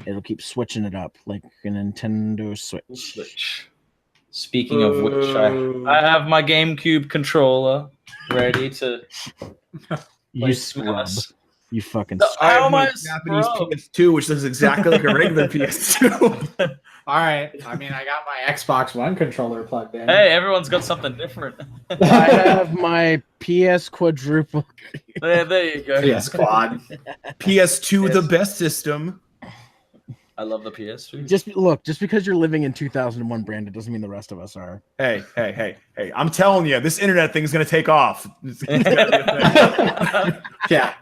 It'll keep switching it up like a Nintendo Switch. Speaking of which, I have my GameCube controller ready to You scrub. You fucking No, scrub. how am I Japanese scrub? PS2, which looks exactly like a regular PS2. All right. I mean, I got my Xbox One controller plugged in. Hey, everyone's got something different. I have my PS quadruple. There you go. PS Quad. PS2, the best system. I love the PS2. Just because you're living in 2001, Brandon, doesn't mean the rest of us are. Hey, I'm telling you, this internet thing is going to take off. Yeah.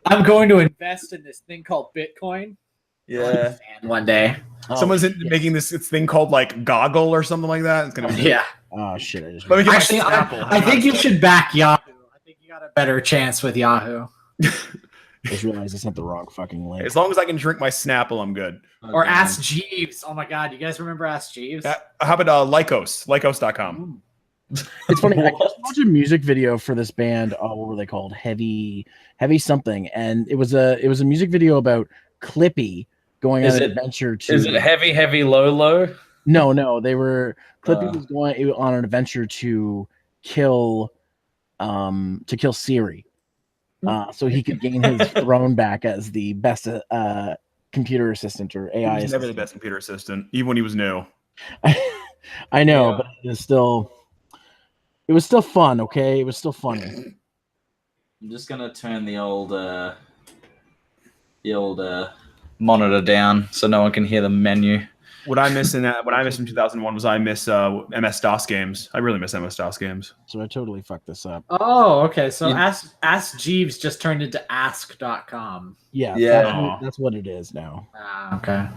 I'm going to invest in this thing called Bitcoin. Yeah. And one day. Someone's making this thing called like Goggle or something like that. It's gonna be Yeah. Oh shit! Actually, I think you should back Yahoo. I think you got a better chance with Yahoo. Just realized I sent the wrong fucking link. As long as I can drink my Snapple, I'm good. Or Ask Jeeves. Oh my god, you guys remember Ask Jeeves? How about Lycos? Lycos.com. It's funny. I just watched a music video for this band. Oh, what were they called? Heavy something. And it was a music video about Clippy going on an adventure to. Is it heavy, low? No. They were Clippy was going on an adventure to kill Siri. So he could gain his throne back as the best computer assistant or AI. He was never the best computer assistant, even when he was new. I know, but it was still fun. Okay, it was still funny. I'm just gonna turn the old monitor down so no one can hear the menu. What I miss in 2001 was I miss MS DOS games. I really miss MS DOS games. So I totally fucked this up. Oh, okay. So Ask Jeeves just turned into ask.com. Yeah. That's what it is now. Okay.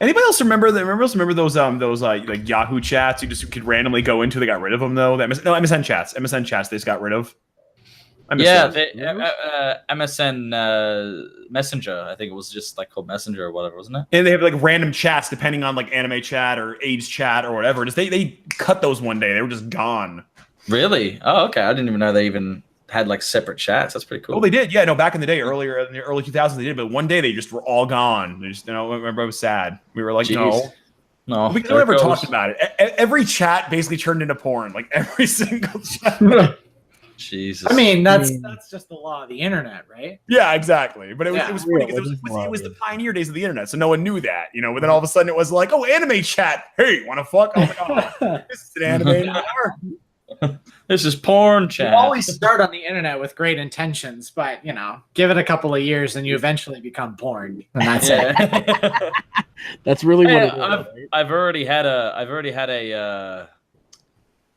Anybody else remember those like Yahoo chats you just could randomly go into? They got rid of them though. MSN chats. MSN chats they just got rid of. MSN Messenger. I think it was just like called Messenger or whatever, wasn't it? And they have like random chats depending on like anime chat or AIDS chat or whatever. Just they cut those one day. They were just gone. Really? Oh, okay. I didn't even know they even had like separate chats. That's pretty cool. Oh, they did. Yeah, no, back in the day, earlier in the early 2000s, they did. But one day they just were all gone. They just, I remember I was sad. We were like, Jeez. No. We never talked about it. Every chat basically turned into porn. Like every single chat. Jesus. I mean, that's just the law of the internet, right? Yeah, exactly. But it was funny because it was the pioneer days of the internet, so no one knew that, But then all of a sudden it was like, oh, anime chat. Hey, want to fuck? I'm like, oh, this is an anime. This is porn chat. You always start on the internet with great intentions, but give it a couple of years and you eventually become porn, and that's it. That's really what it is. I've already had a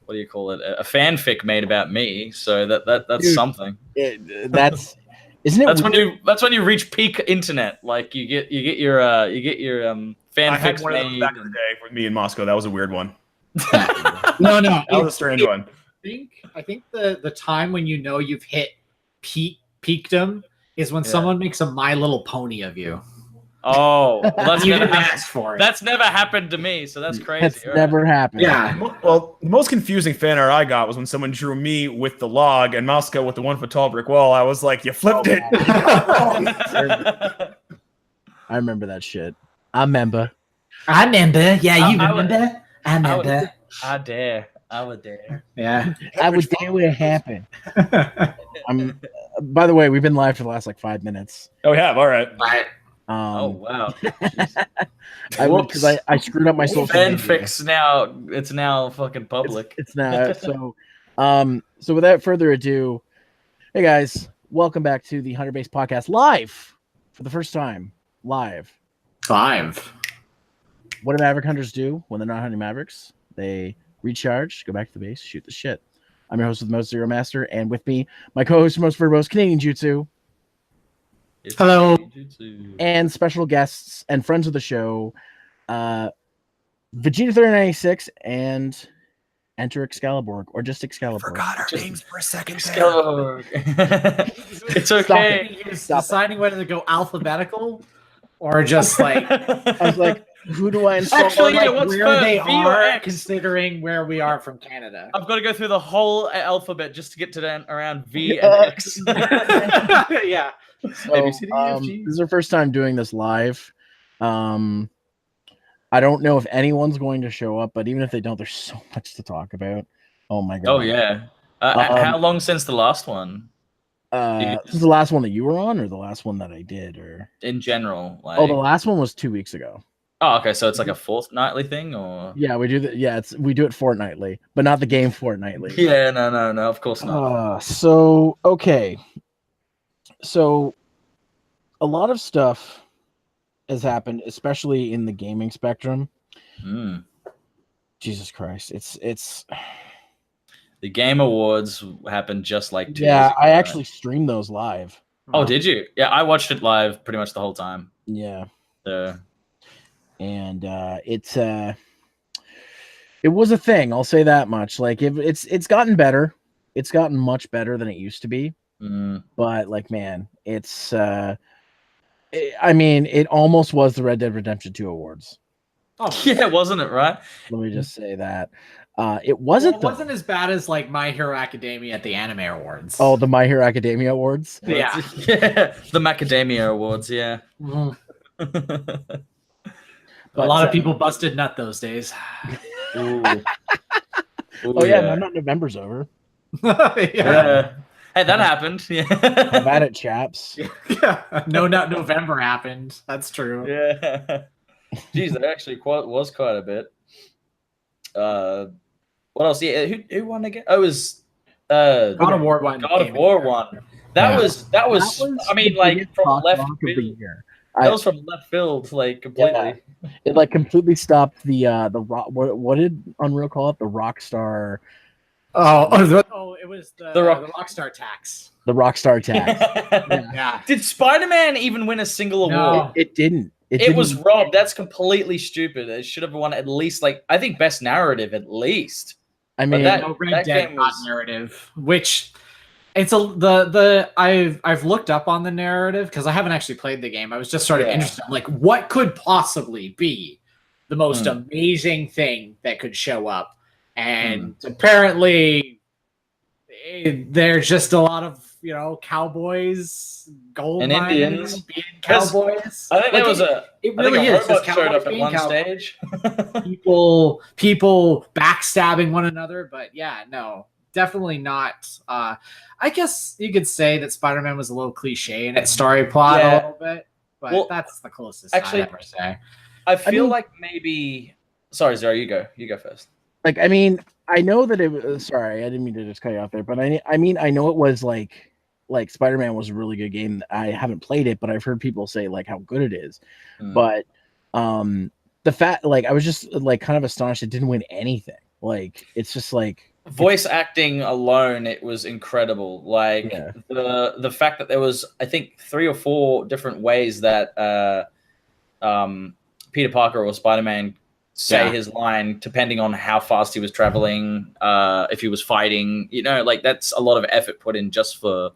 what do you call it? A fanfic made about me, so that's Dude, something. Isn't it? That's when you reach peak internet. Like you get your fanfics I had one made. of those back in the day with me in Moscow. That was a weird one. No, that was a strange one. I think the time when you've hit peakdom is when someone makes a My Little Pony of you. Oh, well, that's you never didn't happened. ask for it. That's never happened to me, so that's crazy. That's never happened. Yeah. Well, the most confusing fan art I got was when someone drew me with the log and Moscow with the 1 foot tall brick wall. I was like, you flipped it. I remember that shit. I remember. Yeah, you remember? I remember. I dare. I would dare. Yeah. I would dare what happened. By the way, we've been live for the last 5 minutes. Oh, we have. All right. Oh wow! Because I screwed up my social fanfics now. It's now fucking public. It's now so. So without further ado, hey guys, welcome back to the Hunter Base Podcast live for the first time. Live. What do Maverick Hunters do when they're not hunting Mavericks? They recharge, go back to the base, shoot the shit. I'm your host with the most, Zeromaster, and with me, my co-host, most verbose, Canadian Jutsu. Hello. And special guests and friends of the show, Vegeta 3096 and Enter Excalibur, or just Excalibur. Forgot our names for a second. Excalibur. It's okay. Deciding whether to go alphabetical or just like I was like, Who do I install? Actually, yeah, Like what's where first, they V or are, X? considering where we are from Canada. I've got to go through the whole alphabet just to get to around V and X. Yeah. So, this is our first time doing this live. I don't know if anyone's going to show up, but even if they don't, there's so much to talk about. Oh my god. Oh yeah. How long since the last one? This is the last one that you were on, or the last one that I did, or in general? Like... Oh, the last one was 2 weeks ago. Oh, okay. So it's like a fortnightly thing, or yeah, we do that. Yeah, we do it fortnightly, but not the game fortnightly. Yeah, no. Of course not. So okay. So a lot of stuff has happened, especially in the gaming spectrum. Jesus Christ, it's the Game Awards happened just like 2 yeah. years ago, I actually streamed those live. Oh, did you? Yeah, I watched it live pretty much the whole time. Yeah, and it was a thing. I'll say that much. Like it's gotten better. It's gotten much better than it used to be. But like, man, it's I mean, it almost was the Red Dead Redemption 2 awards. Oh yeah, wasn't it, right? Let me just say that. It wasn't. Well, it wasn't as bad as like My Hero Academia at the Anime Awards. Oh, the My Hero Academia Awards. Yeah, the Macadamia Awards. Yeah. A lot of people busted nut those days. Ooh. Oh yeah, no, not November's over. Yeah. Hey, that happened. Yeah. I'm mad at chaps. Yeah. No, not November happened. That's true. Yeah. Jeez, that actually was quite a bit. What else? Yeah, who won again? Oh, it was God of War won. God of War won. That was. I mean, like from left field. That was from left field, like completely. Yeah. It like completely stopped the rock. What did Unreal call it? The Rockstar. It was the Rockstar tax. The Rockstar tax. Yeah. Did Spider-Man even win a single award? No, it didn't. It was robbed. That's completely stupid. It should have won at least, like, I think best narrative at least. I mean, Red Dead narrative, which it's I've looked up on the narrative because I haven't actually played the game. I was just sort of interested. Like, what could possibly be the most amazing thing that could show up? And apparently, there's just a lot of cowboys, gold and Indians, being cowboys. I think there was it really is. Robot showed up at one stage. people backstabbing one another, but yeah, no, definitely not. I guess you could say that Spider-Man was a little cliche in its story plot a little bit, but that's the closest I'd ever say. I feel like maybe. Sorry, Zero, you go. You go first. Like, I mean, I know that it was. Sorry, I didn't mean to just cut you off there, but I mean, I know it was like Spider-Man was a really good game. I haven't played it, but I've heard people say like how good it is. But the fact, like, I was just like kind of astonished it didn't win anything. Like, it's just like voice acting alone, it was incredible. Like the fact that there was, I think, 3 or 4 different ways that Peter Parker or Spider-Man say his line depending on how fast he was traveling, if he was fighting, like that's a lot of effort put in just for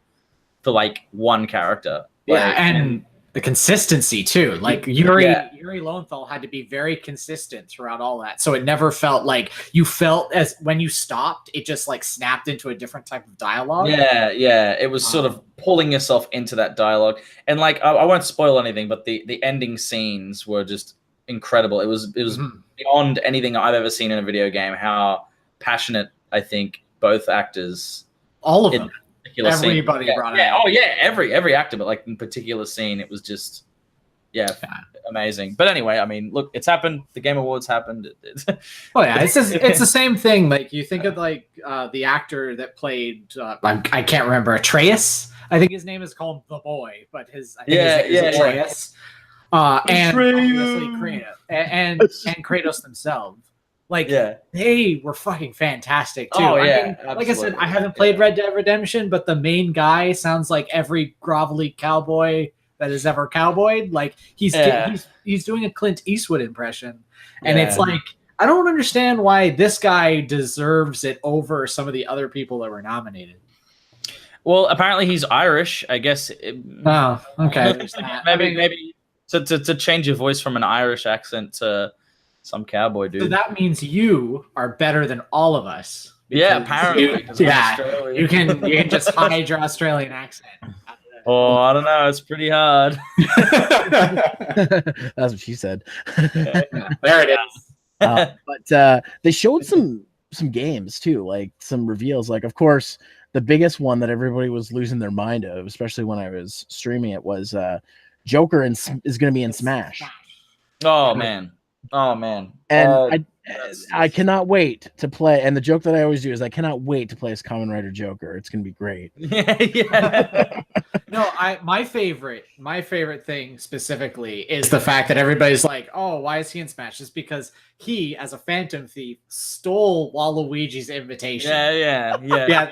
like one character. And the consistency too. Like Yuri Lowenthal had to be very consistent throughout all that, so it never felt like you felt as when you stopped, it just like snapped into a different type of dialogue. It was sort of pulling yourself into that dialogue, and like I won't spoil anything, but the ending scenes were just incredible. It was beyond anything I've ever seen in a video game. How passionate I think both actors, all of them, everybody scene. brought it. Oh yeah, every actor, but like in particular scene, it was just amazing. But anyway, I mean, look, it's happened. The Game Awards happened. It's the same thing. Like you think of like the actor that played I can't remember, Atreus. I think his name is called The Boy, but his name is Atreus. And Kratos, and Kratos themselves, like they were fucking fantastic too. Like I said, I haven't played Red Dead Redemption, but the main guy sounds like every grovelly cowboy that has ever cowboyed. Like he's doing a Clint Eastwood impression, and it's like I don't understand why this guy deserves it over some of the other people that were nominated. Well, apparently he's Irish. I guess. Oh, okay. Maybe. to change your voice from an Irish accent to some cowboy dude. So that means you are better than all of us. Yeah, apparently. You can just hide your Australian accent. Oh, I don't know. It's pretty hard. That's what she said. There it is. But they showed some games too, like some reveals. Like, of course, the biggest one that everybody was losing their mind of, especially when I was streaming it, was Joker is going to be in Smash. Oh man. And I cannot wait to play. And the joke that I always do is I cannot wait to play as Kamen Rider Joker. It's going to be great. Yeah. No, my favorite thing specifically is the fact that everybody's like, oh, why is he in Smash? Just because he, as a Phantom Thief, stole Waluigi's invitation. Yeah.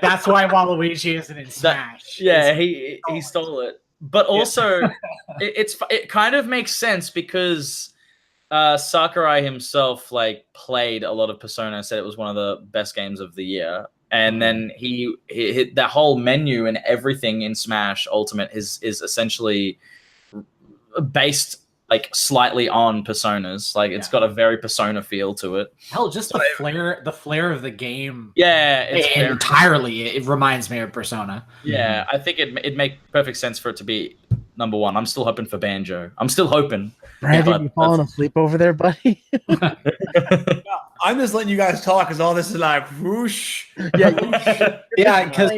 That's why Waluigi isn't in Smash. He stole it. But also, it kind of makes sense because Sakurai himself played a lot of Persona, said it was one of the best games of the year, and then he hit that whole menu and everything in Smash Ultimate is essentially based slightly on Personas. It's got a very Persona feel to it. Hell, just the flair of the game. Yeah, it's entirely. It reminds me of Persona. Yeah, I think it make perfect sense for it to be number one. I'm still hoping for Banjo. I'm still hoping. Brandon, you falling asleep over there, buddy? I'm just letting you guys talk because all this is like whoosh. Yeah, because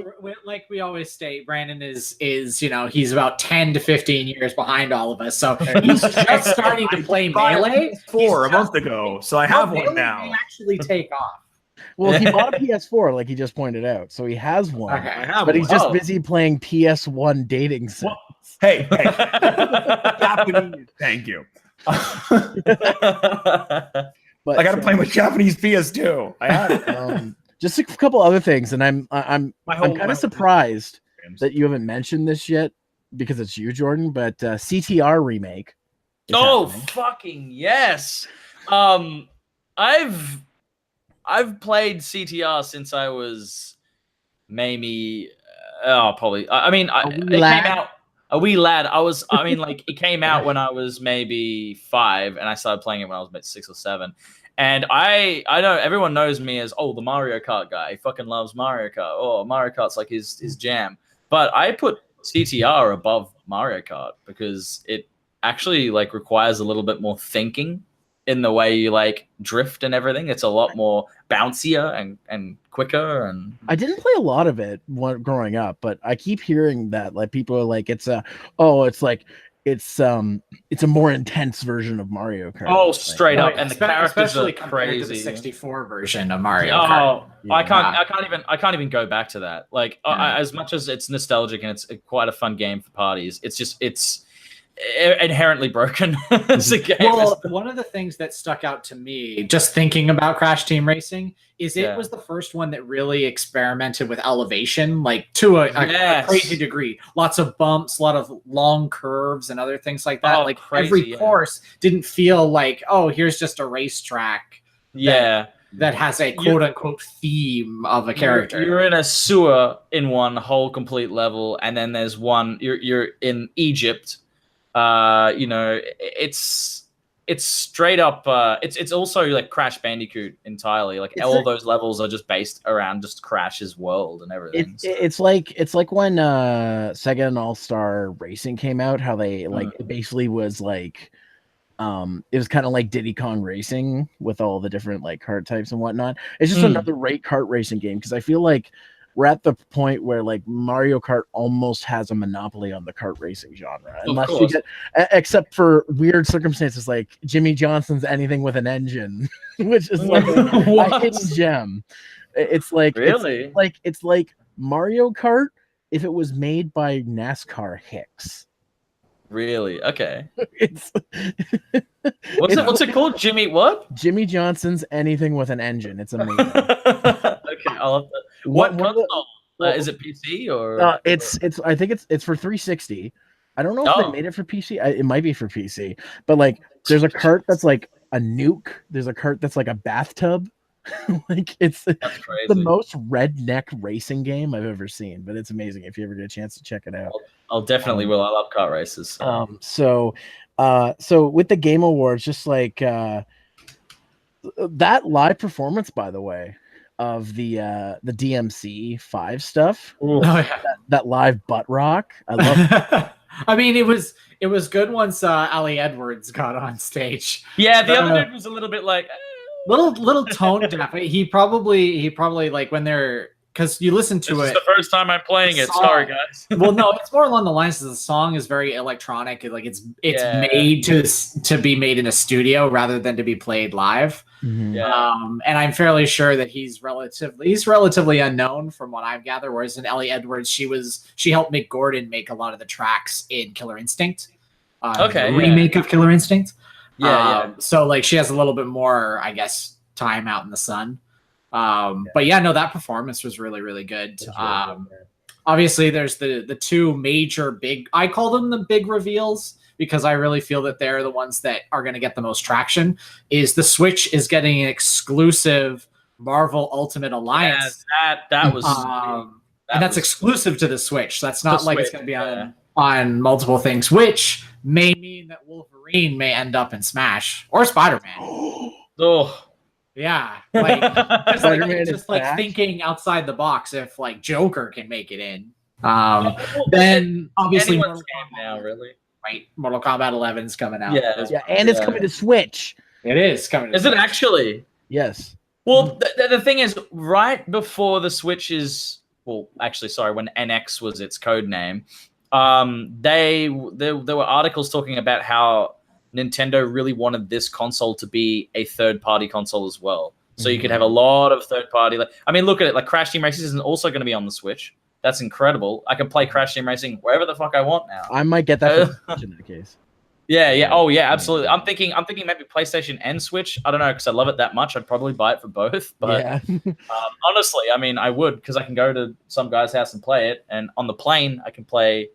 like we always state, Brandon is he's about 10 to 15 years behind all of us. So he's just starting to play Melee a month ago. So I have one now. May actually take off. Well, he bought a PS4, like he just pointed out, so he has one. Okay. But he's just busy playing PS1 dating sims. Hey. Japanese. Thank you. But I got to play with Japanese PS2. I had it. Just a couple other things, and I'm kind of surprised that you haven't mentioned this yet because it's you, Jordan. But CTR remake. Fucking yes! I've played CTR since I was maybe probably. I mean, it came out. A wee lad. It came out when I was maybe 5, and I started playing it when I was about 6 or 7. And I know everyone knows me as the Mario Kart guy. He fucking loves Mario Kart. Oh, Mario Kart's like his jam. But I put CTR above Mario Kart because it actually requires a little bit more thinking in the way you drift and everything. It's a lot more bouncier and quicker. And I didn't play a lot of it growing up, but I keep hearing that people are like, it's a more intense version of Mario Kart. Oh, straight up, and the characters are crazy. To the 64 version of Mario Kart. I can't even go back to that. As much as it's nostalgic and it's quite a fun game for parties, it's inherently broken as a game. Well, one of the things that stuck out to me just thinking about Crash Team Racing is it was the first one that really experimented with elevation to a crazy degree. Lots of bumps, a lot of long curves and other things like that. Every course didn't feel here's just a racetrack that has a quote unquote theme of a character. You're in a sewer in one whole complete level, and then there's one you're in Egypt. It's straight up. It's also Crash Bandicoot entirely. All those levels are just based around just Crash's world and everything. It's like when Sega and All-Star Racing came out. How they it basically was it was kind of like Diddy Kong Racing with all the different kart types and whatnot. It's just another kart racing game because I feel like we're at the point where Mario Kart almost has a monopoly on the kart racing genre, unless you get, except for weird circumstances like Jimmy Johnson's Anything with an Engine, which is a hidden gem. It's really it's like Mario Kart if it was made by NASCAR Hicks. Really? Okay. What's it called? Jimmy Johnson's Anything with an Engine. It's amazing. Okay, I'll have to. What console? Is it PC or? It's. I think it's for 360. I don't know if they made it for PC. It might be for PC. But there's a cart that's like a nuke. There's a cart that's like a bathtub. Like it's That's crazy. the most redneck racing game I've ever seen, but it's amazing if you ever get a chance to check it out. I'll definitely will. I love kart races. So with the Game Awards, just like that live performance, by the way, of the DMC 5 stuff. Oh, yeah. That live butt rock. I love I mean, it was good once Ali Edwards got on stage. Yeah, the other dude was a little bit like little tone deaf. He probably like when they're, because you listen to this it. Is the first time I'm playing it. Sorry, guys. Well, no, it's more along the lines of the song is very electronic. Like it's made to be made in a studio rather than to be played live. Mm-hmm. Yeah. And I'm fairly sure that he's relatively unknown from what I've gathered. Whereas in Ellie Edwards, she helped Mick Gordon make a lot of the tracks in Killer Instinct. Remake of Killer Instinct. Yeah. So like she has a little bit more, I guess, time out in the sun. But yeah, no, that performance was really, really good. Obviously, there's the two major big, I call them the big reveals because I really feel that they're the ones that are going to get the most traction. Is the Switch is getting an exclusive Marvel Ultimate Alliance. Yeah, that was, and that's exclusive to the Switch. So that's not like it's going to be on multiple things, which may mean that Wolverine may end up in Smash or Spider-Man. Oh. Yeah, like just like thinking outside the box. If like Joker can make it in, then obviously Mortal Kombat now, really. Right, Mortal Kombat 11 is coming out. Yeah, and it's coming to Switch. It is coming. Is it actually? Yes. Well, the thing is, right before the Switch is, well, actually, sorry, when NX was its code name, there were articles talking about how Nintendo really wanted this console to be a third-party console as well. So you could have a lot of third-party. I mean, look at it. Like Crash Team Racing isn't also going to be on the Switch. That's incredible. I can play Crash Team Racing wherever the fuck I want now. I might get that in that case. Yeah. Oh, yeah, absolutely. I'm thinking maybe PlayStation and Switch. I don't know, because I love it that much. I'd probably buy it for both. But honestly, I mean, I would, because I can go to some guy's house and play it. And on the plane, I can play...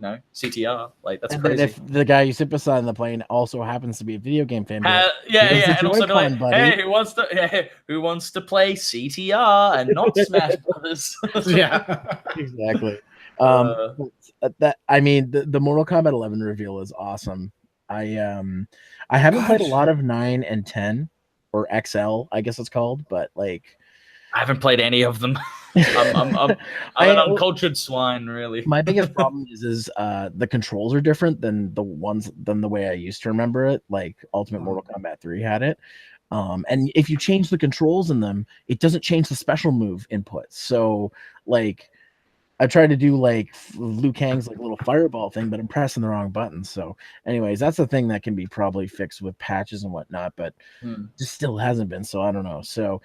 CTR, like that's crazy. If the guy you sit beside on the plane also happens to be a video game fan, and also be like, hey, who wants to play CTR and not Smash Brothers? Yeah, exactly. The Mortal Kombat 11 reveal is awesome. I haven't played a lot of 9 and 10 or XL, I guess it's called, but like I haven't played any of them. I'm an uncultured swine, really. My biggest problem is the controls are different than the way I used to remember it. Like Ultimate Mortal Kombat 3 had it. And if you change the controls in them, it doesn't change the special move inputs. So like I tried to do like Liu Kang's like little fireball thing, but I'm pressing the wrong buttons. So anyways, that's the thing that can be probably fixed with patches and whatnot, but just still hasn't been. So I don't know. So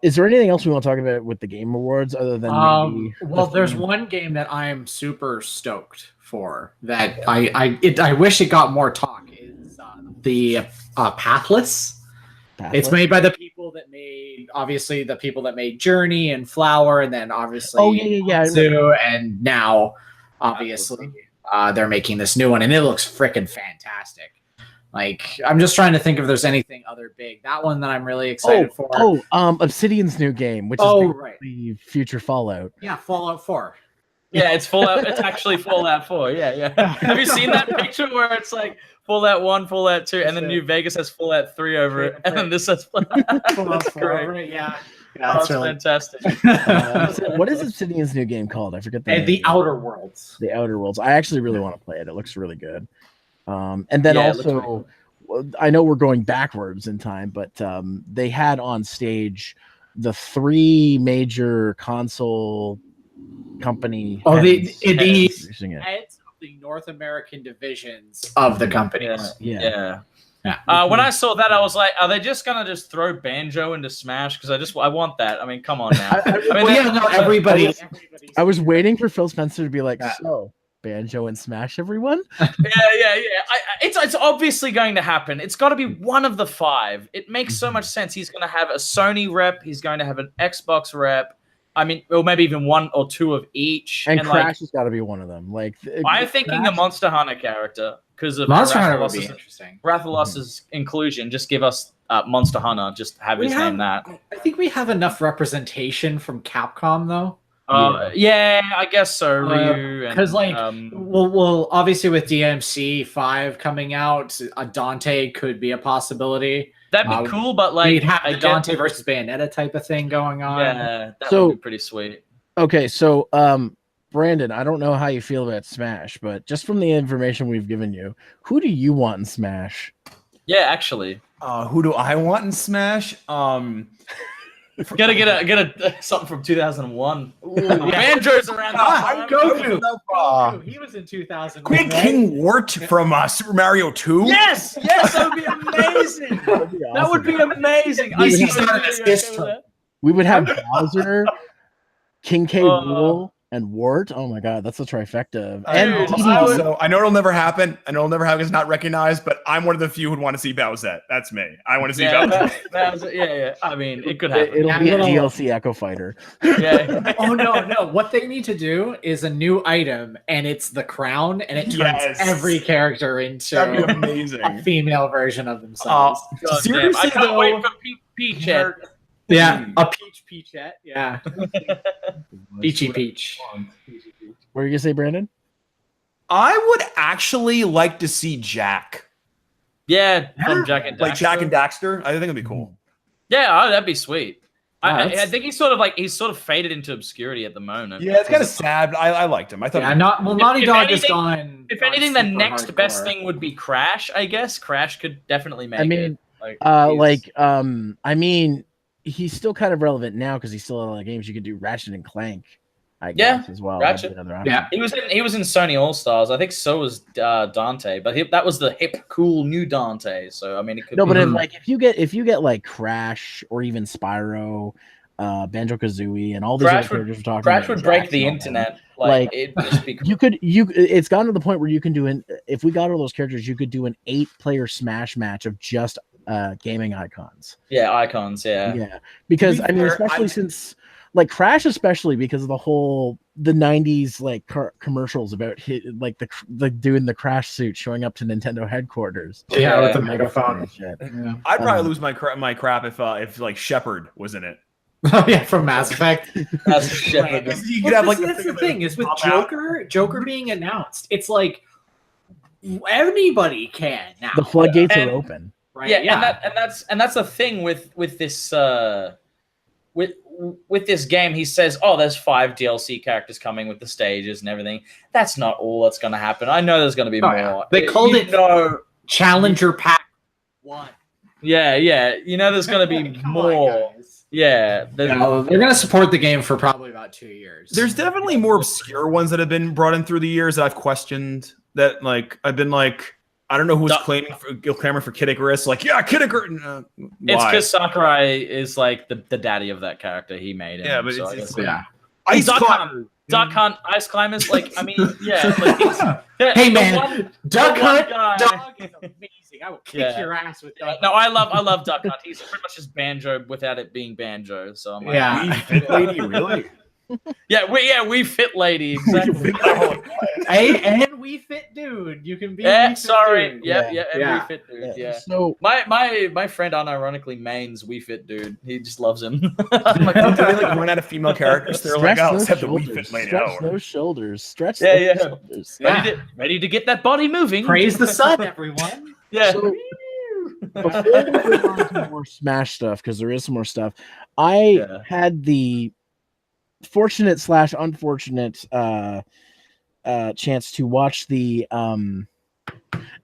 is there anything else we want to talk about with the Game Awards other than there's one game that I'm super stoked for that I wish it got more talk is the Pathless. It's made by the people that made Journey and Flower, and then obviously and now obviously they're making this new one, and it looks freaking fantastic. Like I'm just trying to think if there's anything other big. That one that I'm really excited for. Obsidian's new game, which is the future Fallout. Yeah, Fallout 4. Yeah, it's Fallout. It's actually Fallout 4. Yeah. Have you seen that picture where it's like Fallout 1, Fallout 2, and then New Vegas has Fallout 3 over it, and then this has Fallout 4 over it? Yeah, that's really fantastic. What is Obsidian's new game called? I forget the name. The Outer Worlds. The Outer Worlds. I actually really want to play it. It looks really good. And then also, I know we're going backwards in time, but they had on stage the 3 major console company. Heads of the North American divisions of the companies. Yeah. When I saw that, I was like, are they just gonna throw Banjo into Smash? Because I want that. I mean, come on now. Everybody. I was waiting for Phil Spencer to be like, so Banjo and Smash, everyone. Yeah. It's obviously going to happen. It's got to be one of the 5. It makes so much sense. He's going to have a Sony rep. He's going to have an Xbox rep. I mean, or maybe even 1 or 2 of each. And Crash has got to be one of them. I'm thinking a Monster Hunter character because of Monster Hunter would be interesting. Rathalos's inclusion. Just give us Monster Hunter. Just have his name that. I think we have enough representation from Capcom though. Yeah, I guess so. Because well, obviously with DMC 5 coming out, a Dante could be a possibility. That'd be cool, but we'd have a Dante versus Bayonetta type of thing going on. Yeah, that would be pretty sweet. Okay, so Brandon, I don't know how you feel about Smash, but just from the information we've given you, who do you want in Smash? Yeah, actually. Who do I want in Smash? Gotta get a something from 2001. Ooh, Banjo's around. Goku. He was in 2000. King Wart from Super Mario 2. Yes, that would be amazing. That would be amazing. We would have Bowser, King K. Rool, and Wart. Oh my god, that's a trifecta. So I know it'll never happen. I know it'll never happen. It's not recognized, but I'm one of the few who'd want to see Bowsette. That's me. I want to see Bowsette. Yeah. I mean, it could happen. It'll be a DLC Echo Fighter. Yeah. Oh no. What they need to do is a new item, and it's the crown, and it turns every character into a female version of themselves. Seriously, I can't wait for Peachette. Yeah, a Peachette. Yeah. Peachy Peach. What are you gonna say, Brandon? I would actually like to see Jack. Yeah, from Jack and Daxter. Like Jack and Daxter. I think it'd be cool. Yeah, that'd be sweet. I think he's sort of faded into obscurity at the moment. Yeah, it's kind of sad. I liked him. I thought. Yeah, Naughty Dog is gone. If anything, the next best thing would be Crash. I guess Crash could definitely make it. I mean, he's still kind of relevant now because he's still in a lot of games. You could do Ratchet and Clank, I guess, as well. Ratchet. Yeah, he was in Sony All Stars. I think so was Dante, but that was the hip, cool new Dante. So I mean, it could. No, but if you get like Crash or even Spyro, Banjo Kazooie, and all these other characters we're talking Crash about, would break the internet. Like it'd just be cool. It's gotten to the point where you can do if we got all those characters, you could do an 8-player Smash match of just gaming icons. Yeah, icons. Yeah. Because I mean, especially since like Crash, especially because of the 90s like commercials about the doing the Crash suit showing up to Nintendo headquarters. Yeah, with the megaphone and shit. Yeah. I'd probably lose my crap if like Shepard was in it. Oh yeah, from Mass Effect. You could have that's the thing is with Joker being announced, it's like anybody can now. The floodgates are open. Right. Yeah. And that's the thing with this with this game. He says, "Oh, there's 5 DLC characters coming with the stages and everything." That's not all that's going to happen. I know there's going to be more. Yeah. They called it Challenger Pack 1. Yeah. You know, there's going to be more. Yeah, they're going to support the game for probably about 2 years. There's definitely more obscure ones that have been brought in through the years that I've questioned. That I've been like. I don't know who's clamoring for Kid Icarus. Like, yeah, Kid Icarus. It's because Sakurai is like the daddy of that character. He made it. Yeah, but Ice Duck Hunt, Ice Climbers. Like, I mean, yeah. Hey man, Duck Hunt dog is amazing. I will kick your ass with Duck. No, I love Duck Hunt. He's pretty much just Banjo without it being Banjo. So I'm like, lady, really? we fit lady. Exactly. And we fit dude. You can be. Sorry. Dude. We fit dude. Yeah. So my friend unironically mains We Fit Dude. He just loves him. I'm like, don't they run out of female characters? They're like, let's have the We Fit lady. Stretch those shoulders. Stretch those shoulders. Ready to get that body moving. Praise the sun, everyone. Yeah. So, before we move on to more Smash stuff, because there is some more stuff, I had the fortunate / unfortunate chance to watch the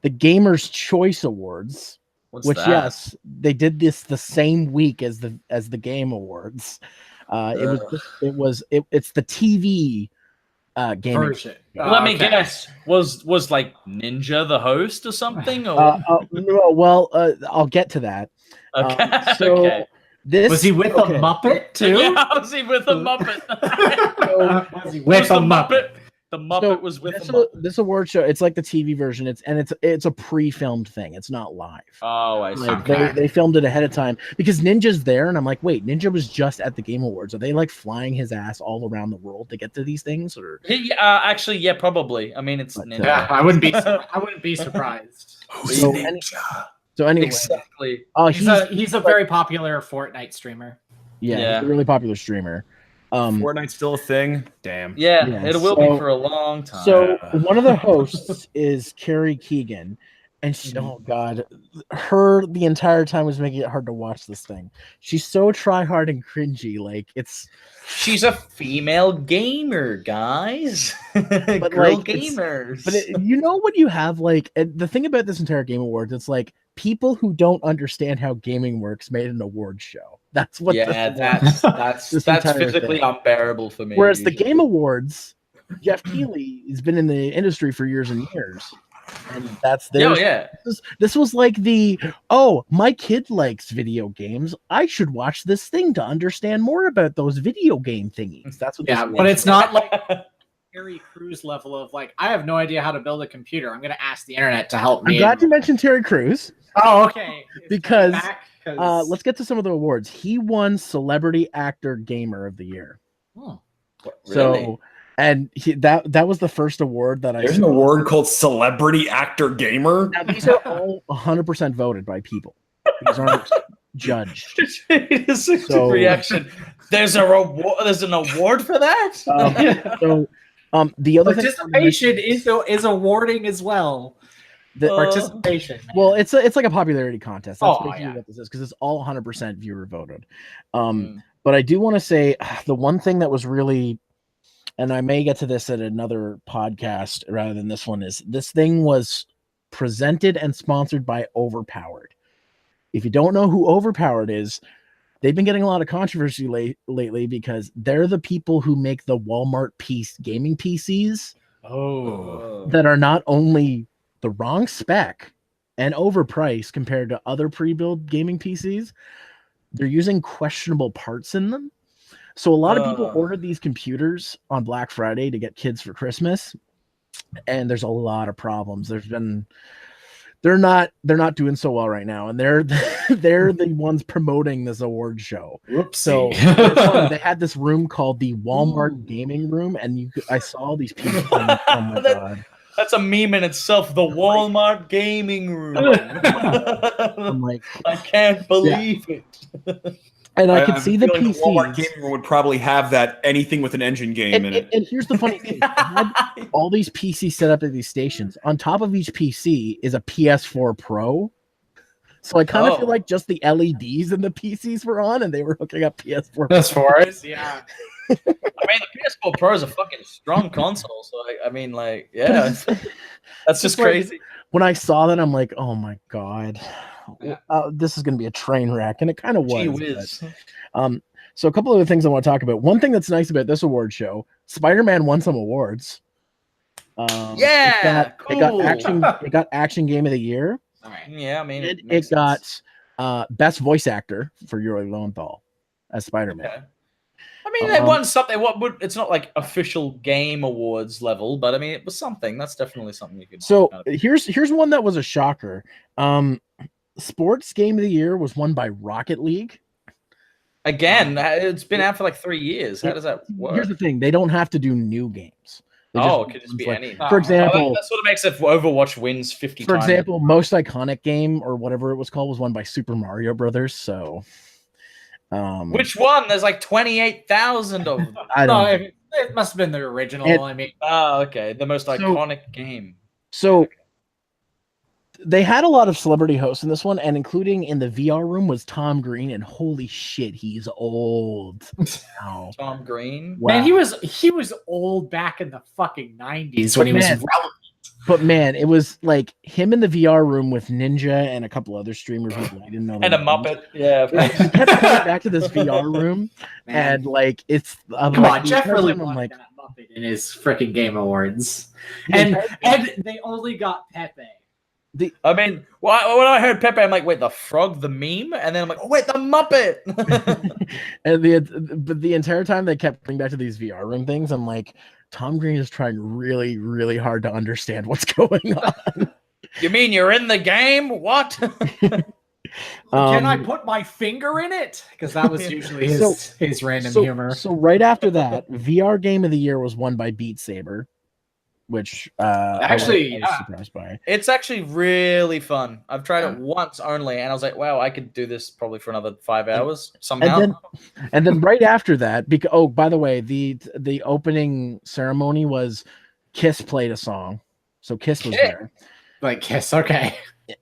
Gamers Choice Awards. What's that? Yes, they did this the same week as the Game Awards. It's the TV gaming version. Let me guess. Was like Ninja the host or something? Or? I'll get to that. Okay. Was he with a Muppet too? Yeah, was he with a Muppet? Was he with a Muppet? The Muppet was with this award show. It's like the TV version. It's a pre-filmed thing. It's not live. Oh, I see. Like they filmed it ahead of time because Ninja's there, and I'm like, wait, Ninja was just at the Game Awards. Are they like flying his ass all around the world to get to these things? Or actually, yeah, probably. I mean, it's Ninja. Yeah, I wouldn't be surprised. Who's Ninja? So anyway, exactly. He's a very popular Fortnite streamer. Yeah, he's a really popular streamer. Fortnite's still a thing. Damn. Yeah, it will be for a long time. So one of the hosts is Carrie Keegan, and oh god, the entire time was making it hard to watch this thing. She's so try hard and cringy. Like she's a female gamer, guys. But girl gamers. But you know what you have like the thing about this entire Game Awards, it's like people who don't understand how gaming works made an award show. That's what. Yeah, that's physically unbearable for me. Whereas usually. The Game Awards, Jeff Keighley has been in the industry for years and years, and that's there. Oh yeah. This was like my kid likes video games. I should watch this thing to understand more about those video game thingies. That's what. Yeah, but it's not like Terry Crews level of like I have no idea how to build a computer. I'm going to ask the internet to help me. I'm glad you mentioned Terry Crews. Oh, okay. Because let's get to some of the awards. He won Celebrity Actor Gamer of the Year. Oh, really? So, and that was the first award that There's an award called Celebrity Actor Gamer. Now, these are all 100% voted by people. These aren't judged. Reaction. There's an award for that. The other participation is awarding as well. The participation. Man. Well, it's like a popularity contest. That's basically what this is because it's all 100% viewer voted. But I do want to say the one thing that was really, and I may get to this at another podcast rather than this one, is this thing was presented and sponsored by Overpowered. If you don't know who Overpowered is, they've been getting a lot of controversy lately because they're the people who make the Walmart gaming PCs. That are not only the wrong spec and overpriced compared to other pre-built gaming PCs, they're using questionable parts in them. So a lot of people ordered these computers on Black Friday to get kids for Christmas, and there's a lot of problems. They're not doing so well right now, and they're the ones promoting this award show. Whoopsie. So they had this room called the Walmart Gaming Room, and I saw these people. Oh my god. That's a meme in itself. The Walmart Gaming Room. I'm like, I can't believe it. And I could see the PCs. The Walmart Gaming Room would probably have that anything with an engine game in it. And here's the funny thing: I had all these PCs set up at these stations. On top of each PC is a PS4 Pro. So I kind of feel like just the LEDs in the PCs were on, and they were hooking up PS4. As far as yeah. I mean, the PS4 Pro is a fucking strong console, so I mean, like, yeah, that's just crazy. When I saw that, I'm like, oh my god, this is going to be a train wreck, and it kind of was. Gee whiz. So a couple of other things I want to talk about. One thing that's nice about this award show, Spider-Man won some awards. Cool. It got Action Game of the Year. All right. Yeah, I mean, it got Best Voice Actor for Yuri Lowenthal as Spider-Man. Okay. I mean, they won something. It's not like official game awards level, but I mean, it was something. That's definitely something you could. So here's one that was a shocker. Sports Game of the Year was won by Rocket League. Again, it's been out for like 3 years. How does that work? Here's the thing: they don't have to do new games. It could just be any. For example, that sort of makes it Overwatch wins 50 For times. example, most iconic game or whatever it was called was won by Super Mario Brothers. So. Which one? There's like 28,000 of them. I don't know. It must have been the original. I mean, okay, the most iconic game. So they had a lot of celebrity hosts in this one, and including in the VR room was Tom Green, and holy shit, he's old now. Tom Green, wow. Man, he was old back in the fucking 90s when he was relevant. But man, it was like him in the VR room with Ninja and a couple other streamers who I didn't know. And a Muppet. Yeah. He kept coming back to this VR room, and like it's come on, Jeff really won that Muppet in his freaking Game Awards, and they only got Pepe. I mean, when I heard Pepe, I'm like, wait, the frog, the meme, and then I'm like, oh wait, the Muppet. And the entire time they kept coming back to these VR room things, I'm like, Tom Green is trying really, really hard to understand what's going on. You mean you're in the game? What? Can I put my finger in it? Because that was usually his random humor. So right after that, VR Game of the Year was won by Beat Saber, which actually I was surprised by. It's actually really fun. I've tried it once only, and I was like, wow, I could do this probably for another 5 hours somehow. And then right after that, because by the way, the opening ceremony was Kiss played a song, so Kiss was there. Like Kiss, okay.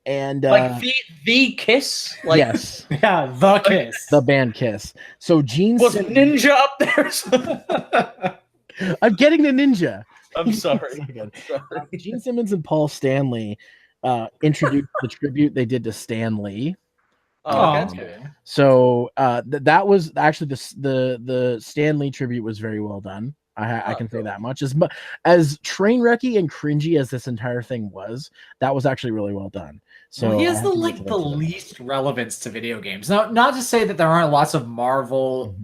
And like the Kiss, like yes, yeah, the Kiss, the band Kiss. So Gene was Ninja up there. I'm getting the Ninja. I'm sorry. Gene Simmons and Paul Stanley introduced the tribute they did to Stan Lee. Oh, that's good. So that was actually the Stan Lee tribute was very well done. I can say that much. As train wrecky and cringy as this entire thing was, that was actually really well done. So he has the least relevance to video games. Now, not to say that there aren't lots of Marvel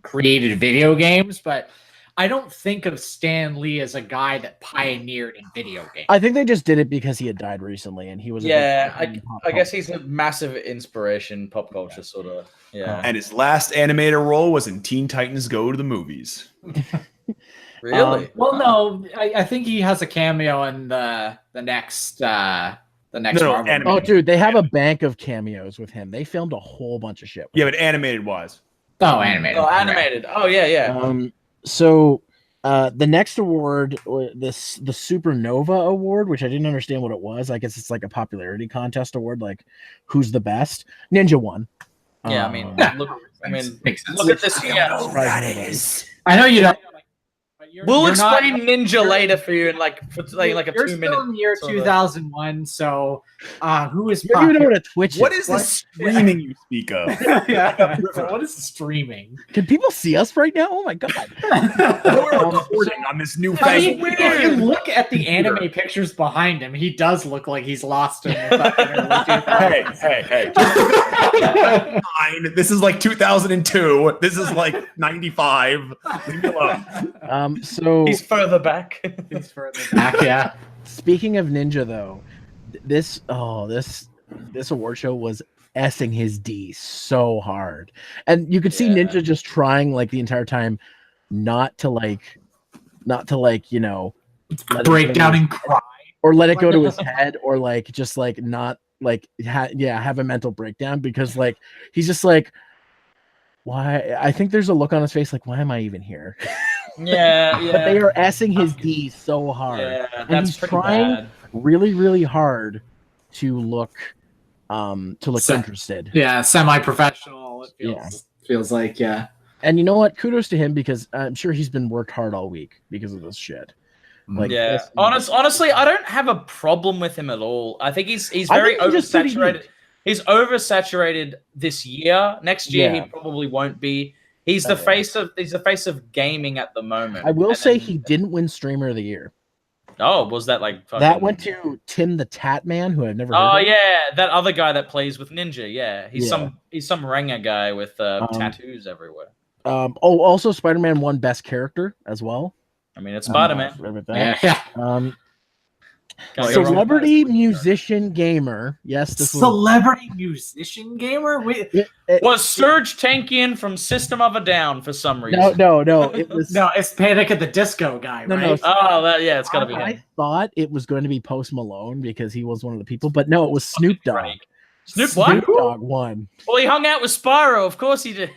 created video games, but I don't think of Stan Lee as a guy that pioneered in video games. I think they just did it because he had died recently, and he was I guess he's a massive inspiration, pop culture sort of. Yeah, and his last animated role was in Teen Titans Go to the Movies. Really? Well, no, I think he has a cameo in the next Marvel. Oh, dude, they have a bank of cameos with him. They filmed a whole bunch of shit. Yeah, but animated wise. Oh, animated. Oh, animated. Oh, yeah. So the next award, the Supernova Award, which I didn't understand what it was. I guess it's like a popularity contest award, like who's the best. Ninja won. Yeah, look at this. Yeah, that is. I know you don't. We'll explain Ninja later for you in like a 2 minute. You're still in the year 2001, so who is? You don't even know what a Twitch is. What is the streaming you speak of? Yeah, what is streaming? Can people see us right now? Oh my god! We're recording on this new thing. If you look at the anime pictures behind him, he does look like he's lost in the Hey. This is like 2002. This is like 95. Leave me alone. So he's further back. Yeah. Speaking of Ninja, though, this award show was essing his D so hard, and you could see Ninja just trying like the entire time not to break down and cry, or let it go to his head, or like just like not like have a mental breakdown, because like he's just like, why? I think there's a look on his face like, why am I even here? Yeah. But they are essing his D so hard. Yeah, and he's trying really, really hard to look interested. Yeah, semi-professional. It feels like, yeah. And you know what? Kudos to him, because I'm sure he's been worked hard all week because of this shit. Like, honestly, I don't have a problem with him at all. I think he's very oversaturated. He's oversaturated this year. Next year he probably won't be. He's the face of gaming at the moment. I will say he didn't win Streamer of the Year. Oh, was that like that went to Tim the Tat Man, who I've never heard of. Oh yeah, that other guy that plays with Ninja. Yeah, he's some Ranger guy with tattoos everywhere. Also Spider-Man won Best Character as well. I mean, it's Spider-Man. Celebrity musician gamer. Yes, this celebrity musician gamer. Was Serge Tankian from System of a Down for some reason? No. It was it's Panic at the Disco guy. No, right? It's gotta be him. I thought it was going to be Post Malone because he was one of the people, but no, it was Snoop Dogg. Snoop Dogg won. Well, he hung out with Spyro. Of course he did.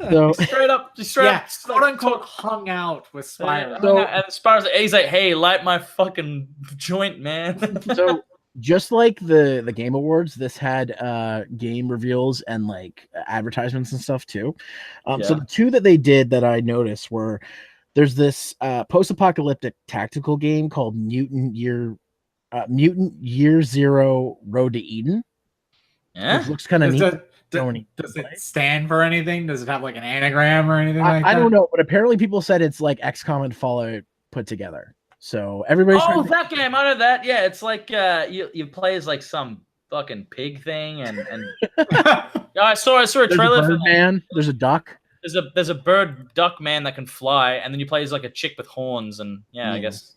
So straight up, quote unquote, hung out with Spyro. And Spyro's he's like, "Hey, light my fucking joint, man." So just like the Game Awards, this had game reveals and like advertisements and stuff too. So the two that they did that I noticed were, there's this post-apocalyptic tactical game called Mutant Year Zero Road to Eden. Yeah, which looks kind of neat. Does it stand for anything? Does it have like an anagram or anything like that? I don't know, but apparently people said it's like XCOM and Fallout put together. So everybody's that game. I know that. Yeah, it's like you play as like some fucking pig thing, and I saw a trailer for man. There's a duck. there's a bird duck man that can fly, and then you play as like a chick with horns, and I guess.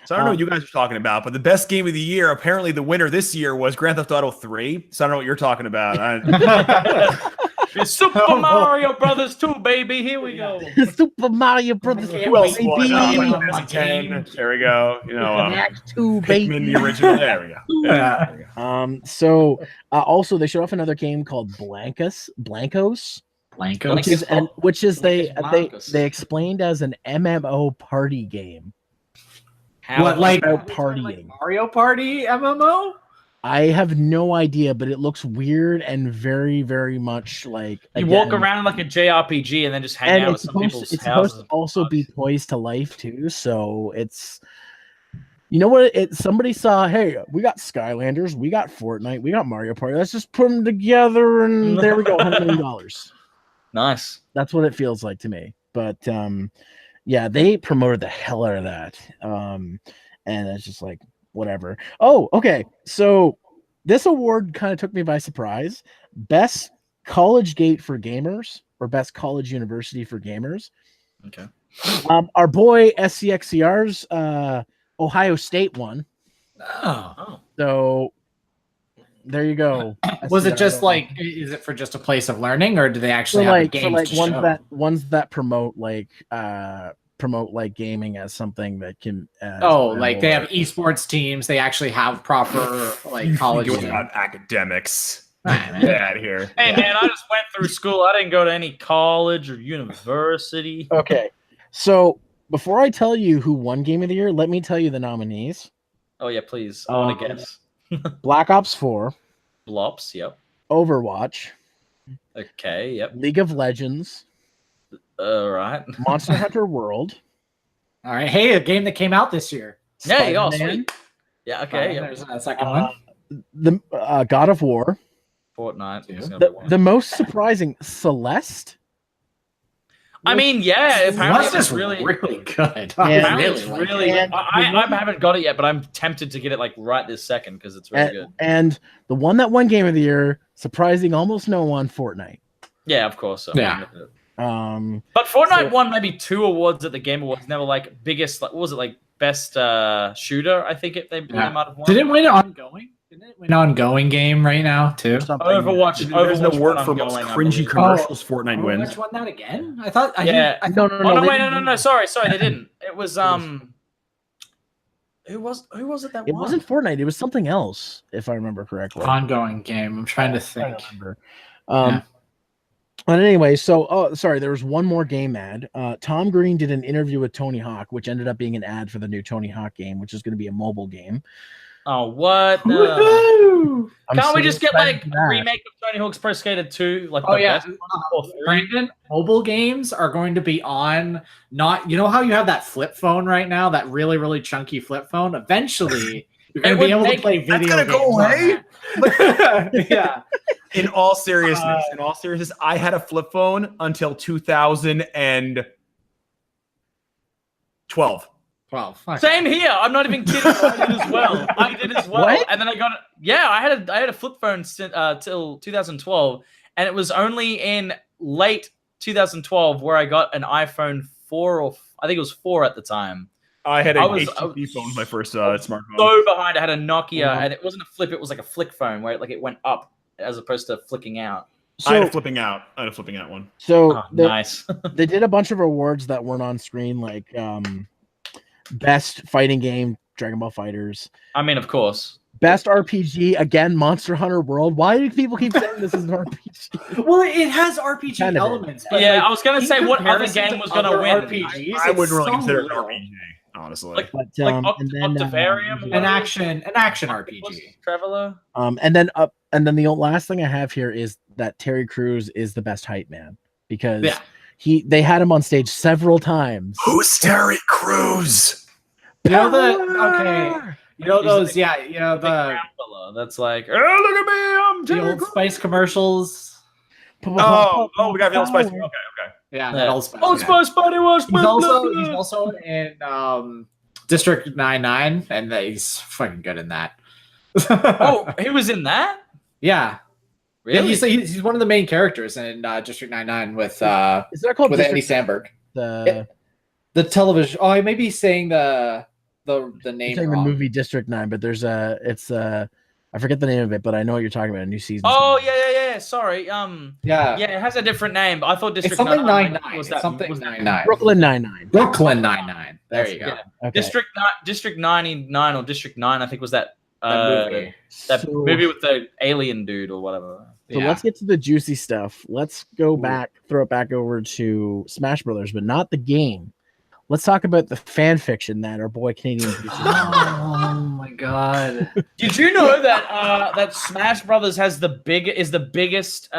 So I don't know what you guys are talking about, but the best game of the year, apparently the winner this year was Grand Theft Auto 3. So I don't know what you're talking about. It's Super Mario Brothers 2, baby. Here we go. Super Mario Brothers 2, baby. There we go. You know, 2, baby. Pikmin, the original. There we go. So also they showed off another game called Blancos, which is they explained as an MMO party game. What, like partying? Like Mario Party MMO? I have no idea, but it looks weird and very, very much like you walk around like a JRPG and then just hang out with some people's houses. It's supposed to also be Toys to Life too, so it's what somebody saw. Hey, we got Skylanders, we got Fortnite, we got Mario Party. Let's just put them together, and there we go, $100 million. Nice. That's what it feels like to me. But yeah, they promoted the hell out of that, and it's just like. Whatever. Oh, okay. So this award kind of took me by surprise. Best college gate for gamers, or best college university for gamers. Okay. Our boy SCXCR's Ohio State won. Oh. So there you go. Was it just like? Is it for just a place of learning, or do they actually have games to show? Ones that promote gaming as something that can like they have esports teams, they actually have proper like college academics. Get out of here. Hey man, I just went through school. I didn't go to any college or university. Okay, so before I tell you who won Game of the Year, let me tell you the nominees. Oh yeah, please. I want to guess. Black Ops 4, Blops, yep. Overwatch, okay, yep. League of Legends, all right. Monster Hunter World. All right. Hey, a game that came out this year. Yeah, oh, sweet. Yeah, okay. Yep. There's a second one. The God of War. Fortnite. The most surprising, Celeste. I mean, yeah, apparently it's really good. I haven't got it yet, but I'm tempted to get it like right this second because it's really good. And the one that won Game of the Year, surprising almost no one, Fortnite. Yeah, of course. So. Yeah. But Fortnite won maybe 2 awards at the Game Awards. Never like biggest. What was it like? Best shooter. I think they might have won. Did it win ongoing? Didn't it win ongoing game right now too? Overwatch. There's no word for most cringy commercials. Fortnite wins. Which won that again? I thought. No. Sorry, they didn't. It was Who was it that won? It wasn't Fortnite. It was something else, if I remember correctly. Ongoing game. I'm trying to think. But anyway, so there was one more game ad. Tom Green did an interview with Tony Hawk, which ended up being an ad for the new Tony Hawk game, which is going to be a mobile game. Oh, what? Can't we just get like a remake of Tony Hawk's Pro Skater 2? Like, Brandon, mobile games are going to be on. Not, you know how you have that flip phone right now, that really, really chunky flip phone. Eventually, you're going to be able to play video games. Go away. Yeah. In all seriousness, I had a flip phone until 2012. Same here. I'm not even kidding. I did as well. What? And then I got it. Yeah, I had a flip phone till 2012, and it was only in late 2012 where I got an iPhone 4 or I think it was 4 at the time. I had an HTC phone, my first smartphone. So behind, I had a Nokia, and it wasn't a flip. It was like a flick phone where it went up as opposed to flicking out. I had a flipping out one. So nice. They did a bunch of awards that weren't on screen, like best fighting game, Dragon Ball FighterZ. I mean, of course. Best RPG, again, Monster Hunter World. Why do people keep saying this is an RPG? Well, it has RPG elements. But I was going to say, what other game was going to win? RPGs, I wouldn't really consider it an RPG, honestly. Like Octavarium? An action RPG. Traveler? And then the last thing I have here is that Terry Crews is the best hype man, because they had him on stage several times. Who's Terry Crews? You know those, that's like, oh, look at me, I'm the Old Spice commercials. We got the Old Spice. Okay. Yeah, Old Spice. Old Spice body wash. He's also in District 99, and he's fucking good in that. Oh, he was in that? Yeah. Really? Yeah, he's one of the main characters in District 99 with Is that called with Andy District Samberg. The television. Oh, I may be saying the name You're saying wrong. the movie District 9, but there's I forget the name of it, but I know what you're talking about. A new season. Oh yeah. Sorry. Yeah, it has a different name. But I thought District it's something 99 was something 99. Brooklyn Nine-Nine. Brooklyn Nine-Nine. There you go. Yeah. Okay. District 99 or District 9, I think was that movie. Movie with the alien dude or whatever. So let's get to the juicy stuff. Let's go back, throw it back over to Smash Brothers, but not the game. Let's talk about the fan fiction that our boy Canadian Oh my god! Did you know that that Smash Brothers has the biggest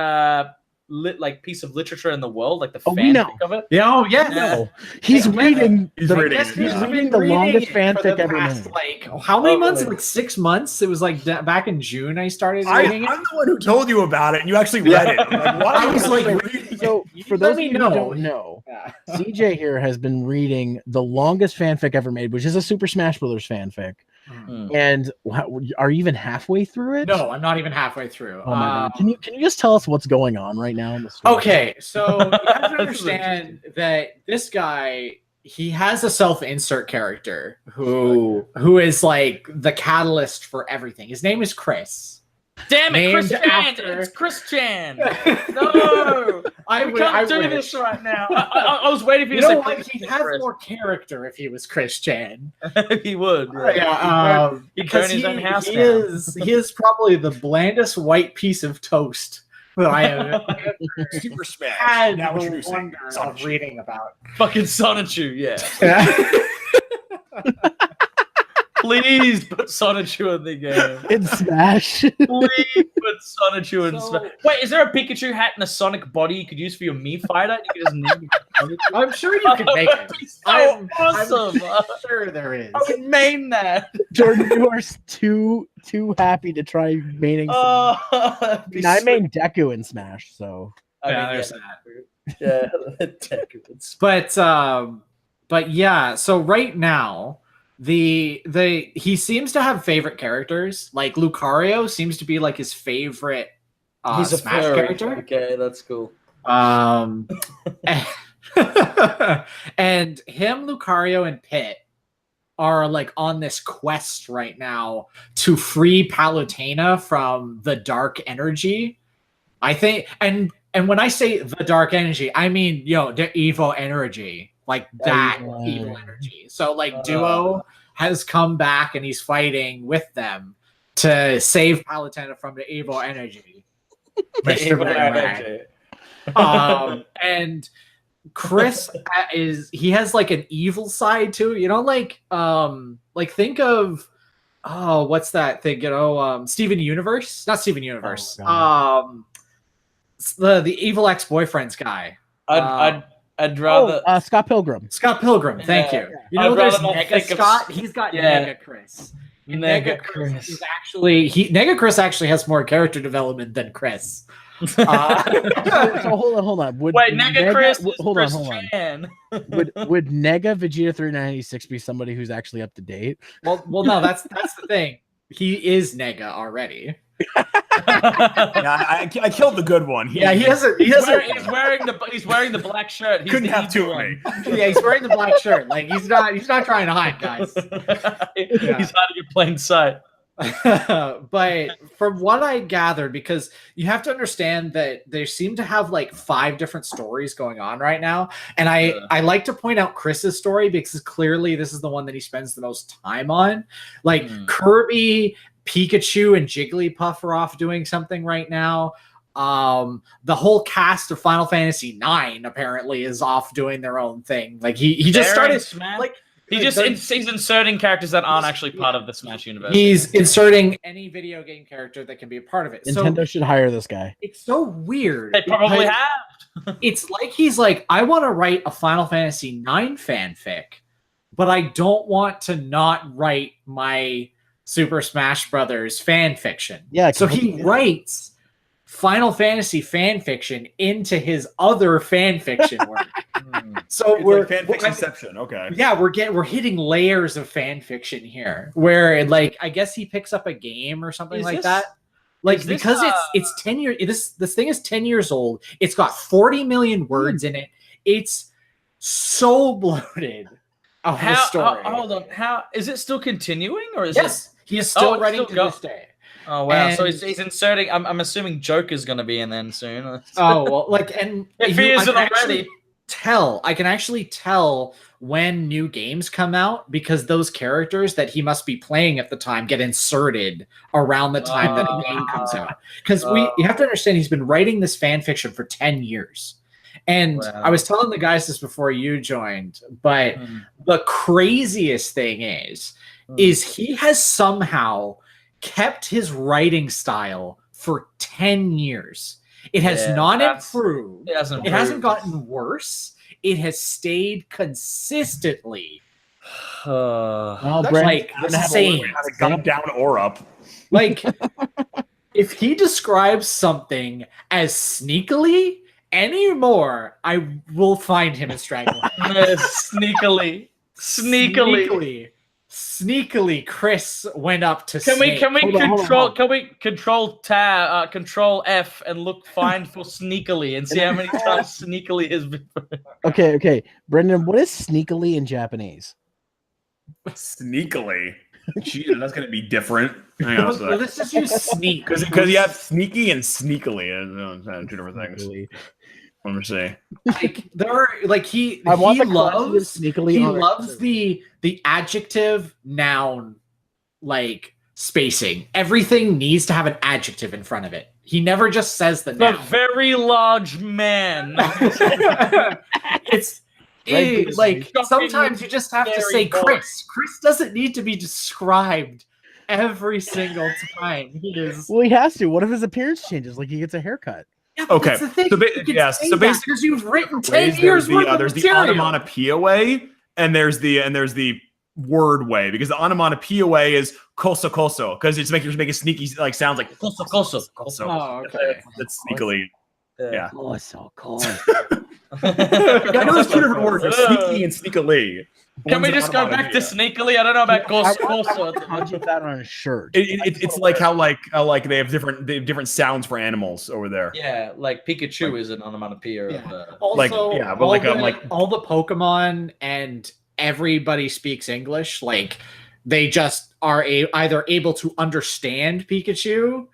piece of literature in the world, like the fanfic of it? Yeah, oh yeah. No. He's reading the longest fanfic ever made. Like how many months? Like 6 months. It was like back in June I started reading it. I'm the one who told you about it, and you actually read it. Like, why? I was like, so for those of you who don't know, CJ here has been reading the longest fanfic ever made, which is a Super Smash Brothers fanfic. And are you even halfway through it? No, I'm not even halfway through. Oh my God. Can you just tell us what's going on right now in the story? Okay, so you have to understand that this guy, he has a self-insert character who is like the catalyst for everything. His name is Chris. Damn it, Chris Chan! It's Chris Chan! No! I can't do this right now. I was waiting for you to say what? He'd have more character if he was Chris Chan. He would. Right? Yeah, because his own house he is probably the blandest white piece of toast that I have Super Smash. had the wonder of reading about. Fucking Sonichu, Please put Sonichu in the game. In Smash. Please put Sonichu in Smash. Wait, is there a Pikachu hat and a Sonic body you could use for your Mii fighter? You could just name it. I'm sure you could make it. So awesome. I'm sure there is. I would main that. Jordan, you are too happy to try maining. I main Deku in Smash, so there's that. Yeah, but yeah. So right now. He seems to have favorite characters. Like Lucario seems to be like his favorite he's a Smash character. Okay, that's cool. And him, Lucario, and Pit are like on this quest right now to free Palutena from the dark energy. I think, and when I say the dark energy, I mean the evil energy. Like that evil energy. So like Duo has come back and he's fighting with them to save Palutena from the evil energy. And Chris he has like an evil side too. Like think of what's that thing? Steven Universe? Not Steven Universe. The evil ex-boyfriend's guy. I'd rather Scott Pilgrim. Scott Pilgrim, thank you. You know, there's Nega Scott. He's got Nega Chris. Nega Chris is actually Nega Chris actually has more character development than Chris. So hold on. Wait, Nega Chris. Hold on. Would Nega Vegeta 396 be somebody who's actually up to date? Well, no. That's the thing. He is Nega already. I killed the good one. He's wearing the black shirt. Couldn't have two of me. Yeah, he's wearing the black shirt. Like he's not trying to hide, guys. He's hiding in plain sight. But from what I gathered, because you have to understand that they seem to have like 5 different stories going on right now, and I like to point out Chris's story because clearly this is the one that he spends the most time on. Like Kirby, Pikachu, and Jigglypuff are off doing something right now. The whole cast of Final Fantasy IX apparently is off doing their own thing. Like he just started like. He's inserting characters that aren't actually part of the Smash universe. He's inserting any video game character that can be a part of it. Nintendo should hire this guy. It's so weird. They probably have. It's like he's like, I want to write a Final Fantasy IX fanfic, but I don't want to not write my Super Smash Brothers fan fiction. Yeah. So he writes Final Fantasy fan fiction into his other fan fiction work. So it's we're like fan fictionception. Okay. Yeah, we're hitting layers of fan fiction here. Where like I guess he picks up a game or something like that. Like, because it's 10 years. This thing is 10 years old. It's got 40 million words in it. It's so bloated. Hold on. How is it still continuing, or is it? He is still writing to this day. Oh wow! And so he's inserting. I'm assuming Joker's going to be in then soon. Oh well, like, and if he isn't already, I can actually tell when new games come out because those characters that he must be playing at the time get inserted around the time that a game comes out. Because you have to understand, he's been writing this fan fiction for 10 years. And I was telling the guys this before you joined, but the craziest thing is he has somehow kept his writing style for 10 years. It has not improved. It hasn't gotten worse. It has stayed consistently. Like insane. Gone down or up. Like, if he describes something as sneakily anymore, I will find him and strangle him. Sneakily, Chris went up to. Can we control F and find for sneakily and see how many times sneakily has been. Okay, Brendan, what is sneakily in Japanese? Sneakily, gee, that's gonna be different. Let's just use sneak because you have sneaky and sneakily, and two different things. Let me see. Like he loves the adjective noun like spacing. Everything needs to have an adjective in front of it. He never just says the noun. The very large man. Sometimes you just have to say Chris. Chris doesn't need to be described every single time. He has to. What if his appearance changes? Like he gets a haircut. Yeah, okay. So basically, because you've written 10 years worth of there's material. the onomatopoeia way, and there's the word way. Because the onomatopoeia way is koso because it's making sneaky like sounds like koso. Oh, okay. That's sneakily. Yeah. Koso. I know there's two different words: sneaky and sneakily. Can we just go back to sneakily? I don't know about koso. I'll get that on a shirt. It's like how they have different sounds for animals over there. Yeah, like Pikachu is an onomatopoeia. Yeah. All the Pokemon and everybody speaks English. Like they just are either able to understand Pikachu,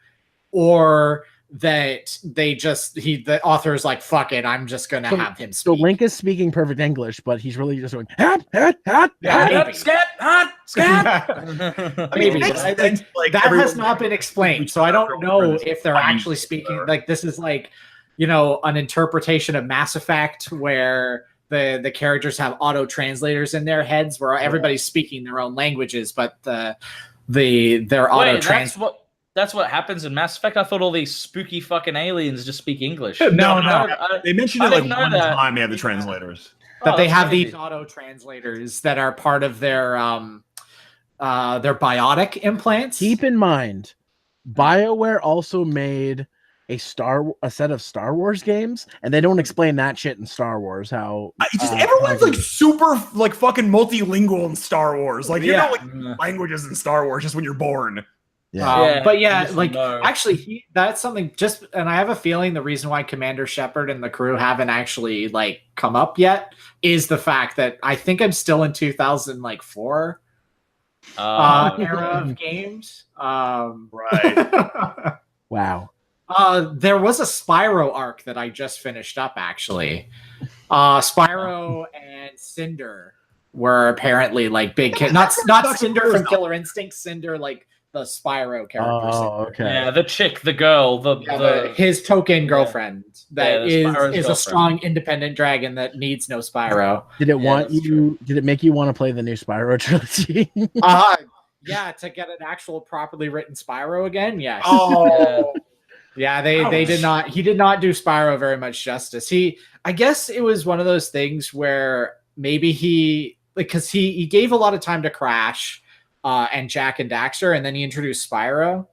or that the author is like, fuck it, I'm just gonna have him speak. So Link is speaking perfect English, but he's really just going scat. Maybe that has not been explained, so I don't know if they're actually speaking. Like this is like, an interpretation of Mass Effect where the characters have auto translators in their heads where everybody's speaking their own languages, but their auto translate. That's what happens in Mass Effect. I thought all these spooky fucking aliens just speak English. No. They mentioned it like one time. They have the translators. That they have these auto translators that are part of their biotic implants. Keep in mind, BioWare also made a set of Star Wars games, and they don't explain that shit in Star Wars. How everyone's like super like fucking multilingual in Star Wars. Like you're not like languages in Star Wars just when you're born. Actually, that's something. And I have a feeling the reason why Commander Shepard and the crew haven't actually like come up yet is the fact that I think I'm still in 2004 era of games. Right. Wow. There was a Spyro arc that I just finished up. Actually, Spyro and Cinder were apparently like big kids. Not Cinder from Killer Instinct. Cinder like the Spyro character. Oh, okay. Yeah, the chick, the girl, his token girlfriend is a strong independent dragon that needs no Spyro. Did it make you want to play the new Spyro trilogy? Yeah, to get an actual properly written Spyro again. Yes. Oh. Yeah, they did not. He did not do Spyro very much justice. I guess it was one of those things where maybe because he gave a lot of time to Crash. And Jack and Daxter, and then he introduced Spyro.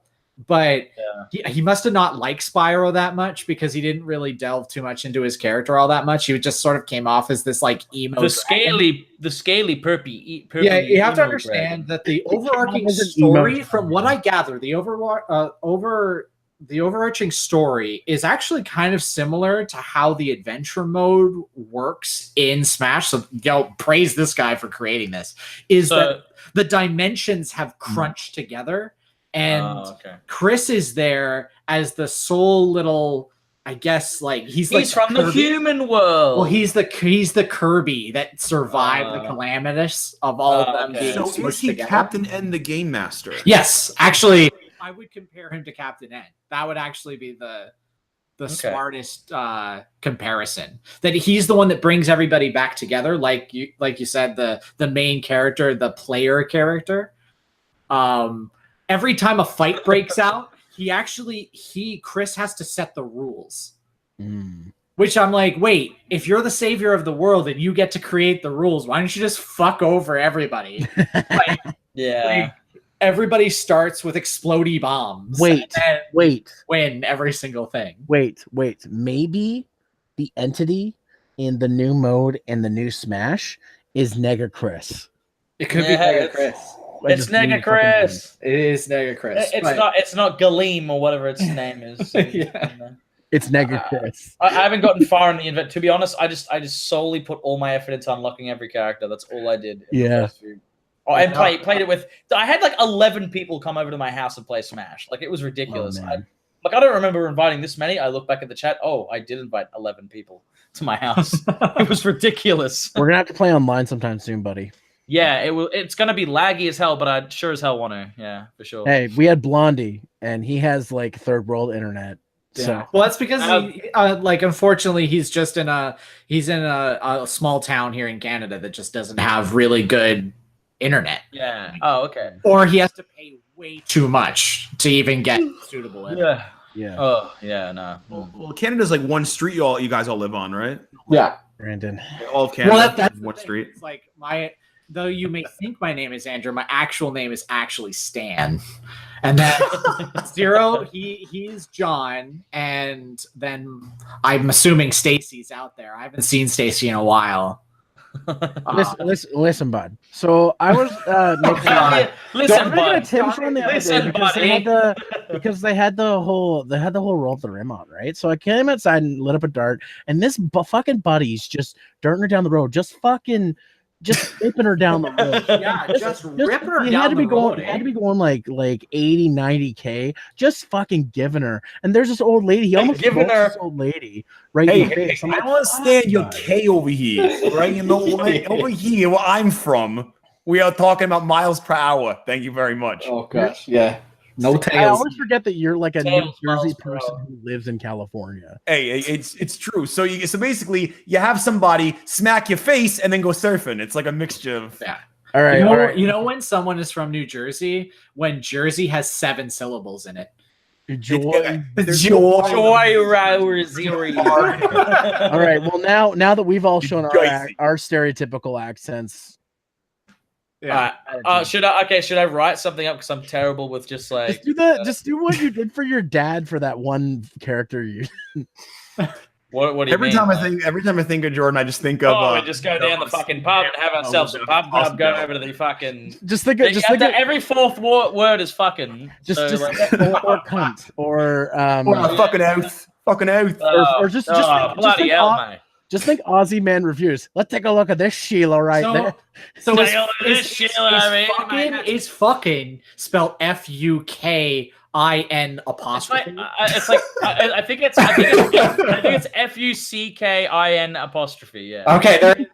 But he must have not liked Spyro that much because he didn't really delve too much into his character all that much. He just sort of came off as this like emo. The scaly perpy. Yeah, you have to understand that the overarching story, from what I gather, the the overarching story is actually kind of similar to how the adventure mode works in Smash. So, praise this guy for creating this. That the dimensions have crunched together, and Chris is there as the sole little. I guess he's from the human world. Well, he's the Kirby that survived the calamitous of all of them being so is he together. Captain N the Game Master? Yes, actually, I would compare him to Captain N. That would actually be the smartest comparison. That he's the one that brings everybody back together, like you said, the main character, the player character. Every time a fight breaks out. Chris has to set the rules. Which I'm like, wait, if you're the savior of the world and you get to create the rules, why don't you just fuck over everybody? Everybody starts with explodey bombs. Win every single thing. Wait. Maybe the entity in the new mode and the new Smash is Nega Chris. It could be Nega Chris. It's Nega Chris. It is Nega Chris. It's not Galeem or whatever its name is. It's Nega Chris. I haven't gotten far in the event. To be honest, I just solely put all my effort into unlocking every character. That's all I did. And played it with. I had 11 people come over to my house and play Smash. It was ridiculous. I don't remember inviting this many. I look back at the chat. Oh, I did invite 11 people to my house. It was ridiculous. We're gonna have to play online sometime soon, buddy. Yeah, it's gonna be laggy as hell, but I sure as hell want to. Yeah, for sure. Hey, we had Blondie, and he has third world internet. Yeah. So well, that's because unfortunately he's in a small town here in Canada that just doesn't have really good internet. Yeah. Oh, okay. Or he has to pay way too much to even get suitable internet. Yeah. Oh, yeah. No. Well, Canada's one street you guys all live on, right? Yeah. Brandon. All of Canada. Well, that's one street. It's though you may think my name is Andrew, my actual name is actually Stan. And then Zero, he's John, and then I'm assuming Stacy's out there. I haven't seen Stacy in a while. Listen, bud. So I was because they had the whole roll up the rim on, right? So I came outside and lit up a dart, and this fucking buddy's just darting her down the road, just ripping her down the road. Yeah, just ripping her down the road. He had to be going like 80, 90K, just fucking giving her. And there's this old lady. He almost giving her this old lady right in the face. I don't understand your K over here, right? You know what? Over here, where I'm from, we are talking about miles per hour. Thank you very much. Oh gosh, yeah. No tails. I always forget that you're a New Jersey person who lives in California. Hey, it's true. So basically you have somebody smack your face and then go surfing. It's like a mixture of All right. You know when someone is from New Jersey, when Jersey has 7 syllables in it. Joy. All right. Well, now that we've all shown our stereotypical accents. Yeah. Should I write something up because I'm terrible with just do what you did for your dad for that one character you. What do you every mean? Every time I think of Jordan, I just think of. We just go down the fucking pub and have ourselves a pub grub. Go over to the fucking. Just think of every fourth word is fucking. Or cunt or fucking oath, or just bloody hell, mate. Just think Aussie Man reviews. Let's take a look at this Sheila there. So is fucking spelled FUKIN apostrophe? I think it's FUCKIN apostrophe. Yeah. Okay.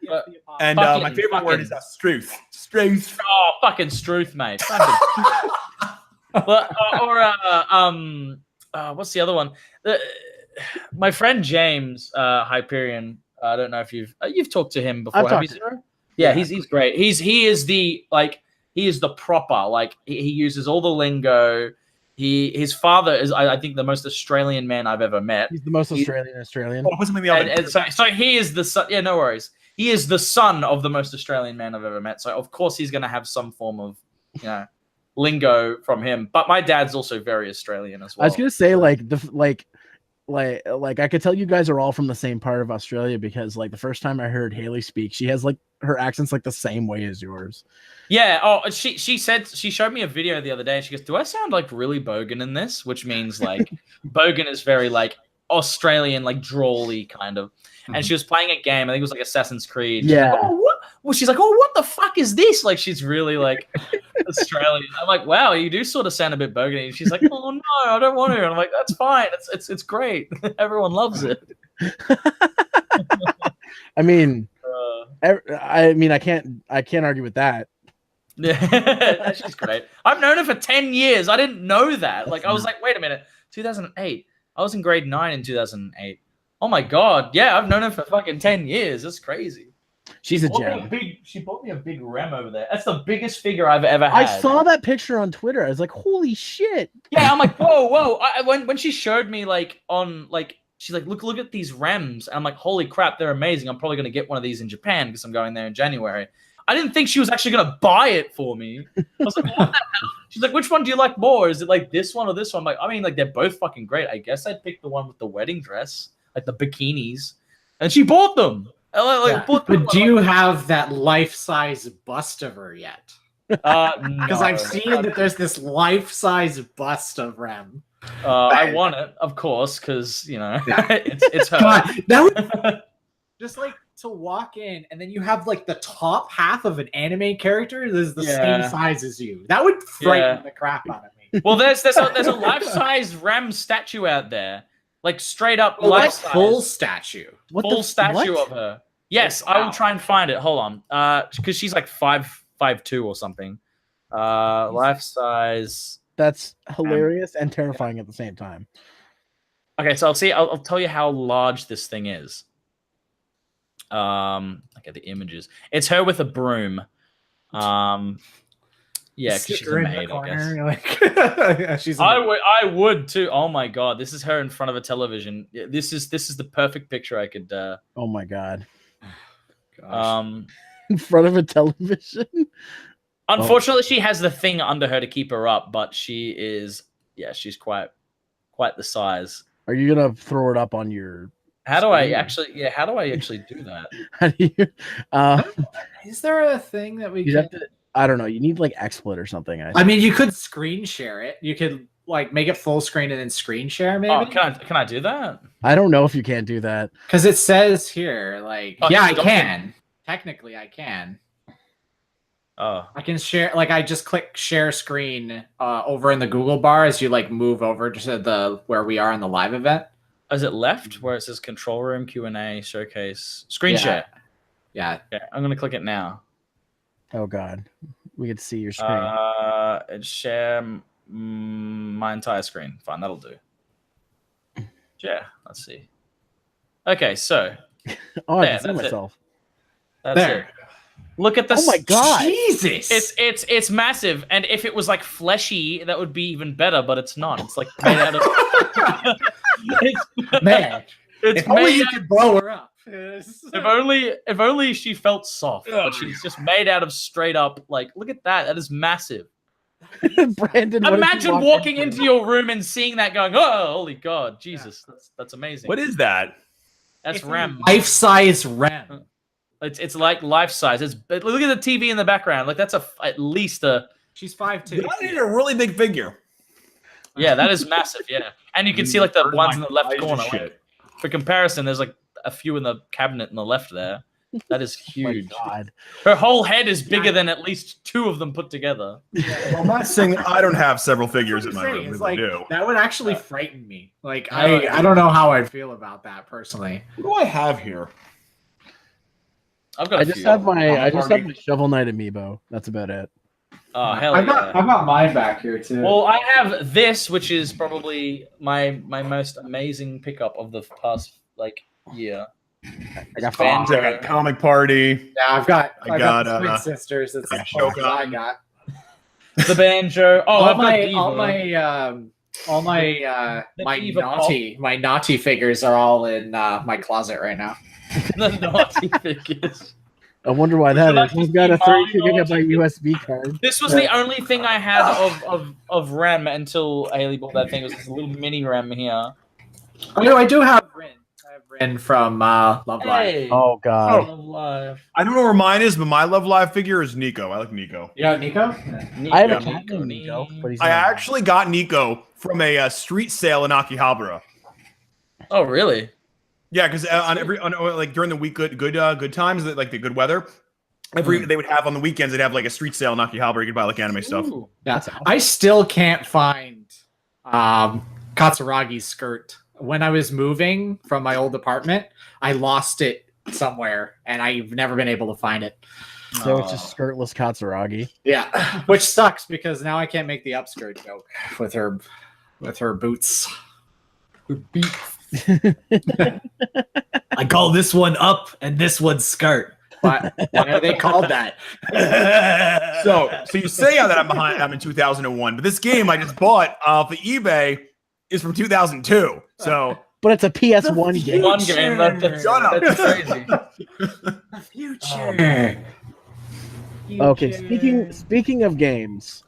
And my favorite word is struth. Struth. Oh, fucking struth, mate. What's the other one? My friend James Hyperion. I don't know if you've talked to him before. I've talked to him. Yeah, he's great. He is the proper he uses all the lingo. His father is I think the most Australian man I've ever met. He's the most Australian. So he is the son. Yeah, no worries. He is the son of the most Australian man I've ever met. So of course he's going to have some form of lingo from him. But my dad's also very Australian as well. I was going to say like I could tell you guys are all from the same part of Australia because like the first time I heard Haley speak, she has like her accent's like the same way as yours. Yeah. Oh, she showed me a video the other day and she goes, "Do I sound like really bogan in this?" Which means like bogan is very like Australian, like drawly kind of. And she was playing a game. I think it was like Assassin's Creed. She's Yeah. like, oh, what? Well, she's like, "Oh, what the fuck is this?" Like she's really like Australian. I'm like, "Wow, you do sort of sound a bit bogany." And she's like, "Oh no, I don't want to." And I'm like, "That's fine. It's great. Everyone loves it." I mean, I can't argue with that. Yeah, she's great. I've known her for 10 years. I didn't know that. Like, I was like, wait a minute, 2008. I was in grade 9 in 2008. Oh my god, yeah, I've known her for fucking 10 years. That's crazy. She's a gem. She bought me a big rem over there. That's the biggest figure I've ever had. I saw that picture on Twitter. I was like, holy shit. Yeah, I'm like, whoa. When she showed me like on like. She's like, look at these rems. And I'm like, holy crap, they're amazing. I'm probably going to get one of these in Japan because I'm going there in January. I didn't think she was actually going to buy it for me. I was like, what the hell? She's like, which one do you like more? Is it like this one or this one? I'm like, I mean, like, they're both fucking great. I guess I'd pick the one with the wedding dress, like the bikinis. And she bought them. But do you have that life-size bust of her yet? Because I've seen that there's this life-size bust of Rem. I want it, of course, because it's her. God, that would just like to walk in and then you have like the top half of an anime character that is the same size as you. That would frighten the crap out of me. Well, there's a life-size Ram statue out there, like straight up life-size. Full statue. Full statue of her. Yes, I will try and find it. Hold on, because she's like 5'2" or something. Life-size. That's hilarious and terrifying at the same time. Okay, so I'll tell you how large this thing is. Okay, the images. It's her with a broom. Yeah, because she's a maid, I guess. I would too. Oh my god, this is her in front of a television. This is the perfect picture I could. Oh my god. Gosh. In front of a television. Unfortunately, she has the thing under her to keep her up, but she's quite the size. Are you gonna throw it up on your? How do I actually do that? How do you? Is there a thing that we have to? I don't know. You need like XSplit or something. I mean, you could screen share it. You could like make it full screen and then screen share. Maybe. Oh, can I do that? I don't know if you can do that because it says here like I can. Technically, I can. Oh, I can share. Like I just click share screen over in the Google bar as you like move over to the where we are in the live event. Is it left where it says control room, Q&A, showcase, screen share? Yeah. I'm gonna click it now. Oh god, we get to see your screen. Share my entire screen. Fine, that'll do. Yeah, let's see. Okay, so. I can see myself. That's it. Look at this. Oh my god, Jesus! It's massive, and if it was like fleshy, that would be even better. But it's not. It's like made out of. If only you could blow her up. If only she felt soft, but she's just made out of straight up. Like, look at that. That is massive. Brandon, imagine walking into your room and seeing that, going, "Oh, holy god, Jesus, that's amazing." What is that? That's Rem. Life-size Rem. It's like life size. Look at the TV in the background. Like that's at least a. She's 5'2". I need a really big figure. Yeah, that is massive. Yeah, and you can see like the ones in the left corner. Like, for comparison, there's like a few in the cabinet in the left there. That is huge. Oh my god. Her whole head is bigger than at least 2 of them put together. I'm not saying I don't have several figures in my room. Like, that would actually frighten me. Like I don't know how I'd feel about that personally. What do I have here? I just have my Shovel Knight amiibo. That's about it. Oh hell I've got mine back here too. Well, I have this, which is probably my most amazing pickup of the past year. I got Comic Party. Yeah, I got Twin Sisters. That's all I got. The banjo. Oh, all my naughty figures are all in my closet right now. The naughty figures. I wonder why that is. He's got a 32 gigabyte USB card. This was the only thing I had of RAM until Haley bought that thing. It was this little mini RAM here. I do have Rin. I have Rin from Love Live. Oh God. Love Live. I don't know where mine is, but my Love Live figure is Nico. I like Nico. Yeah, Nico? I have a cat named Nico, but he's I not actually got Nico from a street sale in Akihabara. Oh, really? Yeah, because like during the week, good times, like the good weather, they would have on the weekends. They'd have like a street sale in Akihabara. You could buy like anime stuff. Yeah, awesome. I still can't find Katsuragi's skirt. When I was moving from my old apartment, I lost it somewhere, and I've never been able to find it. So it's just skirtless Katsuragi. Yeah, which sucks because now I can't make the upskirt joke with her boots. Her beats. I call this one up and this one skirt. Why are they called that? So you say that I'm behind. I'm in 2001, but this game I just bought off of eBay is from 2002. So, but it's a PS1 game. One game. Shut up. That's crazy. The future. Okay, speaking of games,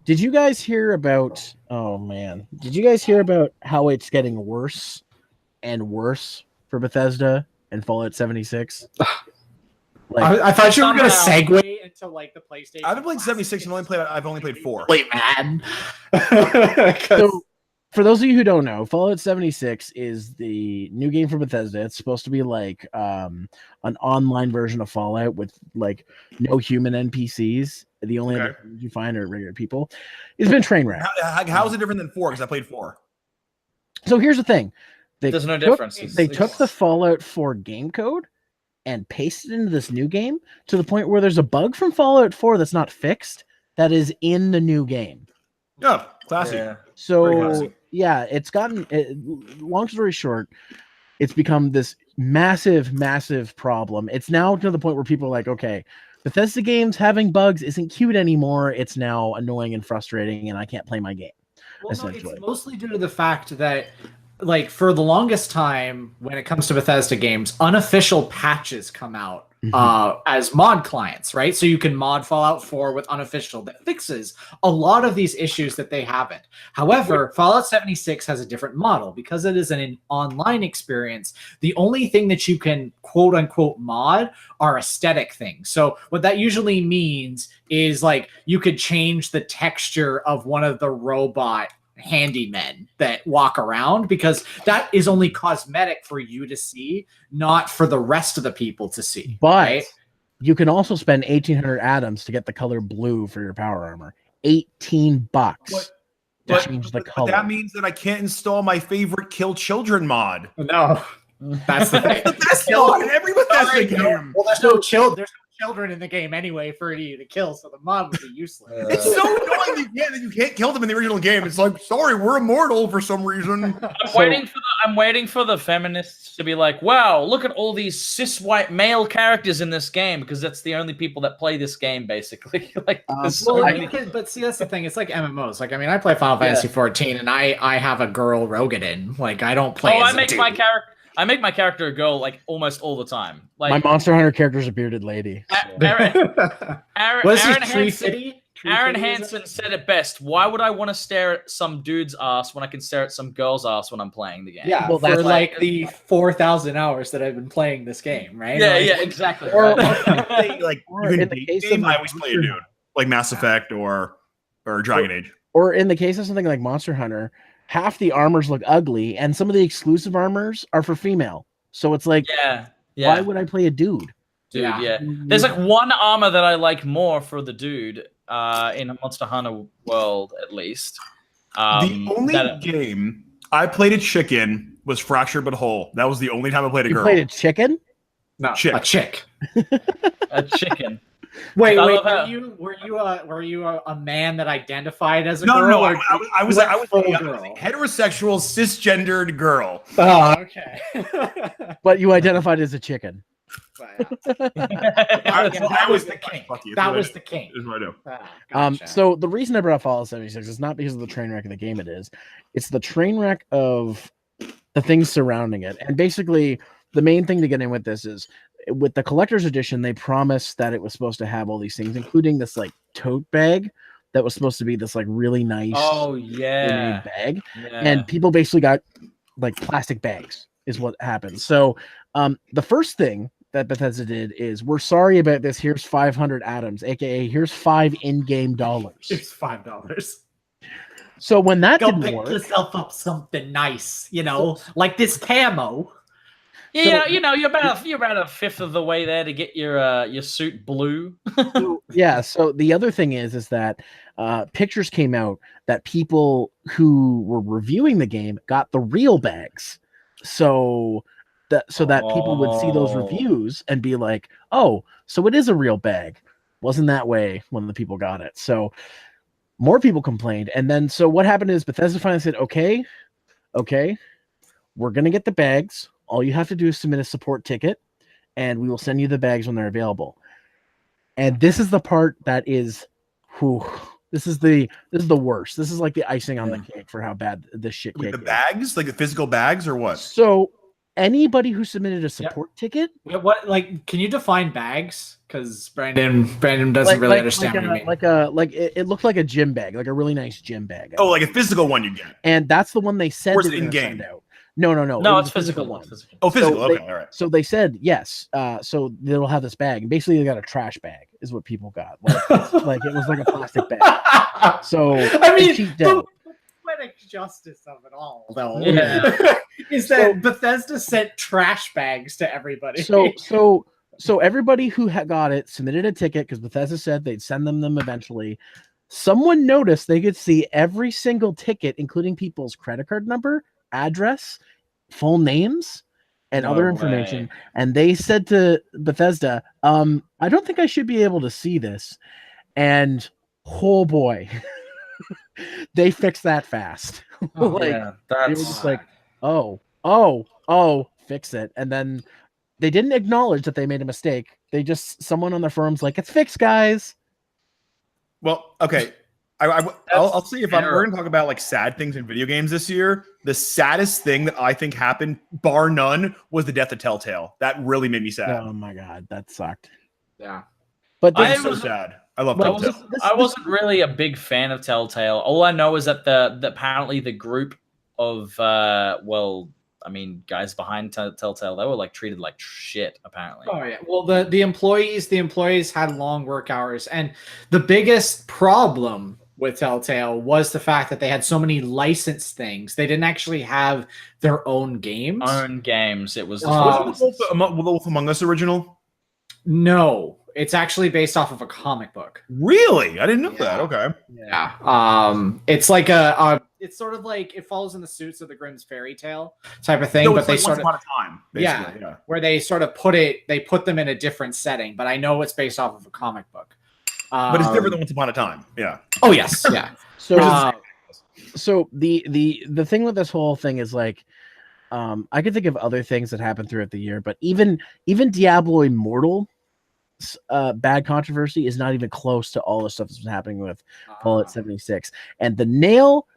did you guys hear about? Oh man, did you guys hear about how it's getting worse and worse for Bethesda and Fallout 76? Like, I thought you were going to segue into like the PlayStation. I haven't played 76 and I've only played 4. Wait, man. So, for those of you who don't know, Fallout 76 is the new game for Bethesda. It's supposed to be like an online version of Fallout with like no human NPCs. The only NPCs you find are regular people. It's been train wreck. How is it different than 4? Because I played 4. So here's the thing. There's no difference. They took the Fallout 4 game code and pasted it into this new game to the point where there's a bug from Fallout 4 that's not fixed that is in the new game. Oh, classy. Yeah. So yeah, it's gotten. Long story short, it's become this massive problem. It's now to the point where people are like, okay, Bethesda games having bugs isn't cute anymore. It's now annoying and frustrating, and I can't play my game. Well, no, it's mostly due to the fact that, like, for the longest time, when it comes to Bethesda games, unofficial patches come out as mod clients, right? So you can mod Fallout 4 with unofficial that fixes a lot of these issues that they haven't. However, Fallout 76 has a different model because it is an online experience. The only thing that you can quote unquote mod are aesthetic things. So what that usually means is like you could change the texture of one of the robot handymen that walk around, because that is only cosmetic for you to see, not for the rest of the people to see. But right? you can also spend 1,800 atoms to get the color blue for your power armor. $18 to change the color. But that means that I can't install my favorite Kill Children mod. No, that's the thing. That's not every Bethesda game. Well, there's no children in the game anyway for you to kill, so the mod would be useless. It's so annoying that you can't kill them in the original game. It's like, sorry, we're immortal for some reason. I'm waiting for the feminists to be like, wow, look at all these cis white male characters in this game, because that's the only people that play this game, basically. Like, but see, that's the thing. It's like MMOs. Like, I mean, I play Final Fantasy 14, and I have a girl Rogadin. Like, I don't play. I make my character a girl like almost all the time. Like my Monster Hunter character is a bearded lady. Aaron Hansen said it best. Why would I want to stare at some dude's ass when I can stare at some girl's ass when I'm playing the game? Yeah, well, for like the 4,000 hours that I've been playing this game, right? Yeah, exactly. Or like in the case of I always play a dude, like Mass Effect or Dragon Age. Or in the case of something like Monster Hunter, half the armors look ugly, and some of the exclusive armors are for female. So it's like, why would I play a dude? Yeah. There's like one armor that I like more for the dude in a Monster Hunter world, at least. The only game I played a chicken was Fractured But Whole. That was the only time I played a girl. You played a chicken? No, a chick. A chicken. Wait, were you a man that identified as a girl? No, I was a heterosexual, cisgendered girl. Oh, okay. But you identified as a chicken. That was the king. That was the king. Is what I do. Gotcha. So the reason I brought up Fallout 76 is not because of the train wreck of the game it's the train wreck of the things surrounding it. And basically, the main thing to get in with this is, with the collector's edition, they promised that it was supposed to have all these things, including this like tote bag that was supposed to be this like really nice bag. Yeah. And people basically got like plastic bags is what happens. So the first thing that Bethesda did is, we're sorry about this. Here's 500 atoms, aka here's $5 in-game dollars. It's $5. So when that Go didn't pick work, yourself up something nice, like this camo. Yeah, you're about a fifth of the way there to get your suit blue. So the other thing is that pictures came out that people who were reviewing the game got the real bags, so that people would see those reviews and be like, oh, so it is a real bag. Wasn't that way when the people got it. So more people complained, and then so what happened is Bethesda finally said, okay, we're gonna get the bags. All you have to do is submit a support ticket, and we will send you the bags when they're available. And this is the part that is, this is the worst. This is like the icing on the cake for how bad this shit cake is. The bags, like the physical bags, or what? So anybody who submitted a support ticket, what, like, can you define bags? Because Brandon doesn't really understand what you mean. It looked like a gym bag, like a really nice gym bag. Oh, like a physical one you get. And that's the one they said or is they it in game? send out. No. No, it's physical one. Oh, physical. Okay, all right. So they said yes. So they'll have this bag, and basically they got a trash bag, is what people got. Like it was like a plastic bag. So I mean, the poetic justice of it all, though, is that Bethesda sent trash bags to everybody. So everybody who got it submitted a ticket because Bethesda said they'd send them eventually. Someone noticed they could see every single ticket, including people's credit card number, address, full names, and other information. And they said to Bethesda, I don't think I should be able to see this. And oh boy, they fixed that fast. They were just like, oh, fix it. And then they didn't acknowledge that they made a mistake. They just, someone on the forums like, it's fixed, guys. Well, okay. I'll see if we're going to talk about like sad things in video games this year. The saddest thing that I think happened, bar none, was the death of Telltale. That really made me sad. Oh my god, that sucked. Yeah, but I'm so sad. I love Telltale. I wasn't really a big fan of Telltale. All I know is that apparently the group of guys behind Telltale, they were like treated like shit, apparently. Oh yeah. Well, the employees had long work hours, and the biggest problem with Telltale was the fact that they had so many licensed things. They didn't actually have their own games. It was the Wolf Among Us original? No, it's actually based off of a comic book. Really? I didn't know that. Okay. Yeah. It's like it's sort of like it follows in the suits of the Grimm's fairy tale type of thing, no, but they like sort of Once Upon a Time, basically. Yeah, where they sort of put them in a different setting. But I know it's based off of a comic book. But it's different than Once Upon a Time. Yeah. Oh yes. Yeah. So the thing with this whole thing is like, I could think of other things that happened throughout the year, but even Diablo Immortal, bad controversy is not even close to all the stuff that's been happening with Fallout 76. And the nail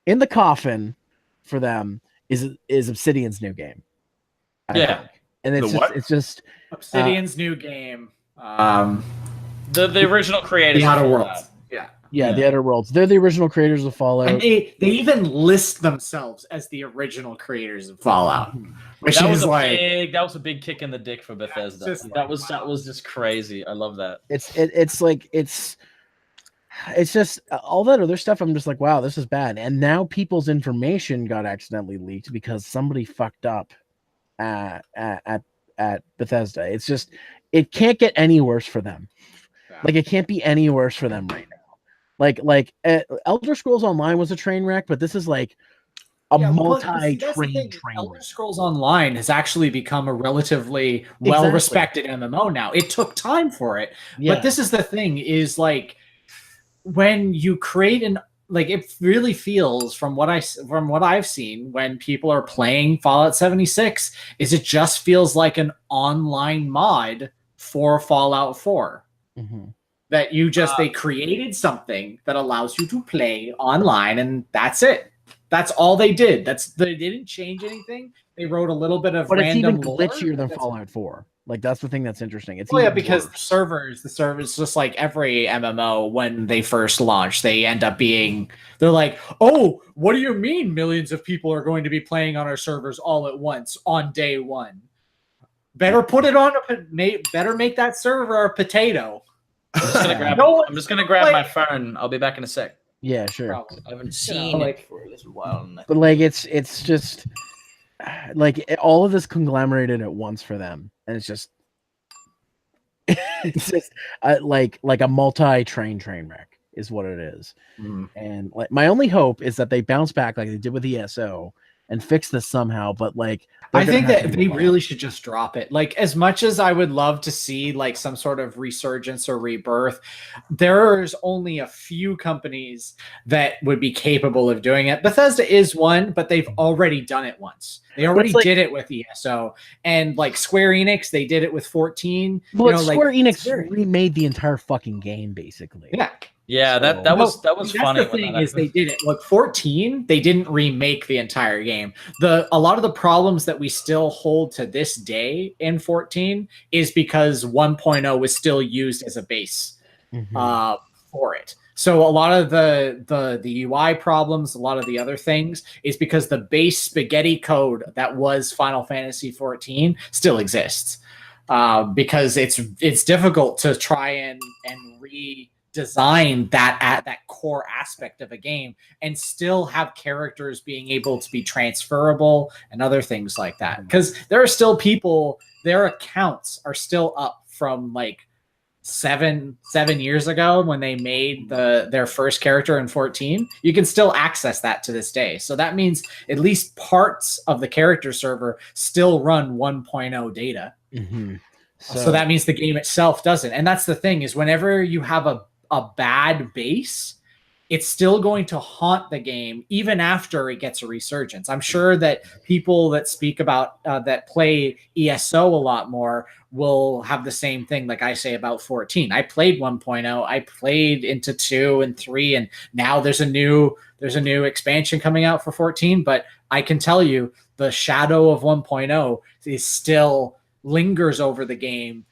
in the coffin for them is Obsidian's new game. I think. And it's just Obsidian's new game. The original creators, the Outer Worlds. Yeah, the Outer Worlds. They're the original creators of Fallout. And they even list themselves as the original creators of Fallout. Which that was a big kick in the dick for Bethesda. That was just crazy. I love that. It's just all that other stuff. I'm just like, wow, this is bad. And now people's information got accidentally leaked because somebody fucked up at Bethesda. It's just, it can't get any worse for them. Like, it can't be any worse for them right now. Like Elder Scrolls Online was a train wreck, but this is like a train Elder wreck. Scrolls Online has actually become a relatively well-respected MMO now. It took time for it, but this is the thing: is like when you create it really feels from what I've seen when people are playing Fallout 76, is it just feels like an online mod for Fallout 4. Mm-hmm. That they created something that allows you to play online, and that's it. That's all they did. They didn't change anything. They wrote a little bit of random lore. But it's even glitchier than Fallout 4. Like that's the thing that's interesting. It's because the servers, just like every MMO when they first launch, they end up being, they're like, oh, what do you mean millions of people are going to be playing on our servers all at once on day one? Better put it on better make that server a potato. I'm just gonna grab my phone. I'll be back in a sec. Yeah, sure. I haven't seen it for a little while. But like it's just like all of this conglomerated at once for them, and it's just like a multi-train wreck is what it is. And like my only hope is that they bounce back like they did with ESO and fix this somehow. But like I think that they really should just drop it. Like, as much as I would love to see like some sort of resurgence or rebirth, there's only a few companies that would be capable of doing it. Bethesda is one, but they've already done it once. They already did it with ESO, and like Square Enix, they did it with 14. Well, Square Enix remade the entire fucking game, basically. Yeah, that was funny. The thing is, they did it. Look, 14, they didn't remake the entire game. A lot of the problems that we still hold to this day in 14 is because 1.0 was still used as a base for it. So a lot of the UI problems, a lot of the other things, is because the base spaghetti code that was Final Fantasy 14 still exists. Because it's difficult to try and redesign that core aspect of a game and still have characters being able to be transferable and other things like that. Because there are still people, their accounts are still up from like seven years ago when they made their first character in 14. You can still access that to this day. So that means at least parts of the character server still run 1.0 data. So that means the game itself doesn't. And that's the thing, is whenever you have a bad base, it's still going to haunt the game even after it gets a resurgence. I'm sure that people that speak about that play ESO a lot more will have the same thing like I say about 14. I played 1.0, I played into 2 and 3, and now there's a new expansion coming out for 14, but I can tell you the shadow of 1.0 is still lingers over the game.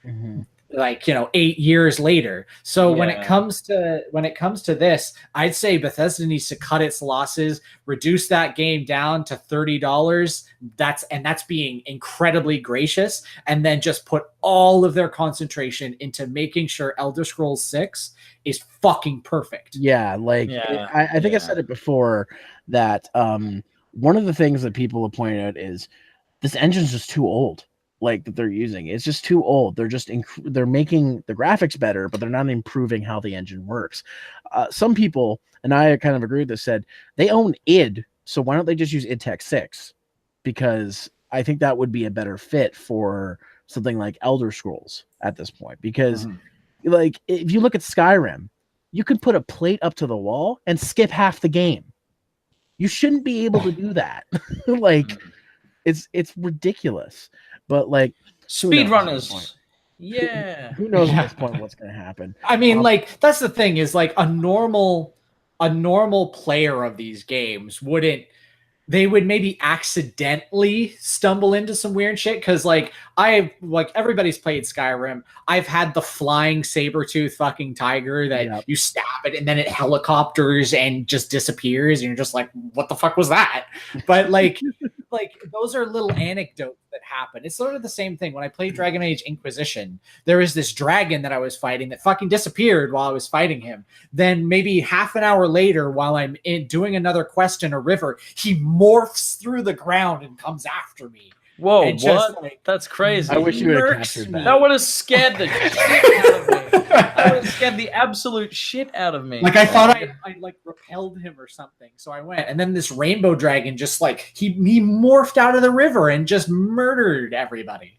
Like 8 years later. So when it comes to this, I'd say Bethesda needs to cut its losses, reduce that game down to $30. That's being incredibly gracious, and then just put all of their concentration into making sure Elder Scrolls 6 is fucking perfect. I think I said it before that one of the things that people have pointed out is this engine's just too old. Like that they're using, it's just too old. They're just they're making the graphics better, but they're not improving how the engine works. Some people, and I kind of agree with this, said they own id, so why don't they just use id Tech 6? Because I think that would be a better fit for something like Elder Scrolls at this point. Because like if you look at Skyrim, you could put a plate up to the wall and skip half the game. You shouldn't be able to do that. Like it's ridiculous. But like speedrunners, who knows at this point what's going to happen? I mean, like that's the thing, is like a normal player of these games they would maybe accidentally stumble into some weird shit, because everybody's played Skyrim. I've had the flying saber-tooth fucking tiger that you stab it and then it helicopters and just disappears, and you're just like, what the fuck was that? But like those are little anecdotes that happen. It's sort of the same thing when I played Dragon Age Inquisition. There was this dragon that I was fighting that fucking disappeared while I was fighting him. Then maybe half an hour later, while I'm doing another quest in a river, he morphs through the ground and comes after me. Whoa, what? That's crazy. I wish you would have captured that. That would have scared the shit out of me. That would have scared the absolute shit out of me. Like I thought I like repelled him or something. So I went, and then this rainbow dragon just like he morphed out of the river and just murdered everybody.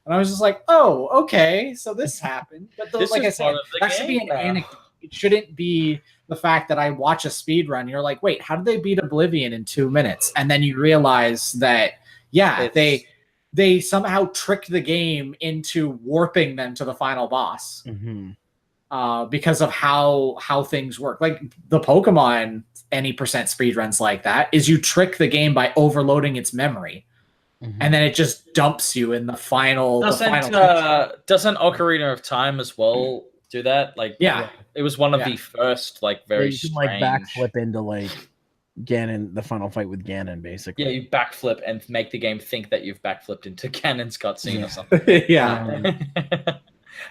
And I was just like, oh, okay, so this happened. But like I said, that should be an anecdote. It shouldn't be the fact that I watch a speed run. You're like, wait, how did they beat Oblivion in 2 minutes? And then you realize that they somehow tricked the game into warping them to the final boss because of how things work. Like the Pokemon any percent speed runs like that is you trick the game by overloading its memory. and then it just dumps you in the final. Doesn't Ocarina of Time as well do that? Like, it was one of the first like very you can, like backflip into like Ganon, the final fight with Ganon, basically. Yeah, you backflip and make the game think that you've backflipped into Ganon's cutscene or something.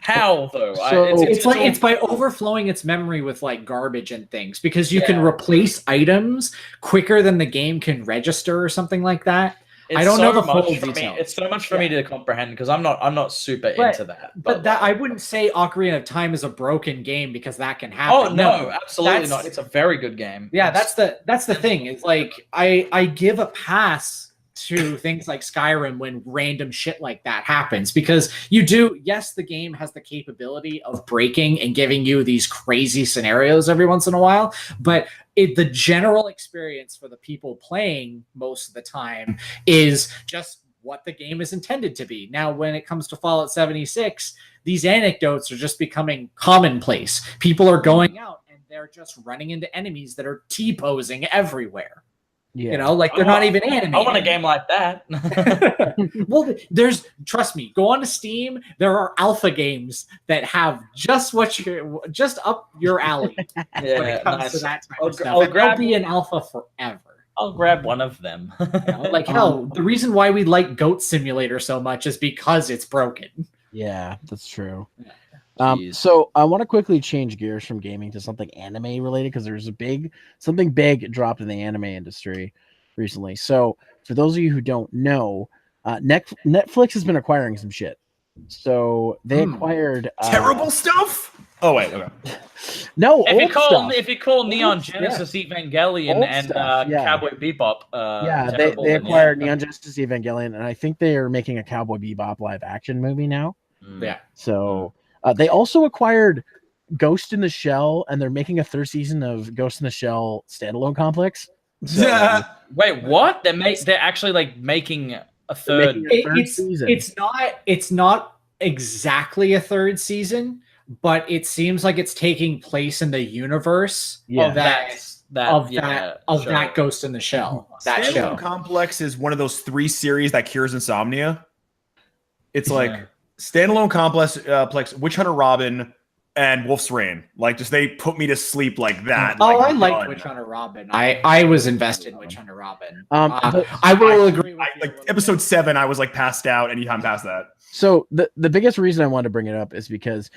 How though? So it's by overflowing its memory with like garbage and things, because you can replace items quicker than the game can register or something like that. I don't know the full details. It's so much for me to comprehend because I'm not super into that. But that I wouldn't say Ocarina of Time is a broken game because that can happen. Oh no, absolutely not. It's a very good game. Yeah, that's the thing. It's like I give a pass to things like Skyrim when random shit like that happens, because the game has the capability of breaking and giving you these crazy scenarios every once in a while, but the general experience for the people playing most of the time is just what the game is intended to be. Now, when it comes to Fallout 76, these anecdotes are just becoming commonplace. People are going out and they're just running into enemies that are T-posing everywhere. Yeah. You know, like they're not even animated. I want a game like that. Well, trust me, go on to Steam. There are alpha games that have just up your alley when it comes to that type of stuff. I'll be an alpha forever. I'll grab one of them. Like hell, the reason why we like Goat Simulator so much is because it's broken. Yeah, that's true. So I want to quickly change gears from gaming to something anime related, because there's something big dropped in the anime industry recently. So for those of you who don't know, Netflix has been acquiring some shit. So they acquired terrible stuff. Oh wait, okay. No, if you call Neon Genesis Evangelion and Cowboy Bebop, they acquired Neon Genesis Evangelion, and I think they are making a Cowboy Bebop live action movie now. Yeah. So. They also acquired Ghost in the Shell, and they're making a third season of Ghost in the Shell standalone complex. So, wait, what? They're actually like making a third season. It's not exactly a third season, but it seems like it's taking place in the universe of that Ghost in the Shell. That show. Complex is one of those 3 series that cures insomnia. It's like standalone complex, Witch Hunter Robin, and Wolf's Rain. Like, just they put me to sleep like that. I like Witch Hunter Robin. I was invested in Witch Hunter Robin. I will agree with you. Like episode 7, I was like passed out anytime past that. So the biggest reason I wanted to bring it up is because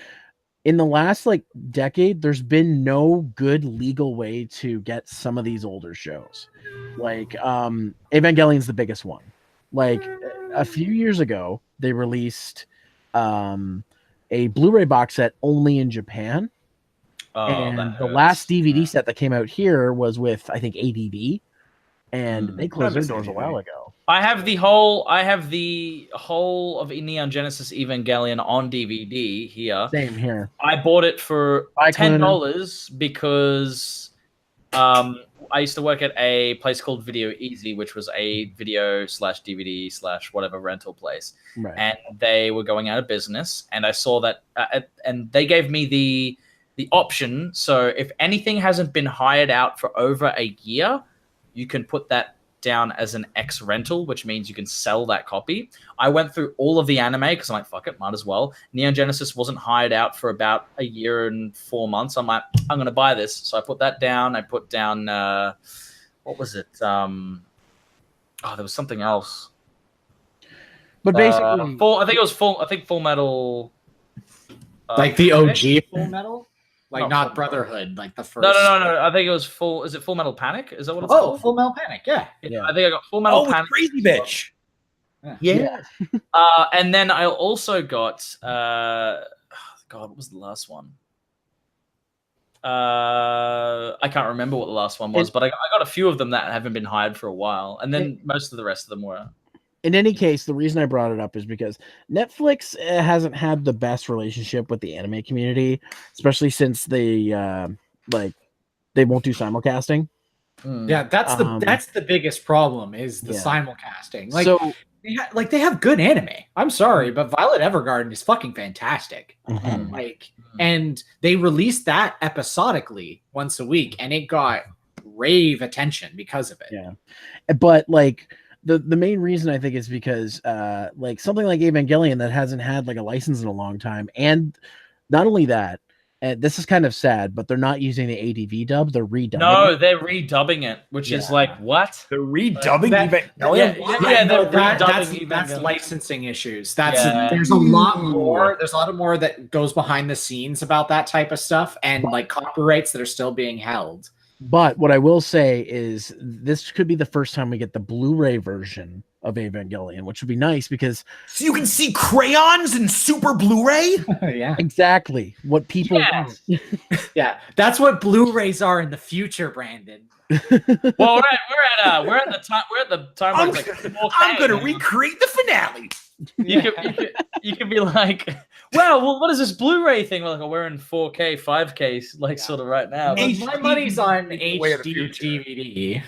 in the last like decade, there's been no good legal way to get some of these older shows. Like Evangelion's the biggest one. Like a few years ago, they released a Blu-ray box set only in Japan, and the last DVD set that came out here was with, I think, ADV, and they closed their doors a while ago. I have the whole of Neon Genesis Evangelion on DVD here. Same here. I bought it for $10 because I used to work at a place called Video Easy, which was a video / DVD / whatever rental place. Right. And they were going out of business. And I saw that, and they gave me the option. So if anything hasn't been hired out for over a year, you can put that down as an X rental, which means you can sell that copy. I went through all of the anime because I'm like, fuck it, might as well. Neon Genesis wasn't hired out for about a year and 4 months. I'm like, I'm going to buy this. So I put that down. I put down, what was it? There was something else. But basically, I think Full Metal. Like the OG Full Metal? Like not Brotherhood, like the first. No. I think it was Full. Is it Full Metal Panic? Is that what it's called? Oh, Full Metal Panic. Yeah. I think I got Full Metal Panic. Crazy bitch. Yeah. And then I also got. God, what was the last one? I can't remember what the last one was, but I got a few of them that haven't been hired for a while, and then most of the rest of them were. In any case, the reason I brought it up is because Netflix hasn't had the best relationship with the anime community, especially since they won't do simulcasting. Yeah, that's the biggest problem is the simulcasting. Like, so they have good anime. I'm sorry, but Violet Evergarden is fucking fantastic. And they released that episodically once a week, and it got rave attention because of it. Yeah, but like. the main reason I think is because like something like Evangelion that hasn't had like a license in a long time, and not only that, and this is kind of sad, but they're not using the ADV dub, they're redubbing No, it. they're redubbing it, which is like what? They're redubbing Evangelion? That's licensing issues. There's a lot more. There's a lot more that goes behind the scenes about that type of stuff, and like copyrights that are still being held. But what I will say is this could be the first time we get the Blu-ray version of Evangelion, which would be nice because so you can see crayons in Super Blu-ray. Yeah, exactly what people want. Yeah, that's what Blu-rays are in the future, Brandon. Well, we're at the time. I'm going to recreate the finale. You could be like, well, what is this Blu-ray thing? We're like, we're in 4K, 5K, like sort of right now. My money's on HD DVD.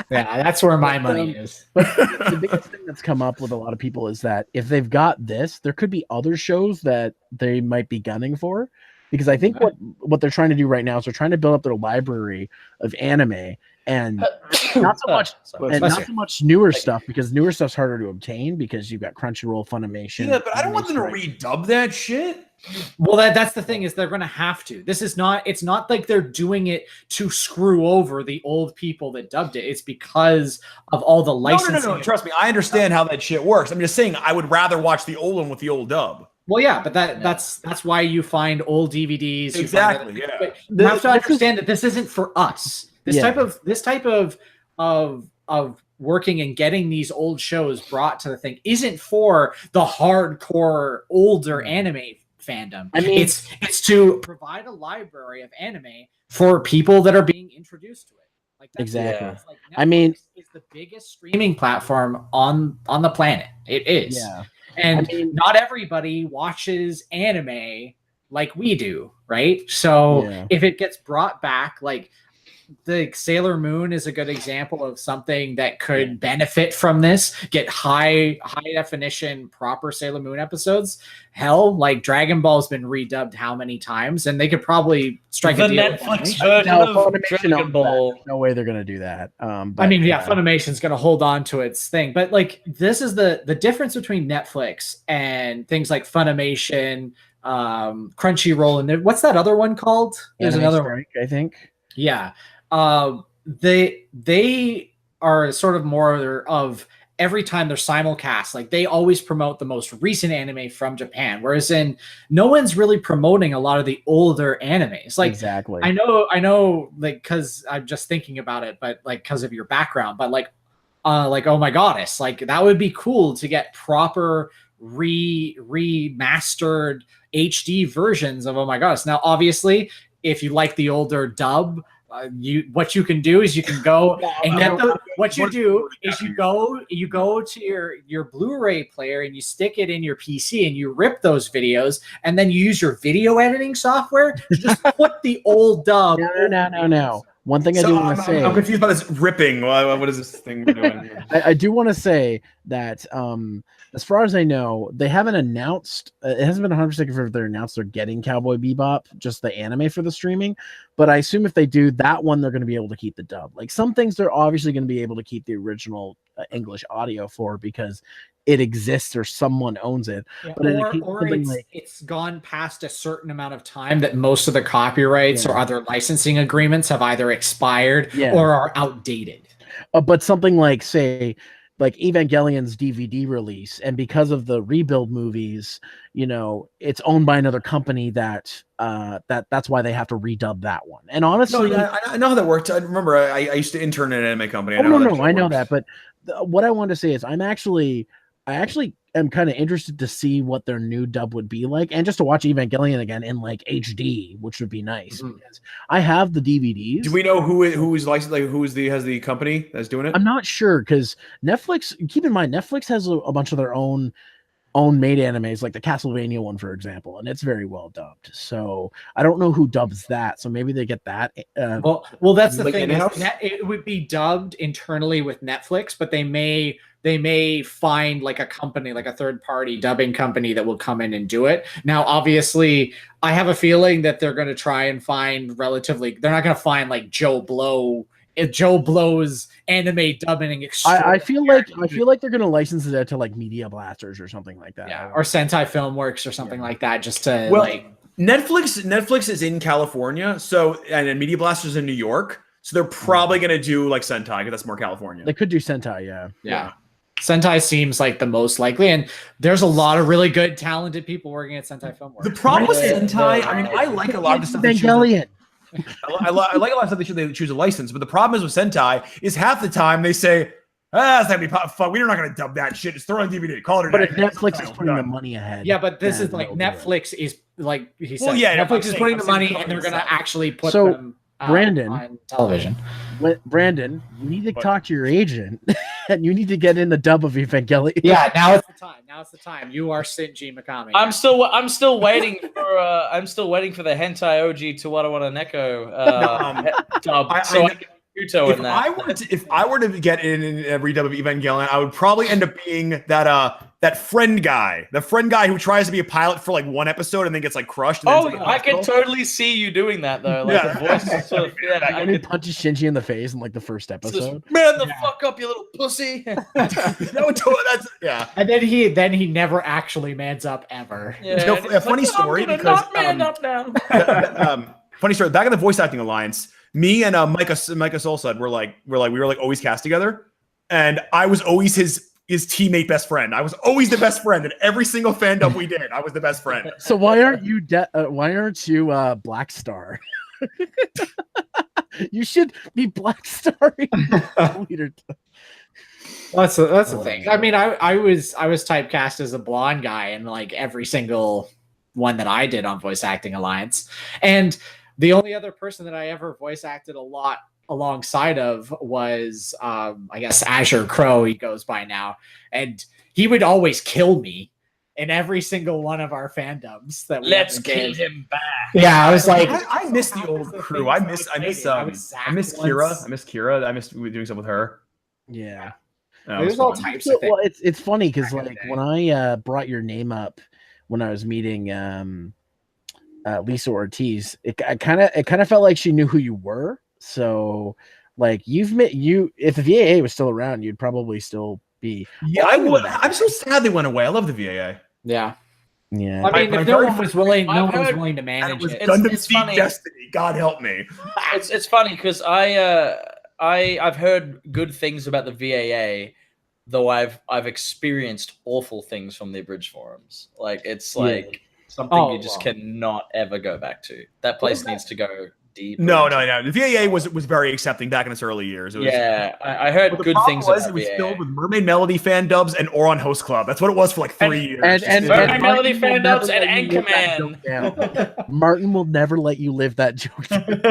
Yeah, that's where my money is. But the biggest thing that's come up with a lot of people is that if they've got this, there could be other shows that they might be gunning for. Because I think what they're trying to do right now is they're trying to build up their library of anime and not so much newer stuff, because newer stuff's harder to obtain because you've got Crunchyroll, Funimation. Yeah, but I don't want them to redub that shit. Well, that's the thing, is they're going to have to. It's not like they're doing it to screw over the old people that dubbed it. It's because of all the licensing. No. Trust me, I understand how that shit works. I'm just saying I would rather watch the old one with the old dub. Well, yeah, but that's why you find old DVDs. Exactly. Yeah. But you have to understand that this isn't for us. This type of working and getting these old shows brought to the thing isn't for the hardcore older anime fandom. I mean, it's to provide a library of anime for people that are being introduced to it. Like exactly. Like Netflix is the biggest streaming platform on the planet. It is. Yeah. And not everybody watches anime like we do, right? So if it gets brought back, like the Sailor Moon is a good example of something that could benefit from this, get high definition, proper Sailor Moon episodes. Hell, like Dragon Ball's been redubbed how many times, and they could probably strike a deal. Netflix version of Dragon Ball. No way they're going to do that. Funimation's going to hold on to its thing, but like this is the difference between Netflix and things like Funimation, Crunchyroll, and what's that other one called? There's another one, I think. Yeah. They are sort of more of every time they're simulcast, like they always promote the most recent anime from Japan, whereas no one's really promoting a lot of the older animes. Like exactly. I know, like, because I'm just thinking about it, but like because of your background, but like Oh My Goddess, like that would be cool to get proper remastered HD versions of Oh My Goddess. Now, obviously, if you like the older dub, what you can do is you can go and get you go to your Blu-ray player and you stick it in your PC and you rip those videos, and then you use your video editing software to just put the old dub. No. One thing I do want to say, I'm confused about this ripping. What is this thing we're doing here? I do want to say that as far as I know, they haven't announced, it hasn't been 100% confirmed if they're announced they're getting Cowboy Bebop, just the anime for the streaming. But I assume if they do that one, they're going to be able to keep the dub. Like some things they're obviously going to be able to keep the original English audio for because it exists or someone owns it. Yeah, but it's gone past a certain amount of time that most of the copyrights or other licensing agreements have either expired or are outdated. But something like, say, like Evangelion's DVD release, and because of the rebuild movies, it's owned by another company that's why they have to redub that one. And honestly, I know how that worked. I remember I used to intern at an anime company. I know that. But what I wanted to say is I actually am kind of interested to see what their new dub would be like, and just to watch Evangelion again in like HD, which would be nice because I have the DVDs. Do we know who is licensed? Like has the company that's doing it? I'm not sure because Netflix. Keep in mind, Netflix has a bunch of their own made animes, like the Castlevania one, for example, and it's very well dubbed. So I don't know who dubs that. So maybe they get that. Well, that's the thing. It would be dubbed internally with Netflix, but they may find like a company, like a third party dubbing company that will come in and do it. Now, obviously, I have a feeling that they're going to try and find they're not going to find like Joe Blow Joe Blow's anime dubbing. I feel like they're gonna license it out to like Media Blasters or something like that. Yeah, or Sentai Filmworks or something like that, just to Netflix is in California, so and Media Blasters in New York, so they're probably gonna do like Sentai because that's more California. They could do Sentai, yeah. Sentai seems like the most likely, and there's a lot of really good, talented people working at Sentai Filmworks. The problem with Sentai, I mean, I like a lot of the stuff. Evangelion. I like a lot of stuff they choose a license, but the problem is with Sentai is half the time they say, that's not gonna be fun. We're not gonna dub that shit. Just throw it on DVD. Call it a But day. if Netflix is putting the money ahead. Yeah, but this is like Netflix is like he said. Netflix is putting the money, and they're gonna actually put them Brandon on television. Brandon, you need to talk to your agent, and you need to get in the dub of Evangelion. Yeah, now it's the time. Now it's the time. You are Shinji Mikami. I'm still waiting for the Hentai OG Tawarawara Neko dub. If I were to get in a redub of Evangelion, I would probably end up being that friend guy, who tries to be a pilot for like one episode and then gets like crushed. And I can totally see you doing that though. Like the voice sort of, and he punches Shinji in the face in like the first episode. Man, fuck up, you little pussy. And then he never actually mans up ever. Yeah, a funny story because man up now. Funny story. Back in the Voice Acting Alliance, me and Micah Solsud were like always cast together, and I was always his teammate best friend. I was always the best friend in every single fandom we did. I was the best friend. So why aren't you Black Star? You should be Black Star leader. That's the thing. I mean, I was typecast as a blonde guy in like every single one that I did on Voice Acting Alliance, and the only other person that I ever voice acted a lot alongside of was, I guess, Azure Crow, he goes by now. And he would always kill me in every single one of our fandoms. Let's kill him back. Yeah, I was like... I miss the old crew. I miss Kira. I miss Kira. I miss doing stuff with her. Yeah. There's all types of things. Well, it's funny because like when I brought your name up when I was meeting... Lisa Ortiz, it kind of felt like she knew who you were. So like if the VAA was still around, you'd probably still be. Yeah, I would. I'm so sad they went away. I love the VAA. Yeah. Yeah. I mean, if no one was willing to manage it. Gundam Seed Destiny. God help me. It's funny because I've heard good things about the VAA, though I've experienced awful things from the Abridged forums. Like it's like. Something you just cannot ever go back to. That place needs to go deep. No. The VAA was very accepting back in its early years. I heard good things about it. It was filled with Mermaid Melody fan dubs and Oron Host Club. That's what it was for like 3 years. And Mermaid Melody fan dubs and Anchorman. Martin will never let you live that joke down.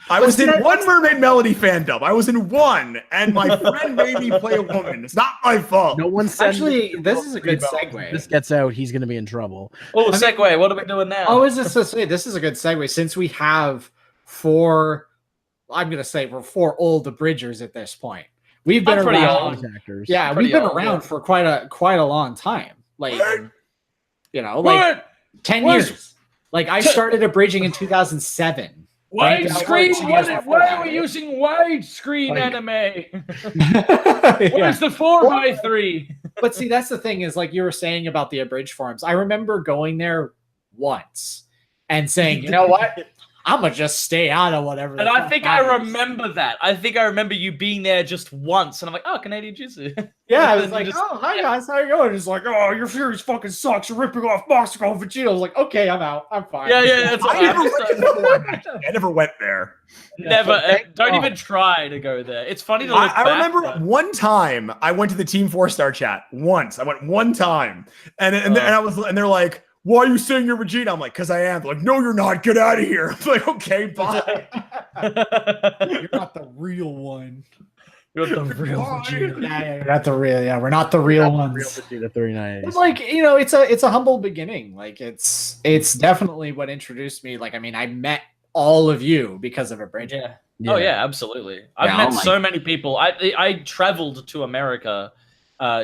I was in one Mermaid Melody fandom. I was in one, and my friend made me play a woman. It's not my fault. No one said. Actually, this is a good segue. If this gets out, he's going to be in trouble. Segue. What are we doing now? Oh, is this to say? This is a good segue since we have four. I'm going to say we're four old Abridgers at this point. We've been around. Actors. Yeah, we've been around for quite a long time. Like, 10 years. Like I started abridging in 2007. Widescreen? Why are we using widescreen anime? Where's the 4x3? But see, that's the thing is like you were saying about the Abridged forums. I remember going there once and saying, you know what? I'm going to just stay out of whatever. And I think I remember that. I think I remember you being there just once. And I'm like, oh, Canadian Jiu-Jitsu. Yeah, I was like, oh, hi guys, how you going? It's like, oh, your series fucking sucks. You're ripping off Boxer and Vegeta. I was like, okay, I'm out. I'm fine. Yeah. I never went there. Never. Don't even try to go there. It's funny to look back. I remember one time I went to the Team 4-Star chat. Once. I went one time. And they're like, why are you saying you're Vegeta? I'm like, because I am. They're like, no, you're not. Get out of here. I'm like, okay, bye. You're not the real one. You're the real Vegeta. Yeah, you're not the real. Yeah, we're not the real ones. Real Vegeta 39. It's like, you know, it's a humble beginning. Like it's definitely what introduced me. Like, I mean, I met all of you because of Abridged. Yeah. Oh yeah, absolutely. I've met so many people. I traveled to America.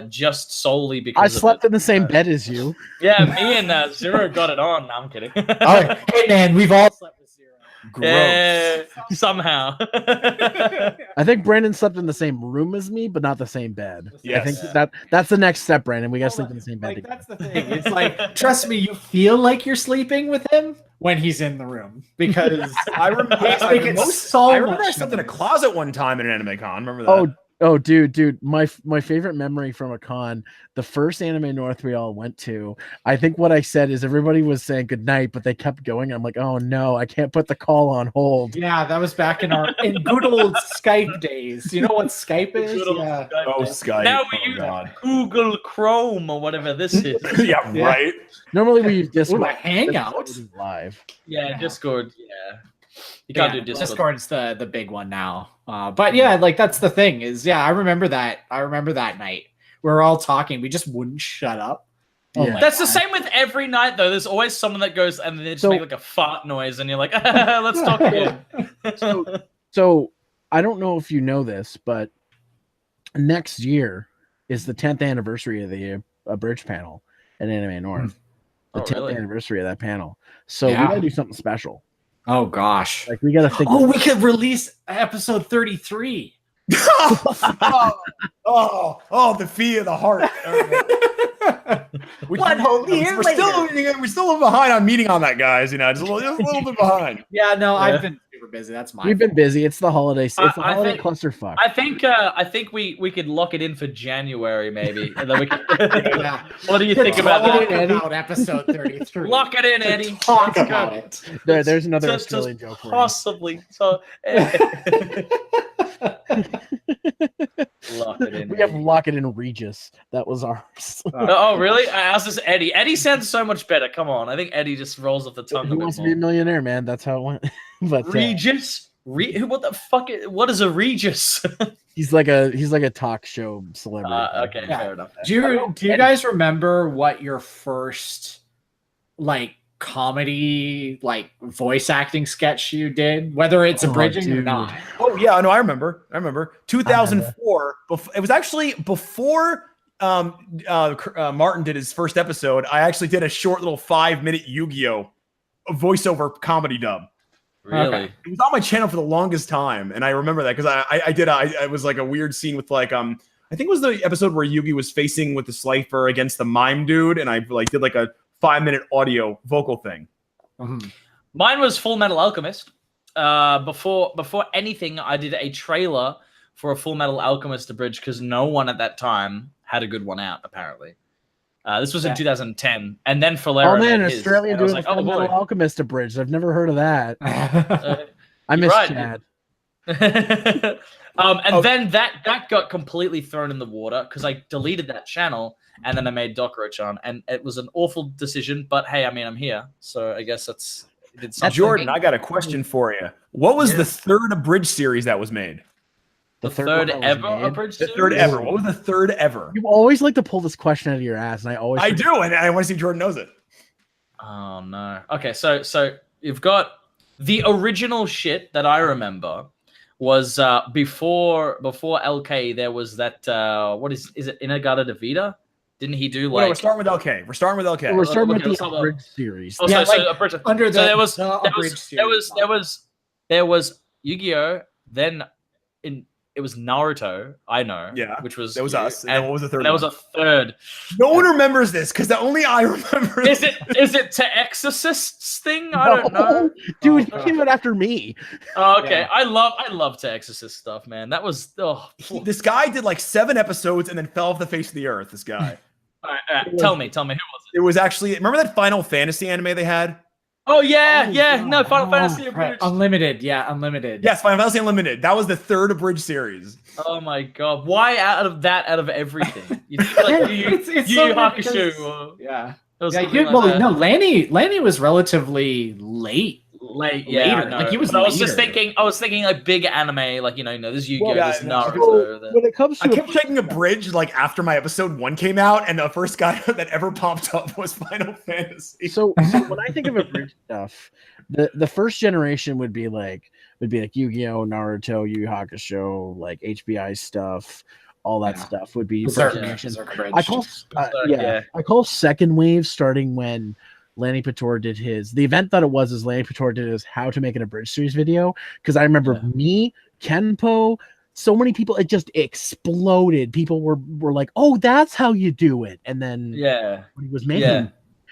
Just solely because I slept in the same bed as you. Yeah, me and Zero got it on. No, I'm kidding. Hey man, we've all slept with Zero. Gross. Somehow. I think Brandon slept in the same room as me, but not the same bed. Yes. I think that's the next step, Brandon. We gotta sleep in the same bed. Like, that's the thing. It's like, trust me, you feel like you're sleeping with him when he's in the room because I remember. I slept in a closet one time at an anime con. Remember that? Oh, dude, my favorite memory from a con, the first Anime North we all went to. I think what I said is everybody was saying goodnight, but they kept going. I'm like, oh no, I can't put the call on hold. Yeah, that was back in good old Skype days. You know what Skype is? Yeah. Skype. Now we use Google Chrome or whatever this is. Yeah, right. Normally we use Discord. Hangouts live. Yeah, Discord. Yeah. You can't do Discord. Discord's the big one now. But yeah, like that's the thing is, I remember that. I remember that night. We were all talking. We just wouldn't shut up. That's the same with every night, though. There's always someone that goes and they just make like a fart noise, and you're like, let's talk again. So I don't know if you know this, but next year is the 10th anniversary of the Abridged panel at Anime North. The 10th anniversary of that panel. So we gotta do something special. Oh gosh! Like we gotta think. Oh, we could release episode 33. oh, the fee of the heart. We're still behind on meeting on that, guys. You know, just a little bit behind. Yeah, no, I've been super busy. That's my. We've been busy. It's the holidays. It's the holiday clusterfuck. I think we could lock it in for January, maybe. And then we can, What do you think about that? About episode 33. Lock it in, Eddie. Talk about it. There's another Australian joke for possibly. So. Lock it in. We have Lock It In Regis. That was ours. Oh, really? I asked this Eddie. Eddie sounds so much better. Come on. I think Eddie just rolls off the tongue. Who wants to be a millionaire, man? That's how it went. But Regis? What the fuck? What is a Regis? he's like a talk show celebrity. Okay, fair enough. Do you guys remember what your first comedy voice acting sketch you did, whether it's abridging or not? Oh yeah, no, I remember 2004. It was actually before Martin did his first episode. I actually did a short little 5-minute Yu-Gi-Oh voiceover comedy dub. Really? Okay. It was on my channel for the longest time, and I remember that because I was like a weird scene with I think it was the episode where Yugi was facing with the Slifer against the mime dude, and I did like a 5-minute audio vocal thing. Mm-hmm. Mine was Full Metal Alchemist. Before anything, I did a trailer for a Full Metal Alchemist Abridged because no one at that time had a good one out, apparently. This was in 2010, and then Falera. Oh man, Australia doing a Full Metal Alchemist Abridged. I've never heard of that. I miss Chad. Then that got completely thrown in the water because I deleted that channel and then I made Dokuro-chan, and it was an awful decision. But hey, I mean, I'm here, so I guess that's Jordan, I got a question for you. What was the third Abridged series that was made? The third ever Abridged series? The third ever. What was the third ever? You always like to pull this question out of your ass, and I do, and I want to see if Jordan knows it. Oh no. Okay, so you've got the original shit that I remember was before LK. There was that what is it Inagata Davida? Didn't he do we're starting with LK. We're starting with the Abridged series. Oh, yeah, so Abridged. Under the there was Yu-Gi-Oh. Then it was Naruto, I know. Yeah. Which was... That was us. And what was the third There was a third. No one remembers this, because only I remember Is it To Exorcists thing? I don't know. Dude, he came out after me. Oh, okay. Yeah. I love To Exorcist stuff, man. That was... This guy did 7 episodes and then fell off the face of the earth, this guy. All right. Tell me, who was it? It was actually... Remember that Final Fantasy anime they had? Oh yeah. No, Final Fantasy Abridged. Unlimited, Unlimited. Yes, Final Fantasy Unlimited. That was the third Abridged series. Oh my god! Why out of everything? You think it's Yu Hakusho? Yeah. No, Lanny was relatively late. Yeah, later. He was. I was thinking big anime, there's Yu-Gi-Oh, there's Naruto. When it comes to I kept checking Abridged after my episode 1 came out, and the first guy that ever popped up was Final Fantasy. So when I think of Abridged stuff, the first generation would be like Yu-Gi-Oh, Naruto, Yu Yu Hakusho, HBI stuff. All that stuff would be first generation. I call second wave starting when Lanny Pator did his. The event that it was is Lanny Pator did his how to make an Abridged series video, because I remember me, Kenpo, so many people, it just exploded. People were like, "Oh, that's how you do it," and then when he was making,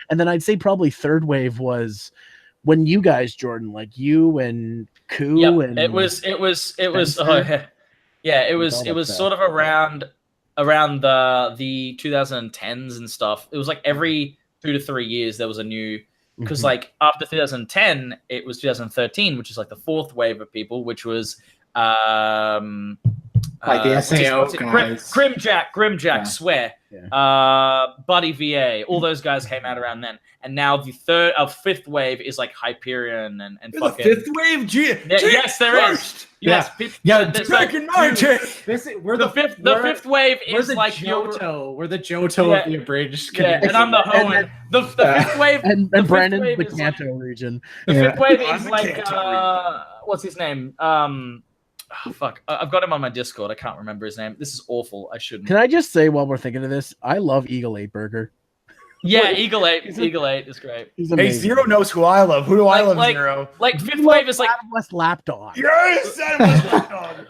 and then I'd say probably third wave was when you guys, Jordan, like you and Koo, and it was it was sort of around the 2010s and stuff. It was like every 2 to 3 years there was a new, because like after 2010 it was 2013, which is like the fourth wave of people, which was like the SAO guys. Grimjack, Swear, Buddy VA, all those guys came out around then. And now the fifth wave is like Hyperion and fucking fifth wave. Yes, there is. Yes, back in my day. The fifth wave is like Johto. We're the Johto of the Abridged. And I'm the Hoenn. The fifth wave and Brandon the Kanto region. The fifth wave is like what's his name? Fuck, I've got him on my Discord. I can't remember his name. This is awful. I shouldn't. Can I just say while we're thinking of this, I love Eagle 8 Burger. Yeah, Eagle 8 is great. Hey, Zero knows who I love. Who do I love, Zero? Like fifth wave is like West Lapdog. Yes, West Lapdog.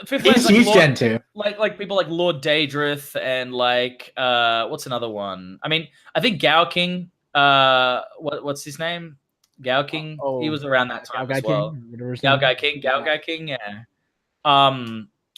Fifth wave is like Gen 2. Like people like Lord Daedrith and like what's another one? I mean, I think Gao King. What's his name? Gao King. He was around that time as well. Gao King. Yeah.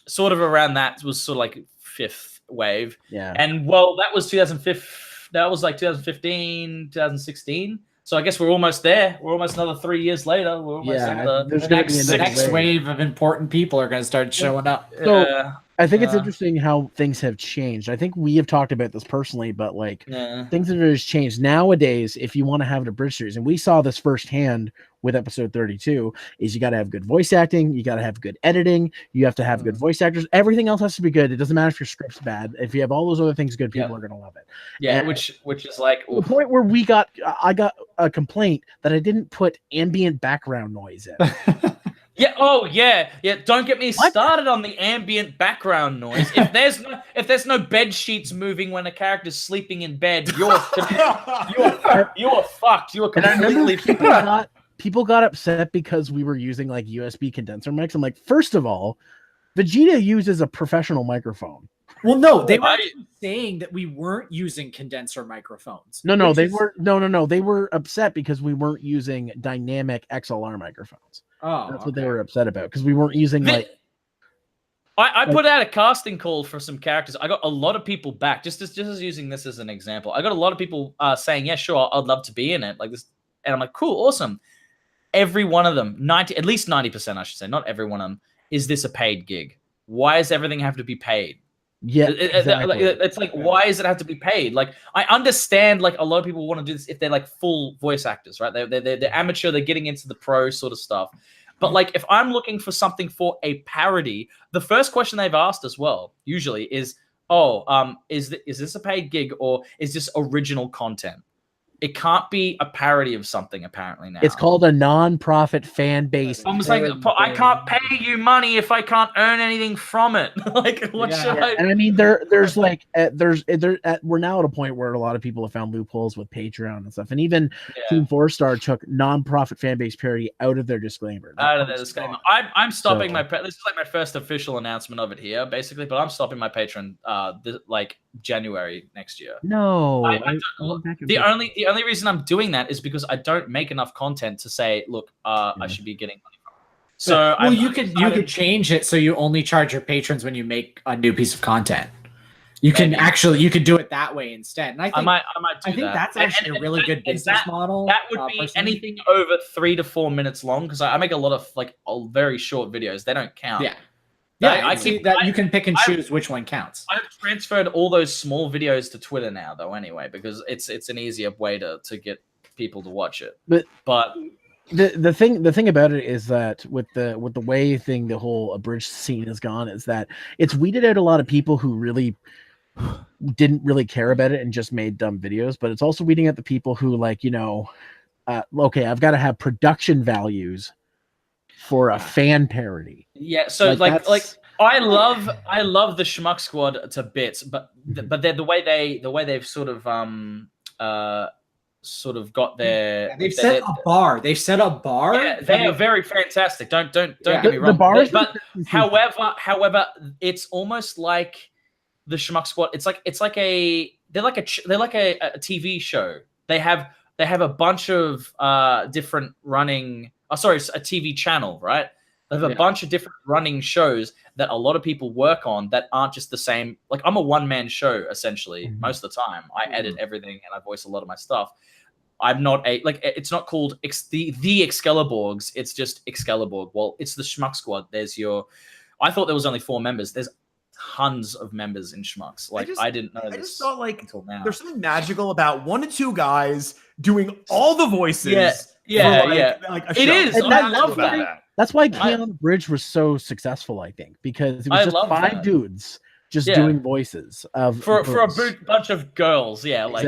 Sort of around that was sort of like fifth wave. Yeah. And well, that was 2005. That was like 2015, 2016. So I guess we're almost there. We're almost another 3 years later. We're almost at the next wave of important people are going to start showing up. So I think it's interesting how things have changed. I think we have talked about this personally, but like things that have changed nowadays. If you want to have an Abridged series, and we saw this firsthand with episode 32, is you got to have good voice acting, you got to have good editing, you have to have good voice actors. Everything else has to be good. It doesn't matter if your script's bad. If you have all those other things good, people are going to love it. Yeah, and which is like the point where I got a complaint that I didn't put ambient background noise in. Yeah. Oh, yeah. Don't get me started on the ambient background noise. If there's no bed sheets moving when a character's sleeping in bed, you are fucked. You are completely fucked. People got upset because we were using like USB condenser mics. I'm like, first of all, Vegeta uses a professional microphone. Well, no, they were saying that we weren't using condenser microphones. No, they were upset because we weren't using dynamic XLR microphones. That's what they were upset about, because we weren't using I put out a casting call for some characters. I got a lot of people back. Just as using this as an example, I got a lot of people saying, "Yeah, sure, I'd love to be in it." Like this, and I'm like, "Cool, awesome." Every one of them, at least 90%, I should say, not every one of them, is this a paid gig? Why does everything have to be paid? Yeah, exactly. It's like, why does it have to be paid? Like, I understand, like, a lot of people want to do this if they're like full voice actors, right? They're amateur, they're getting into the pro sort of stuff. But like, if I'm looking for something for a parody, the first question they've asked as well, usually, is, is this a paid gig, or is this original content? It can't be a parody of something, apparently, now. It's called a non-profit fan base. I'm saying, I can't pay you money if I can't earn anything from it. Like, what should I? And I mean, there's like, we're now at a point where a lot of people have found loopholes with Patreon and stuff. And even Team 4-Star took non-profit fan base parody out of their disclaimer. I'm stopping this is like my first official announcement of it here, basically, but I'm stopping my Patreon, like January next year. No. The only reason I'm doing that is because I don't make enough content to say, look, I should be getting money from it. So you could change it so you only charge your patrons when you make a new piece of content. You can do it that way instead. And I might do that. That's actually a really good business model. That would be anything over 3 to 4 minutes long, because I make a lot of like very short videos. They don't count. Yeah. Yeah, I see that you can pick and choose which one counts. I've transferred all those small videos to Twitter now, though, anyway, because it's an easier way to get people to watch it. But the thing about it is that with the way the whole Abridged scene has gone, is that it's weeded out a lot of people who really didn't really care about it and just made dumb videos, but it's also weeding out the people who, like, okay, I've got to have production values for a fan parody. Yeah, so like I love the Schmuck Squad to bits, but they're the way they've sort of sort of got their. They've set a bar. They've set a bar. Yeah, they are very fantastic. Don't get me wrong. The bars, but however, it's almost like the Schmuck Squad. It's like a they're like a TV show. They have a bunch of different running. Oh, sorry, it's a TV channel, right? They have a bunch of different running shows that a lot of people work on that aren't just the same. Like, I'm a one-man show, essentially, most of the time. I edit everything and I voice a lot of my stuff. I'm not it's not called the Excaliborgs. It's just Excalibur. Well, it's the Schmuck Squad. I thought there was only 4 members. There's tons of members in Schmucks. I didn't know this. I just thought until now. There's something magical about 1 to 2 guys doing all the voices. Yeah. Like a it show. is. And I love that. That's why Keanu Bridge was so successful, I think, because it was just 5 dudes just doing voices for a bunch of girls. Yeah, like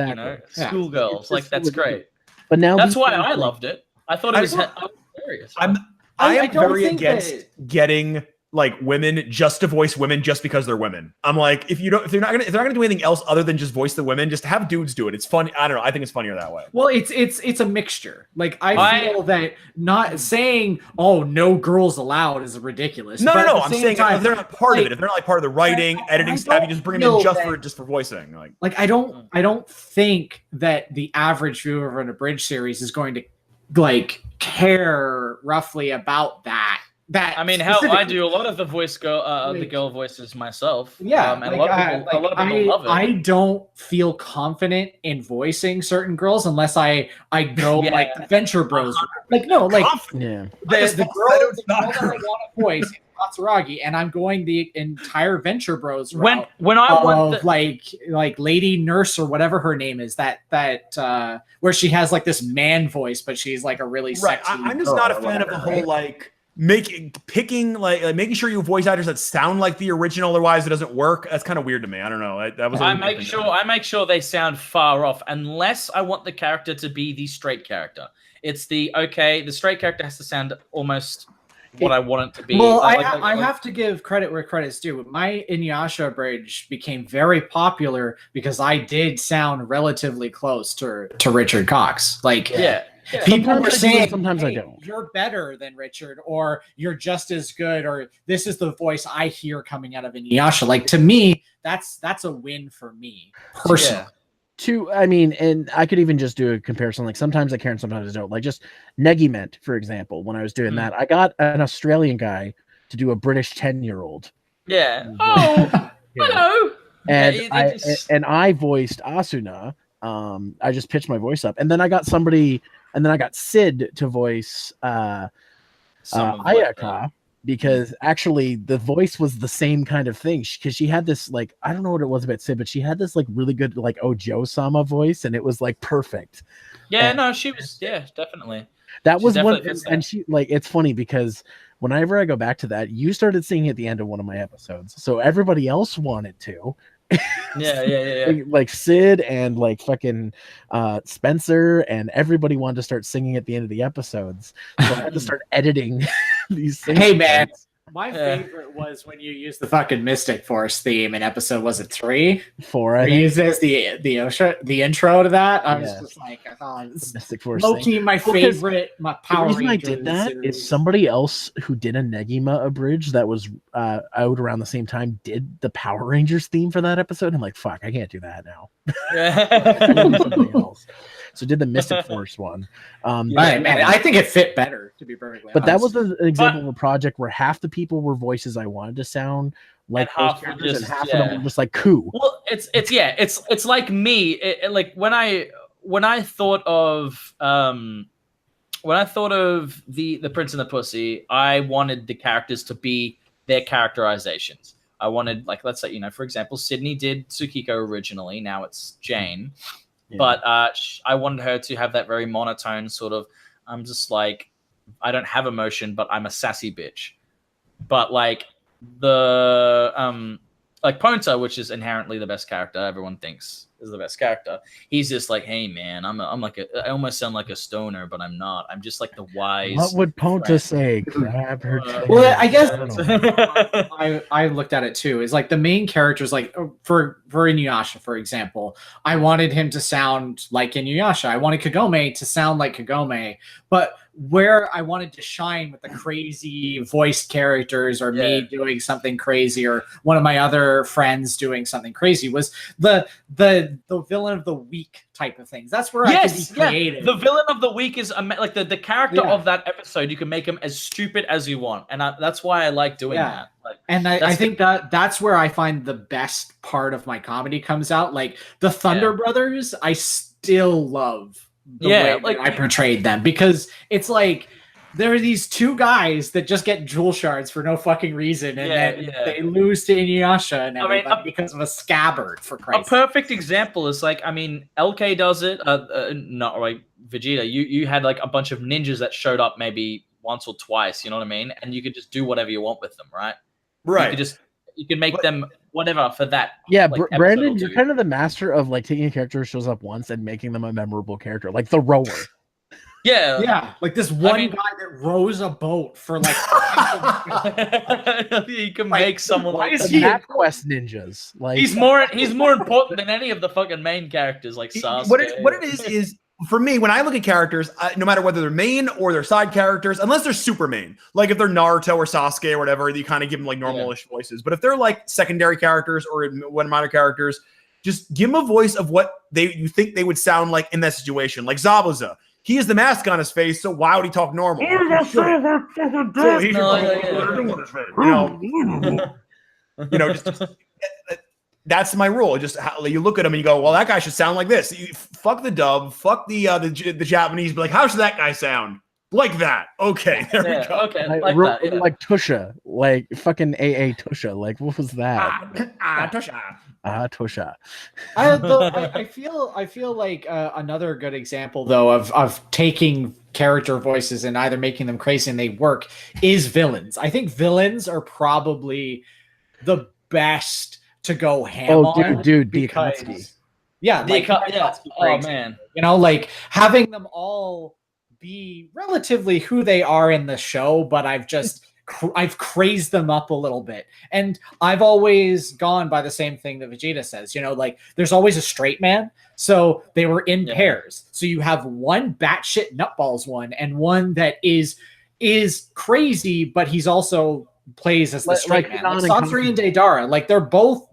school girls. Like, that's great. But now that's why I loved it. I thought it was hilarious. I am very against getting like women just to voice women just because they're women. I'm like, if they're not gonna do anything else other than just voice the women, just have dudes do it. It's fun. I don't know. I think it's funnier that way. Well, it's a mixture. Like, I feel that not saying no girls allowed is ridiculous. No. I'm saying if they're not part of it, if they're not like part of the writing, editing staff, you just bring them in just for voicing. Like I don't think that the average viewer of an Abridged series is going to like care roughly about that. I mean, how I do a lot of the the girl voices myself. Yeah, and a lot of people love it. I don't feel confident in voicing certain girls unless I go like the Venture Bros. Like, no, like the girl that I want to voice is Katsuragi, and I'm going the entire Venture Bros route. When I went like Lady Nurse or whatever her name is, that where she has like this man voice, but she's like a really sexy. I'm just not a fan of the whole making sure you voice actors that sound like the original, otherwise it doesn't work. That's kind of weird to me. I don't know. I make sure they sound far off, unless I want the character to be the straight character. It's the straight character has to sound almost what I want it to be. Well, I have to give credit where credit's due. My Inuyasha Bridge became very popular because I did sound relatively close to Richard Cox. People were saying, sometimes I don't. You're better than Richard, or you're just as good, or this is the voice I hear coming out of Inuyasha. Like, to me, that's a win for me personally. And I could even just do a comparison. Like, sometimes I care and sometimes I don't. Like, just Negiment, for example, when I was doing that, I got an Australian guy to do a British 10-year-old. Yeah. Oh, hello. And I voiced Asuna. I just pitched my voice up, and then I got Sid to voice Ayaka, because actually the voice was the same kind of thing, because she had this, like, I don't know what it was about Sid, but she had this like really good like Ojo-sama voice, and it was like perfect. She was definitely. That was one, and she, like, it's funny because whenever I go back to that, you started singing at the end of one of my episodes, so everybody else wanted to. Like Sid and like fucking Spencer and everybody wanted to start singing at the end of the episodes, so I had to start editing these things. Hey man, my favorite was when you used the fucking Mystic Force theme in episode, was it 3? 4? I used as the intro to that. I was just like, I thought Mystic Force. Low-key my favorite. My Power Ranger. The reason I did that is somebody else who did a Negima Abridged that was out around the same time did the Power Rangers theme for that episode. I'm like, fuck, I can't do that now. Something else. So did the Mystic Force one. I think it fit better, to be perfectly honest. But that was an example of a project where half the people were voices I wanted to sound like those characters, and half of them were just like Koo. Well, it's like me. Like when I thought of the Prince and the Pussy, I wanted the characters to be their characterizations. I wanted, like, let's say, for example, Sydney did Tsukiko originally. Now it's Jane. Yeah. But I wanted her to have that very monotone sort of, I'm just like, I don't have emotion, but I'm a sassy bitch. But like the like Ponta, which is inherently the best character, everyone thinks is the best character. He's just like, hey man, I almost sound like a stoner, but I'm not. I'm just like the wise. What would Ponta say? Grab her tail. Well, I guess I looked at it too. Is like the main characters, like for Inuyasha, for example, I wanted him to sound like Inuyasha. I wanted Kagome to sound like Kagome, but where I wanted to shine with the crazy voiced characters or me doing something crazy or one of my other friends doing something crazy was the villain of the week type of things. That's where I could be creative. The villain of the week is like the character of that episode. You can make him as stupid as you want, and that's why I like doing that. Like, and I think that's where I find the best part of my comedy comes out. Like the Thunder Brothers, I still love the way that I portrayed them, because it's like there are these two guys that just get jewel shards for no fucking reason, and then they lose to Inuyasha and everybody because of a scabbard, for Christ's sake. A perfect example is like, I mean, LK does it. Not like Vegeta. You had like a bunch of ninjas that showed up maybe once or twice. You know what I mean? And you could just do whatever you want with them, right? Right. You can make them whatever for that. Yeah, like, Brandon, you're kind of the master of like taking a character who shows up once and making them a memorable character, like the rower. Yeah, like this one guy that rows a boat for like. You can make someone like the MapQuest ninjas. Like he's more important than any of the fucking main characters, like Sasuke. What it is for me, when I look at characters, no matter whether they're main or they're side characters, unless they're super main, like if they're Naruto or Sasuke or whatever, you kind of give them like normal-ish voices. But if they're like secondary characters or one minor characters, just give them a voice of what you think they would sound like in that situation. Like Zabuza. He has the mask on his face, so why would he talk normal? That's my rule. Just how you look at him and you go, well, that guy should sound like this. Fuck the dub, fuck the Japanese. But like, how should that guy sound? Like that. Okay, there we go. Okay, like Tusha, like fucking AA Tusha. Like, what was that? Tusha. Tusha. I feel like another good example though of taking character voices and either making them crazy and they work is villains. I think villains are probably the best to go ham on. Dude, Diakatsuki. Oh man, you know, like having them all be relatively who they are in the show, but I've crazed them up a little bit. And I've always gone by the same thing that Vegeta says, you know, like there's always a straight man. So they were in pairs. So you have one batshit nutballs one and one that is crazy, but he's also plays as the straight man. Like Satsuri and Deidara, like they're both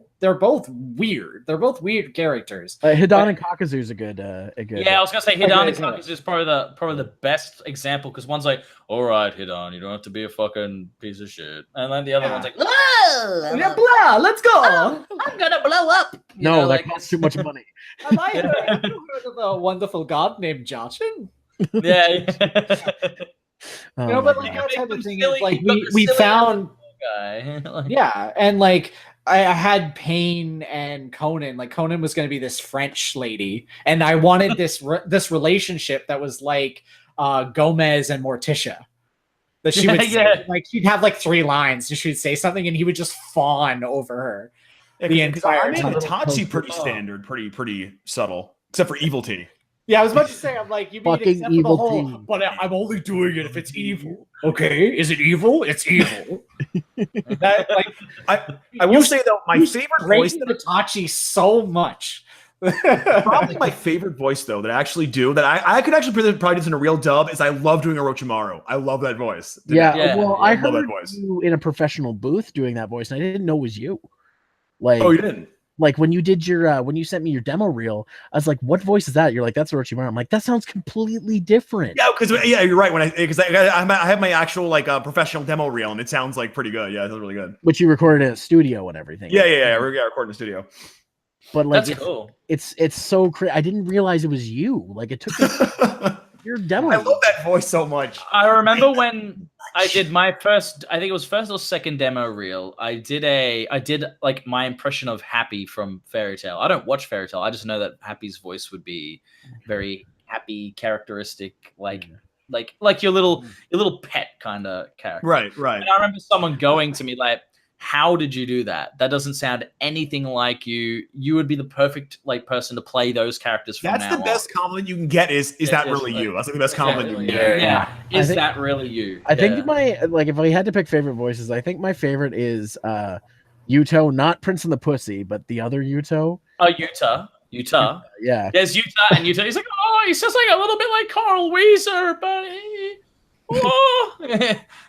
weird. They're both weird characters. Hidan and Kakazu is a good. Yeah, I was gonna say Hidan and Kakazu is probably the best example, because one's like, all right, Hidan, you don't have to be a fucking piece of shit, and then the other one's like, whoa, blah, let's go. I'm gonna blow up. That costs too much money. Have you heard of a wonderful god named Joshin? Yeah. But like that type of thing is like we found. Guy. And like I had Pain and Conan. Like Conan was going to be this French lady, and I wanted this relationship that was like Gomez and Morticia. That she would say, like she'd have like 3 lines, and she'd say something, and he would just fawn over her. The entire I made Itachi pretty standard, pretty subtle, except for Evil T. Yeah, I was about to say, I'm like, you mean fucking except evil for the whole, team. but I'm only doing it if it's evil. Okay, is it evil? It's evil. I will say though, my favorite voice of Itachi so much. Probably my favorite voice though that I actually do that I could actually probably do this in a real dub is I love doing Orochimaru. I love that voice. I heard you in a professional booth doing that voice, and I didn't know it was you. Like, oh, you didn't? Like when you did your when you sent me your demo reel, I was like, "What voice is that?" You're like, "That's Orochimaru." I'm like, "That sounds completely different." Yeah, because you're right. Because I have my actual like professional demo reel, and it sounds like pretty good. Yeah, it sounds really good. Which you recorded in a studio and everything. Yeah. We're recording in the studio. But like, that's cool. It's so crazy. I didn't realize it was you. Like it took your demo. I love that voice so much. I remember when I did my first, I think it was first or second demo reel. I did like my impression of Happy from Fairy Tail. I don't watch Fairy Tail. I just know that Happy's voice would be very happy, characteristic, like your little pet kind of character. Right. And I remember someone going to me like, how did you do that? That doesn't sound anything like you. You would be the perfect like person to play those characters from That's now the best compliment you can get is that really you? That's like the best compliment you can get. Yeah. Is that really you? I think if I had to pick favorite voices, I think my favorite is Yuto, not Prince and the Pussy, but the other Yuto. Oh, Utah. Yeah. There's Utah and Utah. He's like, oh, he's just like a little bit like Carl Weezer,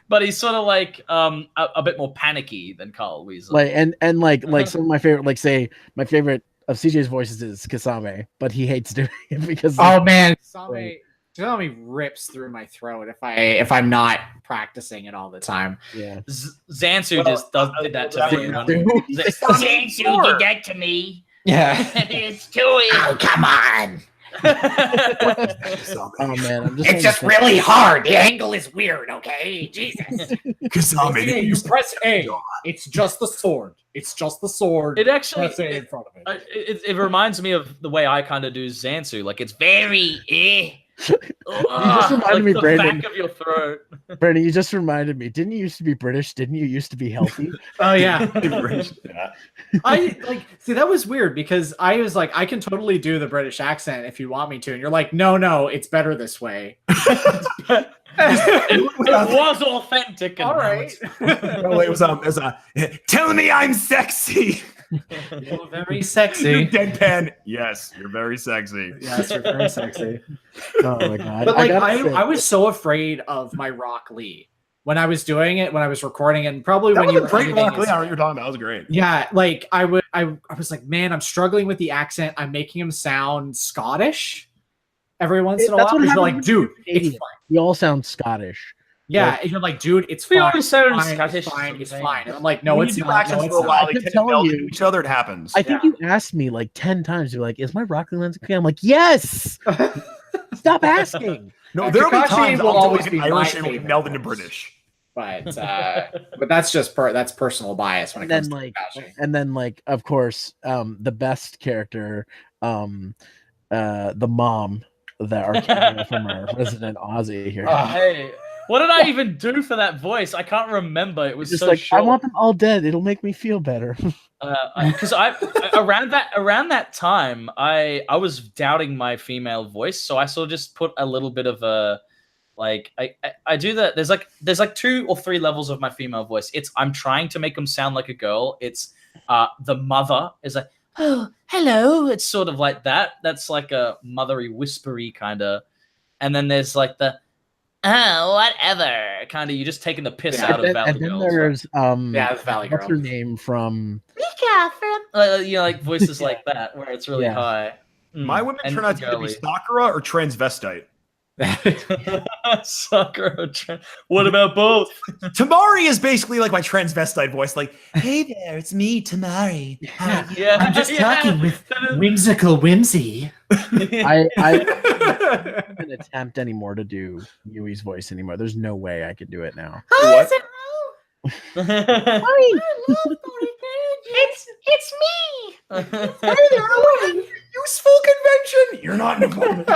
but he's sort of like a bit more panicky than Carl Weezer. Like some of my favorite, like say my favorite of CJ's voices is Kasame, but he hates doing it because Kasame rips through my throat if I'm not practicing it all the time. Yeah. Zansu did that to me. Zansu did that to me. Yeah. It's too easy. Oh, come on. Oh man, it's just really hard. The angle is weird, okay? Jesus. Kasame, you press A. It's just the sword. It actually press A in front of it. It reminds me of the way I kind of do Zansu. Like it's very you just reminded me, the Brandon. back of your throat. Brandon, you just reminded me. Didn't you used to be British? Didn't you used to be healthy? Oh yeah. See, that was weird because I was like, I can totally do the British accent if you want me to, and you're like, no, it's better this way. It was authentic. All right. No, it was tell me I'm sexy. You're very sexy. You're deadpan. Yes, you're very sexy. Yes, you're very sexy. Oh my god! But like, I was so afraid of my Rock Lee when I was doing it, when I was recording it, and probably that when you were great Rock Lee. What you're talking about? That was great. Yeah, like I was like, man, I'm struggling with the accent. I'm making him sound Scottish every once in a while. You're like, dude, it's fine. We all sound Scottish. Yeah, and you're like, dude, it's fine. It's fine. And I'm like, no, it's not. No, it's not. I kept telling you each other. It happens. I think you asked me like 10 times. You're like, "Is my Rock Lee lens okay?" I'm like, "Yes." Stop asking. No, there will be times I'll always be Irish and meld into British. But that's just that's personal bias when it comes to Kakashi. And then like, of course, the best character, the mom. That are cameo from our resident Aussie here. Hey, what did I even do for that voice? I can't remember. It was just so like short. I want them all dead. It'll make me feel better. Because around that time, I was doubting my female voice, so I sort of just put a little bit of a like I do that. There's like 2 or 3 levels of my female voice. It's I'm trying to make them sound like a girl. It's the mother is like, oh, hello. It's sort of like that. That's like a mothery, whispery kind of. And then there's like the, oh, whatever. Kind of, you're just taking the piss out of Valley Girls. And then there's, the Valley Girl. What's her name from? Mika from... like voices like that, where it's really high. My women turn out to be Sakura or transvestite. Sakura. What about both? Tamari is basically like my transvestite voice. Like, hey there, it's me, Tamari. Yeah, I'm just talking with whimsical whimsy. I can't attempt anymore to do Yui's voice anymore. There's no way I could do it now. What? It's me. Useful convention. You're not important.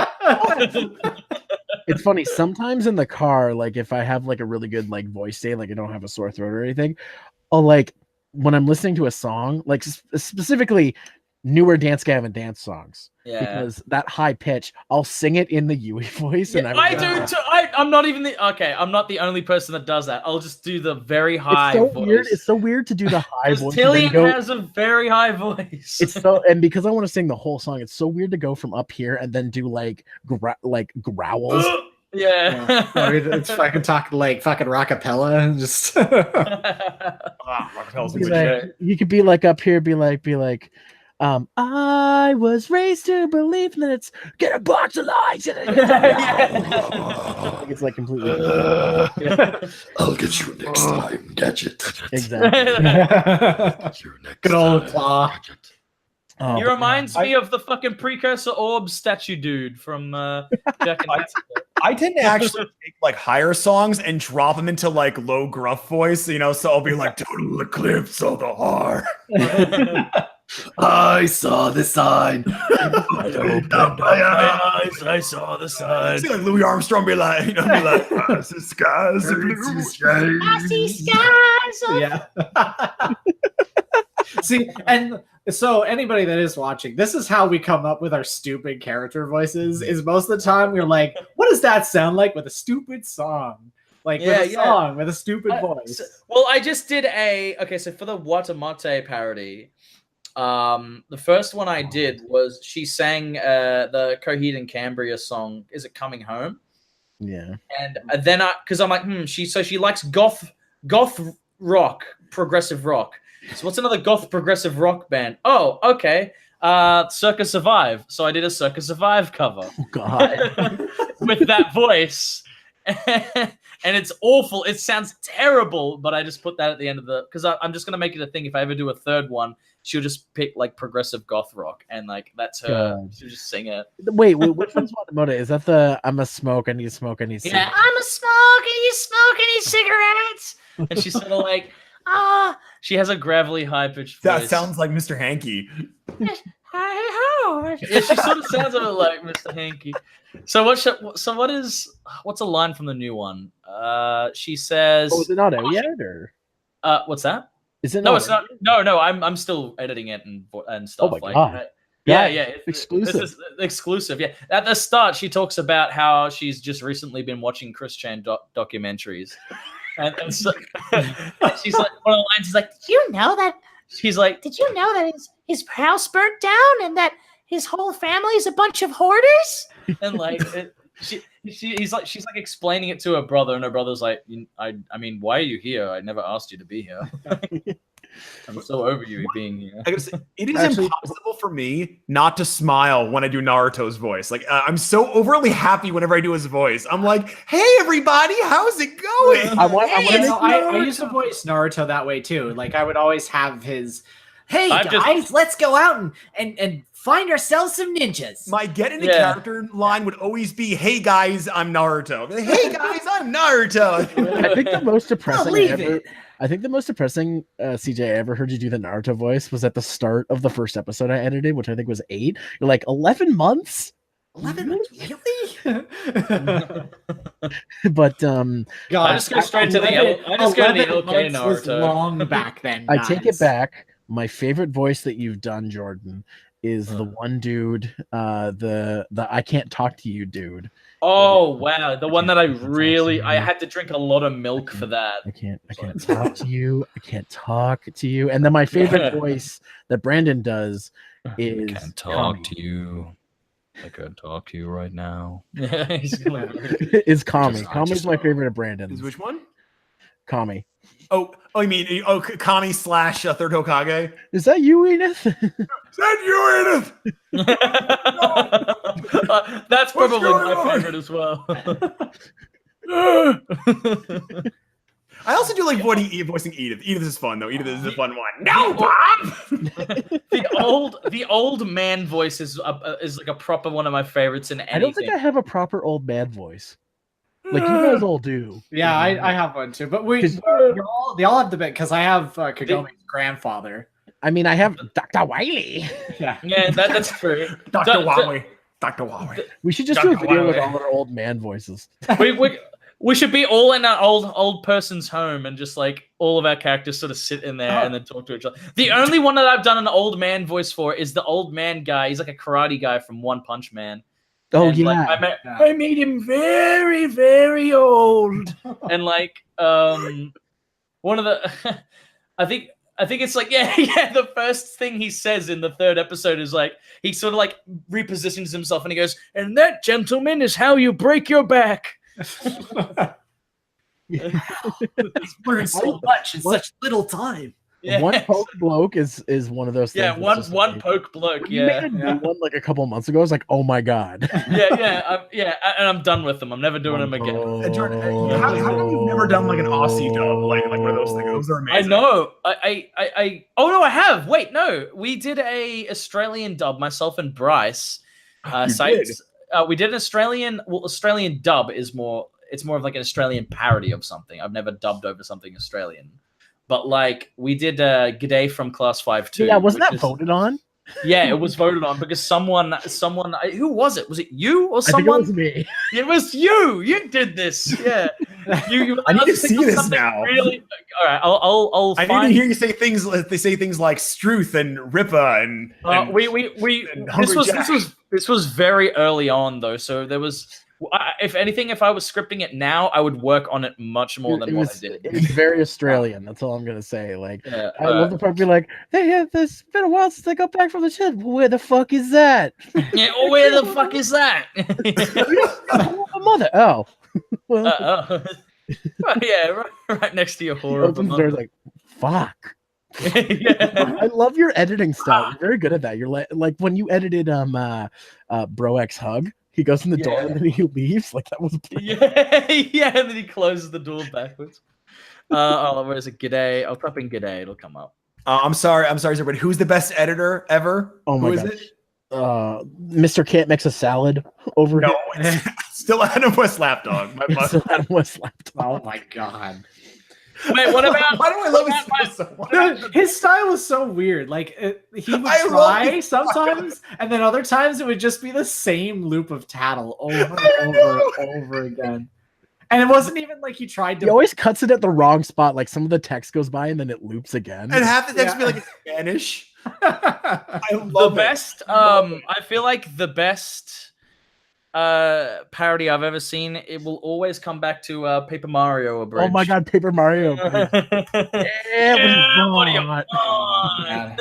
It's funny sometimes in the car, like if I have like a really good like voice day, like I don't have a sore throat or anything, I'll like when I'm listening to a song, like specifically newer Dance Gavin dance songs, because that high pitch, I'll sing it in the Yui voice. And I do too. I'm not even I'm not the only person that does that. I'll just do the very high voice. Weird. It's so weird to do the high voice. Tillian has a very high voice. It's so, and because I want to sing the whole song, it's so weird to go from up here and then do like growls. Yeah. It's fucking talking like fucking rockapella and just. You could be like up here, be like. I was raised to believe that it's get a box of lies. It's like completely. I'll get you next time, Gadget. Exactly. Good old Claw. He reminds me of the fucking precursor orb statue dude from Jack and I tend to actually take like higher songs and drop them into like low gruff voice, you know, so I'll be like total eclipse of the heart. I saw the sign. I opened up my eyes. I saw the sign. See, like Louis Armstrong be like, I see skies. I see skies myself. Yeah. See, and so anybody that is watching, this is how we come up with our stupid character voices. Is most of the time we're like, what does that sound like with a stupid song? Like with a song with a stupid voice. Well, I just did so for the Watamate parody, the first one I did was she sang the Coheed and Cambria song, Is It Coming Home? Yeah. And then because I'm like, she likes goth rock, progressive rock. So what's another goth progressive rock band? Oh, okay. Circa Survive. So I did a Circa Survive cover. Oh God. With that voice. And it's awful. It sounds terrible, but I just put that at the end of because I'm just gonna make it a thing. If I ever do a third one, she'll just pick like progressive goth rock, and like that's her. God. She'll just sing it. Wait, which one's Watamata? Is that the I'm a smoke, I need smoke, I need cigarettes? Yeah, I'm a smoke, and you smoke any cigarettes? And she's sort of like, she has a gravelly, high pitched voice. That sounds like Mr. Hanky. Yeah, she sort of sounds a bit like Mr. Hanky. So what's a line from the new one? She says, "Oh, is it not out yet?" Or what's that? Is it? No, it's not. No. I'm still editing it and stuff. Oh my God. Yeah. Exclusive. This is exclusive. Yeah. At the start, she talks about how she's just recently been watching Chris Chan documentaries, and so she's like, one of the lines is like, "Did you know that?" She's like, "Did you know that his house burnt down and that his whole family is a bunch of hoarders?" And like she's like explaining it to her brother, and her brother's like, I mean, why are you here? I never asked you to be here. I'm so over you being here. I gotta say, it is impossible for me not to smile when I do Naruto's voice. Like I'm so overly happy whenever I do his voice. I'm like, "Hey everybody, how's it going?" I used to voice Naruto that way too. Like I would always have his, "Hey guys, let's go out and find ourselves some ninjas." My get into character line would always be, "Hey guys, I'm Naruto." Like, "Hey guys, I'm Naruto." I think the most depressing CJ I ever heard you do the Naruto voice was at the start of the first episode I edited, which I think was 8. You're like, 11 months? 11 months? Really? But God, I just go straight to the LK Naruto. Was long back then. I take it back. My favorite voice that you've done, Jordan, is the one dude, the I can't talk to you dude. Oh wow, the one that I had to drink a lot of milk for that. I can't talk to you. I can't talk to you. And then my favorite voice that Brandon does is I can't talk to you. I can't talk to you right now. Is Kami. Kami's my favorite of Brandon's. Is which one? Kami. Oh, you mean Kami / Third Hokage? Is that you, Edith? Is that you, Edith? That's probably my favorite as well. I also do like voicing Edith. Edith is fun though. Edith is the fun one. No, Bob. the old man voice is like a proper one of my favorites in anything. I don't think I have a proper old man voice. Like you guys all do. Yeah, I have one too. But they all have the bit because I have Kagome's grandfather. I mean, I have Dr. Wiley. Yeah, that's true. Dr. Wiley. Dr. Wiley. We should just do a video with all our old man voices. We should be all in our old person's home and just like all of our characters sort of sit in there and then talk to each other. The only one that I've done an old man voice for is the old man guy. He's like a karate guy from One Punch Man. Oh, and, yeah. Like, I made him very, very old. And like one of the I think it's like the first thing he says in the third episode is like he sort of like repositions himself and he goes, "And that, gentlemen, is how you break your back." Learned so much in such little time. Yeah. One poke bloke is one of those things. Yeah, one poke bloke. Yeah, you made one like a couple months ago. I was like, oh my god. And I'm done with them. I'm never doing them again. Jordan, how come you've never done like an Aussie dub, like one of those things? Those are amazing. I know. Oh no, I have. Wait, no, we did a Australian dub. Myself and Bryce. We did an Australian. Well, Australian dub is more. It's more of like an Australian parody of something. I've never dubbed over something Australian. But like we did G'day from Class 5 2. Yeah, wasn't that voted on? Yeah, it was voted on because someone. Who was it? Was it you or someone? I think it was me. It was you. You did this. Yeah. You I need to see this now. Really. All right. I'll I need to hear you say things. They say things like Struth and Ripa and. This was very early on though, so there was. If anything, if I was scripting it now, I would work on it much more than what I did. It's very Australian. That's all I'm gonna say. Like, I love the part be like, "Hey, it's been a while since I got back from the ship. Where the fuck is that?" Yeah, where the fuck is that? Mother. Oh, well, yeah, right next to your horror. Opens the door like, fuck. Yeah. I love your editing style. You're very good at that. You're like when you edited Bro X Hug. He goes in the door and then he leaves. Like that was yeah, and then he closes the door backwards. Where is it? G'day. I'll type in G'day. It'll come up. I'm sorry, everybody. Who's the best editor ever? Oh my God. It? Mr. Can't Mix a Salad over here. No, still Adam West Lapdog. Still Adam West Lapdog. Oh my God. Wait, what about? Why do I love his style so much? His style is so weird. Like he would try sometimes, and then other times it would just be the same loop of tattle over and over again. And it wasn't even like he tried to. He always cuts it at the wrong spot. Like some of the text goes by and then it loops again. And half the text be like in Spanish. I love the best. I feel like the best parody I've ever seen. It will always come back to Paper Mario Abridged. Oh my God, Paper Mario! The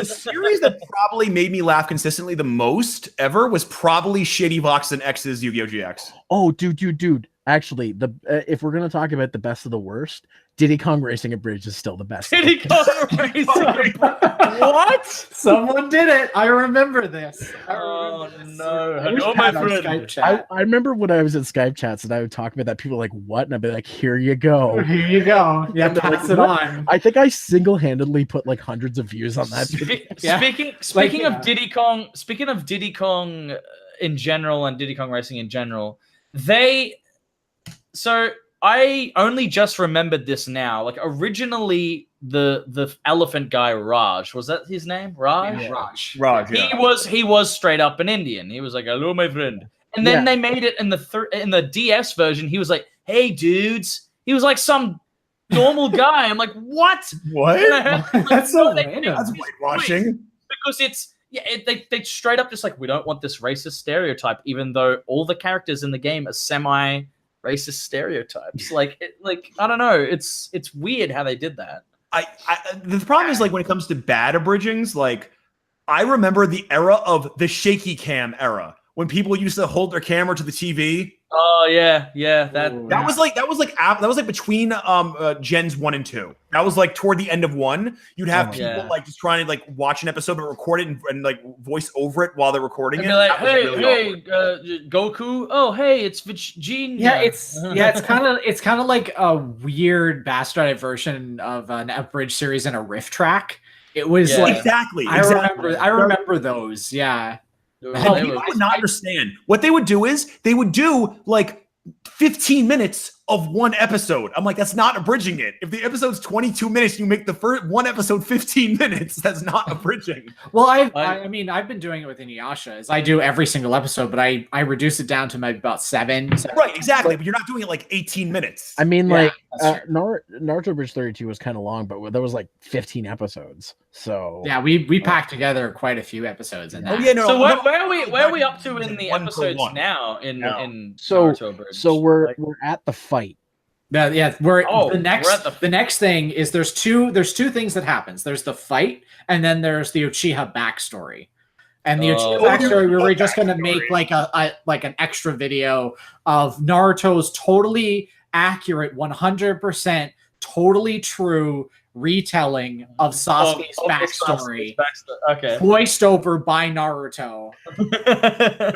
series that probably made me laugh consistently the most ever was probably Shady Vox and X's Yu-Gi-Oh! GX. Oh, dude. Actually, if we're gonna talk about the best of the worst, Diddy Kong Racing Abridged is still the best. Diddy Kong Racing. What? Someone did it. I remember this. Oh no! Hello, my friend. I remember when I was in Skype chats and I would talk about that. People were like, "What?" And I'd be like, "Here you go. Here you go. Yeah, pass it on." I think I single-handedly put like hundreds of views on that. Speaking of Diddy Kong, in general and Diddy Kong Racing in general, So I only just remembered this now. Like originally, the elephant guy Raj, was that his name? Raj. Yeah, Raj. Yeah. He was straight up an Indian. He was like, "Hello, my friend." And then they made it in the DS version. He was like, "Hey, dudes." He was like some normal guy. I'm like, what? What? That's so random. That's whitewashing. Because they straight up just like, we don't want this racist stereotype, even though all the characters in the game are semi-racist stereotypes. Like I don't know. It's weird how they did that. The problem is like when it comes to bad abridgings, like I remember the era of the shaky cam era when people used to hold their camera to the TV. Oh yeah. That was like between gens 1 and 2. That was like toward the end of 1. You'd have people like just trying to like watch an episode but record it and like voice over it while they're recording it. Like, hey, Goku. Oh, hey, it's Vegeta. Yeah, it's kind of like a weird bastardized version of an Abridged series in a riff track. It was like exactly. I remember those. Yeah. And people would not understand. What they would do is they would do like 15 minutes of one episode. I'm like, that's not abridging it. If the episode's 22 minutes, you make the first one episode 15 minutes. That's not abridging. Well, I mean, I've been doing it with Inuyasha. Is I do every single episode, but I reduce it down to maybe about 7. Right, exactly. But you're not doing it like 18 minutes. I mean, like Naruto Bridge 32 was kind of long, but there was like 15 episodes. So yeah, we packed together quite a few episodes in that. Oh yeah, no. So where are we up to in the episodes now in Naruto Bridge? So we're at the fight. The next thing is there's two things that happens. There's the fight, and then there's the Uchiha backstory. And the Uchiha backstory, we were just gonna make like an extra video of Naruto's totally accurate, 100% totally true retelling of Sasuke's backstory, voiced over by Naruto.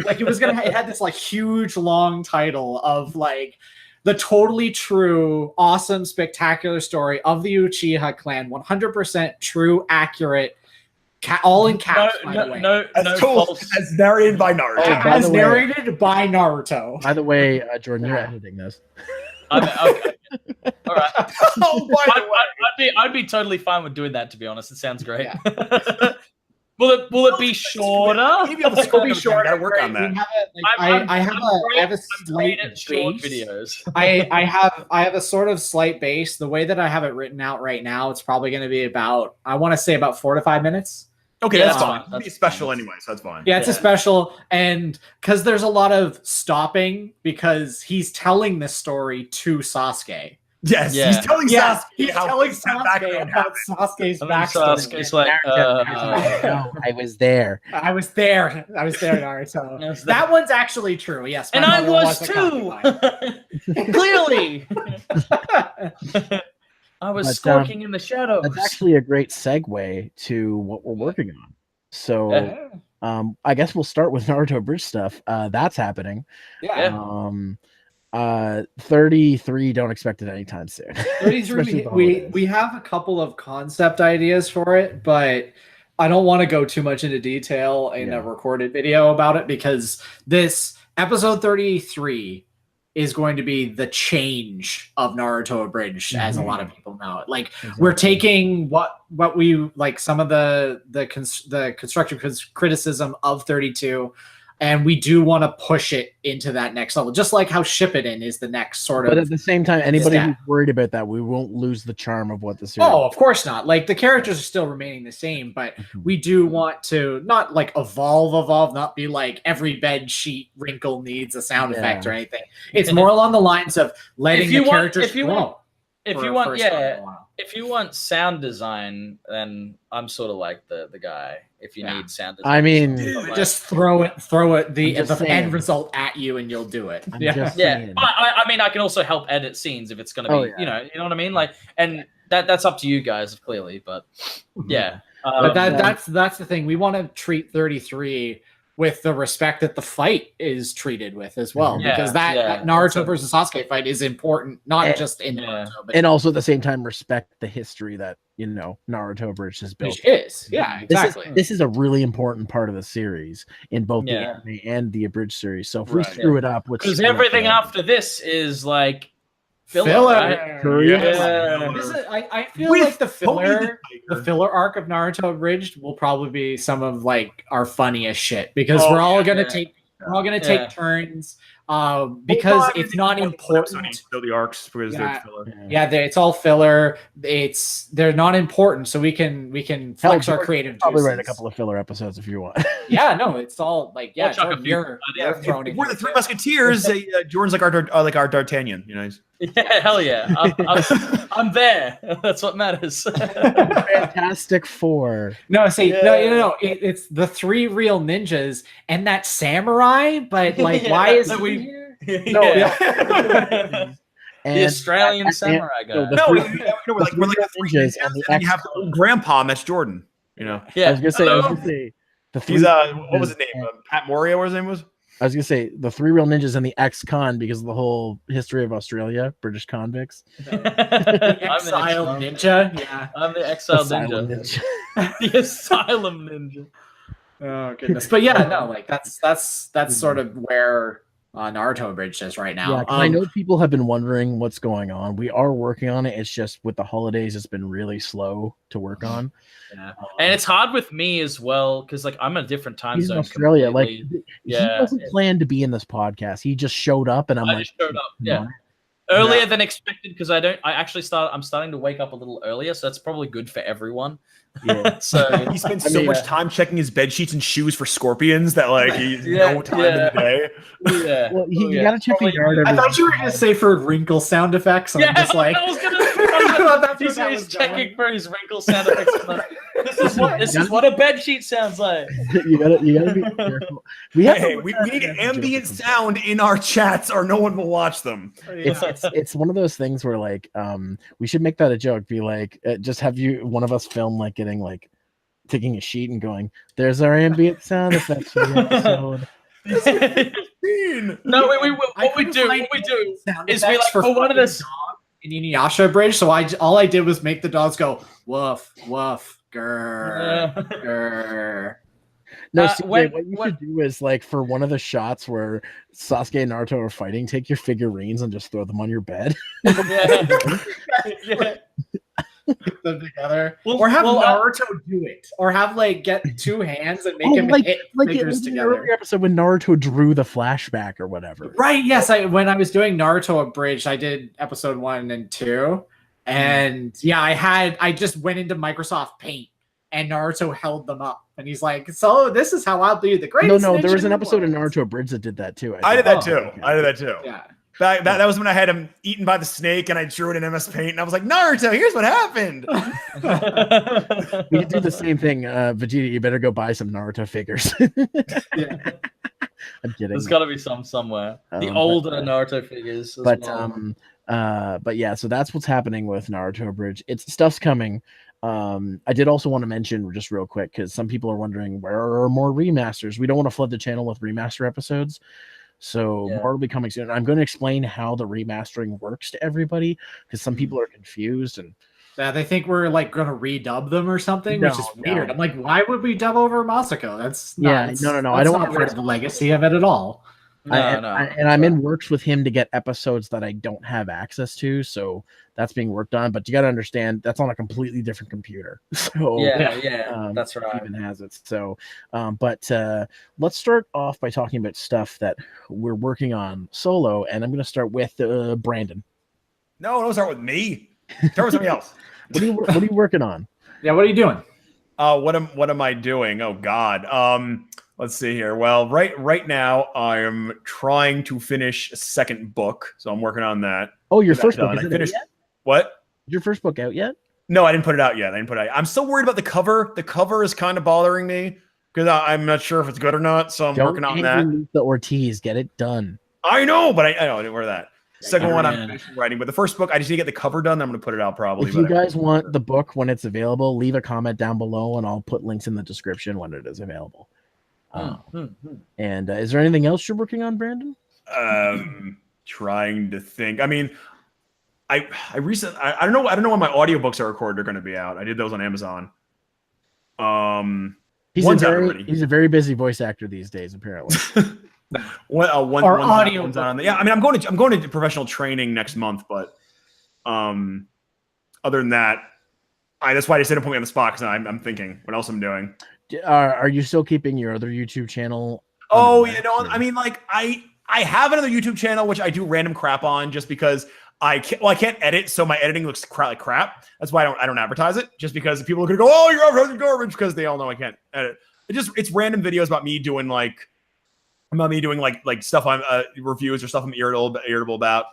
Like it had this like huge long title of like the totally true, awesome, spectacular story of the Uchiha clan, 100% true, accurate, all in caps. By the way, as narrated by Naruto. As narrated by Naruto. By the way, Jordan, you're editing this. Okay. All right. I'd be totally fine with doing that. To be honest, it sounds great. Yeah. Will it be shorter? Maybe on the Scorpion short. Gotta work on that. I have a slight short base. videos. I have a sort of slight base. The way that I have it written out right now, it's probably going to be about, I want to say about 4 to 5 minutes. Okay, that's fine. It'll be special anyway, so that's fine. Yeah, it's a special, and because there's a lot of stopping because he's telling this story to Sasuke. Yes, he's telling Sasuke. He's telling Sasuke about Sasuke's backstory. Sasuke's like, no, I was there. I was there, Naruto. That one's actually true. Yes, and I was too. Clearly. I was skulking in the shadows. That's actually a great segue to what we're working on. So, I guess we'll start with Naruto Bridge stuff. That's happening. Yeah. 33, don't expect it anytime soon. 33, we have a couple of concept ideas for it, but I don't want to go too much into detail in a recorded video about it because this episode 33 is going to be the change of Naruto Abridged, as a lot of people know it. Like we're taking what we like some of the constructive criticism of 32, and we do want to push it into that next level, just like how Shippuden is the next sort of. But at the same time, anybody who's worried about that, we won't lose the charm of what the series. Oh, of course not. Like the characters are still remaining the same, but we do want to not like evolve, not be like every bed sheet wrinkle needs a sound effect or anything. It's more along the lines of letting the characters grow. If you want sound design, then I'm sort of like the guy. If you need sound design, I mean, just throw it the end result at you, and you'll do it. I mean, I can also help edit scenes if it's going to be, you know what I mean. Like, and that's up to you guys clearly, but yeah. But that's the thing. We want to treat 33 with the respect that the fight is treated with as well, because that Naruto versus Sasuke fight is important, not just in Naruto, but and also at the same time respect the history that Naruto Bridge has built. Exactly. This is a really important part of the series in both the anime and the Abridged series. So if we screw it up, because everything after this is like filler. Right? I feel like the filler arc of Naruto Abridged will probably be some of like our funniest shit because we're all gonna take turns because it's not important. Still the arcs because they're filler. It's all filler. They're not important, so we can flex our creative. Probably write a couple of filler episodes if you want. It's all like Jordan, you're thrown. We're the Three Musketeers. Jordan's like our D'Artagnan. Yeah, hell yeah. I'm there. That's what matters. Fantastic Four. No. It's the three real ninjas and that samurai, but like, why is he here? The Australian samurai guy. We're like the three ninjas, and you have the old grandpa, and that's Jordan. I was gonna say he's what was his name? Pat Moria, what his name was? I was gonna say the three real ninjas and the ex-con because of the whole history of Australia, British convicts. Exiled ninja. Yeah, I'm the exiled ninja. The asylum ninja. Oh goodness, but that's sort of where Naruto Abridged is right now. I know people have been wondering what's going on. We are working on it. It's just with the holidays, it's been really slow to work on. Yeah, and it's hard with me as well because like I'm in a different time zone. In Australia, completely. He wasn't planned to be in this podcast. He just showed up, and I'm showed up. Earlier than expected because I'm starting to wake up a little earlier, so that's probably good for everyone. Yeah. So he spends so much time checking his bed sheets and shoes for scorpions that like he's no time in the day. Yeah. Well, you gotta check the yard. I thought you were gonna say for wrinkle sound effects. I'm just like, he's checking for his wrinkle sound effects. This is what a bed sheet sounds like. You gotta be careful. We need ambient sound in our chats, or no one will watch them. It's one of those things where like we should make that a joke. Be like, just have one of us film like getting like taking a sheet and going, "There's our ambient sound effects for the episode." No, what we do is we like for one of this in Inuyasha Bridge. So all I did was make the dogs go woof woof grr grr. No, what you should do is like for one of the shots where Sasuke and Naruto are fighting, take your figurines and just throw them on your bed. The them together, or have Naruto do it, or have like get two hands and make him hit figures together. Earlier episode when Naruto drew the flashback or whatever. Right? Yes. When I was doing Naruto Abridged, I did episode 1 and 2, and I just went into Microsoft Paint, and Naruto held them up, and he's like, "So this is how I'll do the greatest." No, there was an episode of Naruto Abridged that did that too. I did that too. Okay. I did that too. Yeah. That was when I had him eaten by the snake, and I drew it in MS Paint, and I was like, Naruto, here's what happened. We could do the same thing. Vegeta, you better go buy some Naruto figures. I'm kidding. There's got to be some somewhere. The older Naruto figures. But yeah, so that's what's happening with Naruto Abridged. Stuff's coming. I did also want to mention just real quick, because some people are wondering where are more remasters. We don't want to flood the channel with remaster episodes. So more will be coming soon. I'm going to explain how the remastering works to everybody, because some people are confused and they think we're like going to redub them or something, which is weird. I'm like, why would we dub over Masako? That's no. I don't want part of the legacy of it at all. And I'm in works with him to get episodes that I don't have access to, so that's being worked on. But you got to understand that's on a completely different computer. So that's right. Even has it. So, but let's start off by talking about stuff that we're working on solo, and I'm going to start with Brandon. No, don't start with me. Start with somebody else. What are you working on? Yeah, what are you doing? What am I doing? Oh God. Let's see here. Well, right now I'm trying to finish a second book, so I'm working on that. Oh, your first book? I finished. What? Is your first book out yet? No, I didn't put it out yet. I'm still worried about the cover. The cover is kind of bothering me because I'm not sure if it's good or not. So I'm working on that. The Ortiz, get it done. I know, but I didn't wear that. Second one, I'm finishing writing, but the first book, I just need to get the cover done. I'm going to put it out probably. If you guys want the book when it's available, leave a comment down below, and I'll put links in the description when it is available. And is there anything else you're working on, Brandon? Trying to think. I mean, I don't know when my audiobooks are recorded are going to be out. I did those on Amazon. He's a very busy voice actor these days, apparently. Audio. Yeah, I mean, I'm going to professional training next month, but other than that, that's why I just didn't put me on the spot, because I'm thinking what else I'm doing. Are you still keeping your other YouTube channel? Oh, I mean, like I have another YouTube channel which I do random crap on just because I can't edit, so my editing looks like crap. That's why I don't advertise it, just because people are gonna go, oh, you're advertising garbage, because they all know I can't edit. It's random videos about me doing like stuff I'm reviews or stuff I'm irritable about.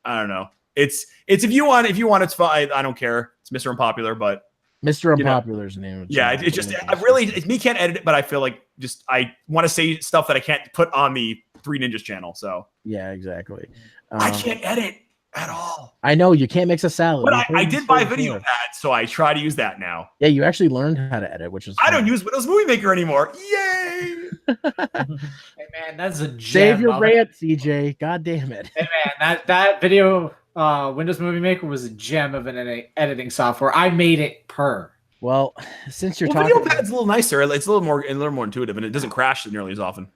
I don't know. It's if you want it's fine. I don't care. It's Mr. Unpopular, but Mr. Unpopular's name. Yeah, it's just it's me can't edit it, but I feel like I want to say stuff that I can't put on the Three Ninjas channel. So yeah, exactly. I can't edit at all. I know you can't mix a salad, but I did buy a video pad, so I try to use that now. Yeah, you actually learned how to edit, which is I don't use Windows Movie Maker anymore. Yay! Hey man, that's a gem. Save your rant, CJ. God damn it. Hey man, that video. Windows Movie Maker was a gem of an editing software. I made it purr. Well, since you're talking, video pad's a little nicer. It's a little more intuitive, and it doesn't crash nearly as often.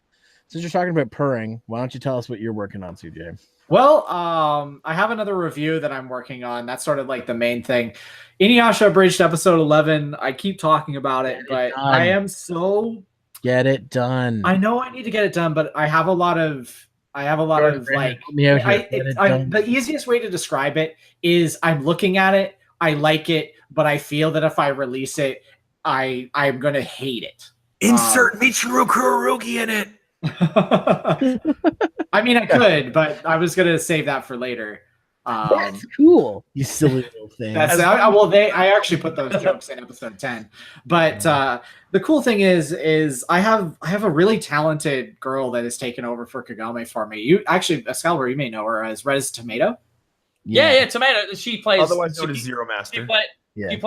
Since you're talking about purring, why don't you tell us what you're working on, CJ? Well, I have another review that I'm working on. That's sort of like the main thing. Inuyasha Abridged episode 11. I keep talking about it, but I am so get it done. I know I need to get it done, but I have a lot of like the easiest way to describe it is I'm looking at it, I like it, but I feel that if I release it, I'm gonna hate it. Insert Michiru Kurogi in it. I mean, I could, but I was gonna save that for later. That's cool, you silly little thing. I actually put those jokes in episode 10. But the cool thing is I have a really talented girl that has taken over for Kagome for me. You actually, Excalibur, you may know her as Red as Tomato. Yeah, Tomato. She plays otherwise known as Zeromaster. She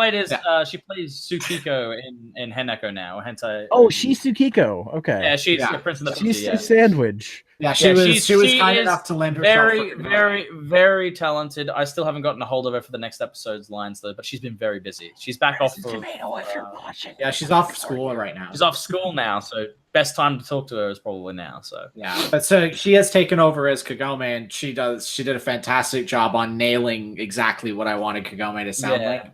plays Tsukiko in Heneko now. Hentai. Oh, she's Tsukiko. Okay. Yeah, she's Prince of the She's Sandwich. Yeah, she was kind enough to lend herself. Very, very talented. I still haven't gotten a hold of her for the next episode's lines though, but she's been very busy. She's back off. Tomato, if you're watching. Yeah, she's off school right now. She's off school now, so best time to talk to her is probably now. So yeah, but so she has taken over as Kagome, and she did a fantastic job on nailing exactly what I wanted Kagome to sound like.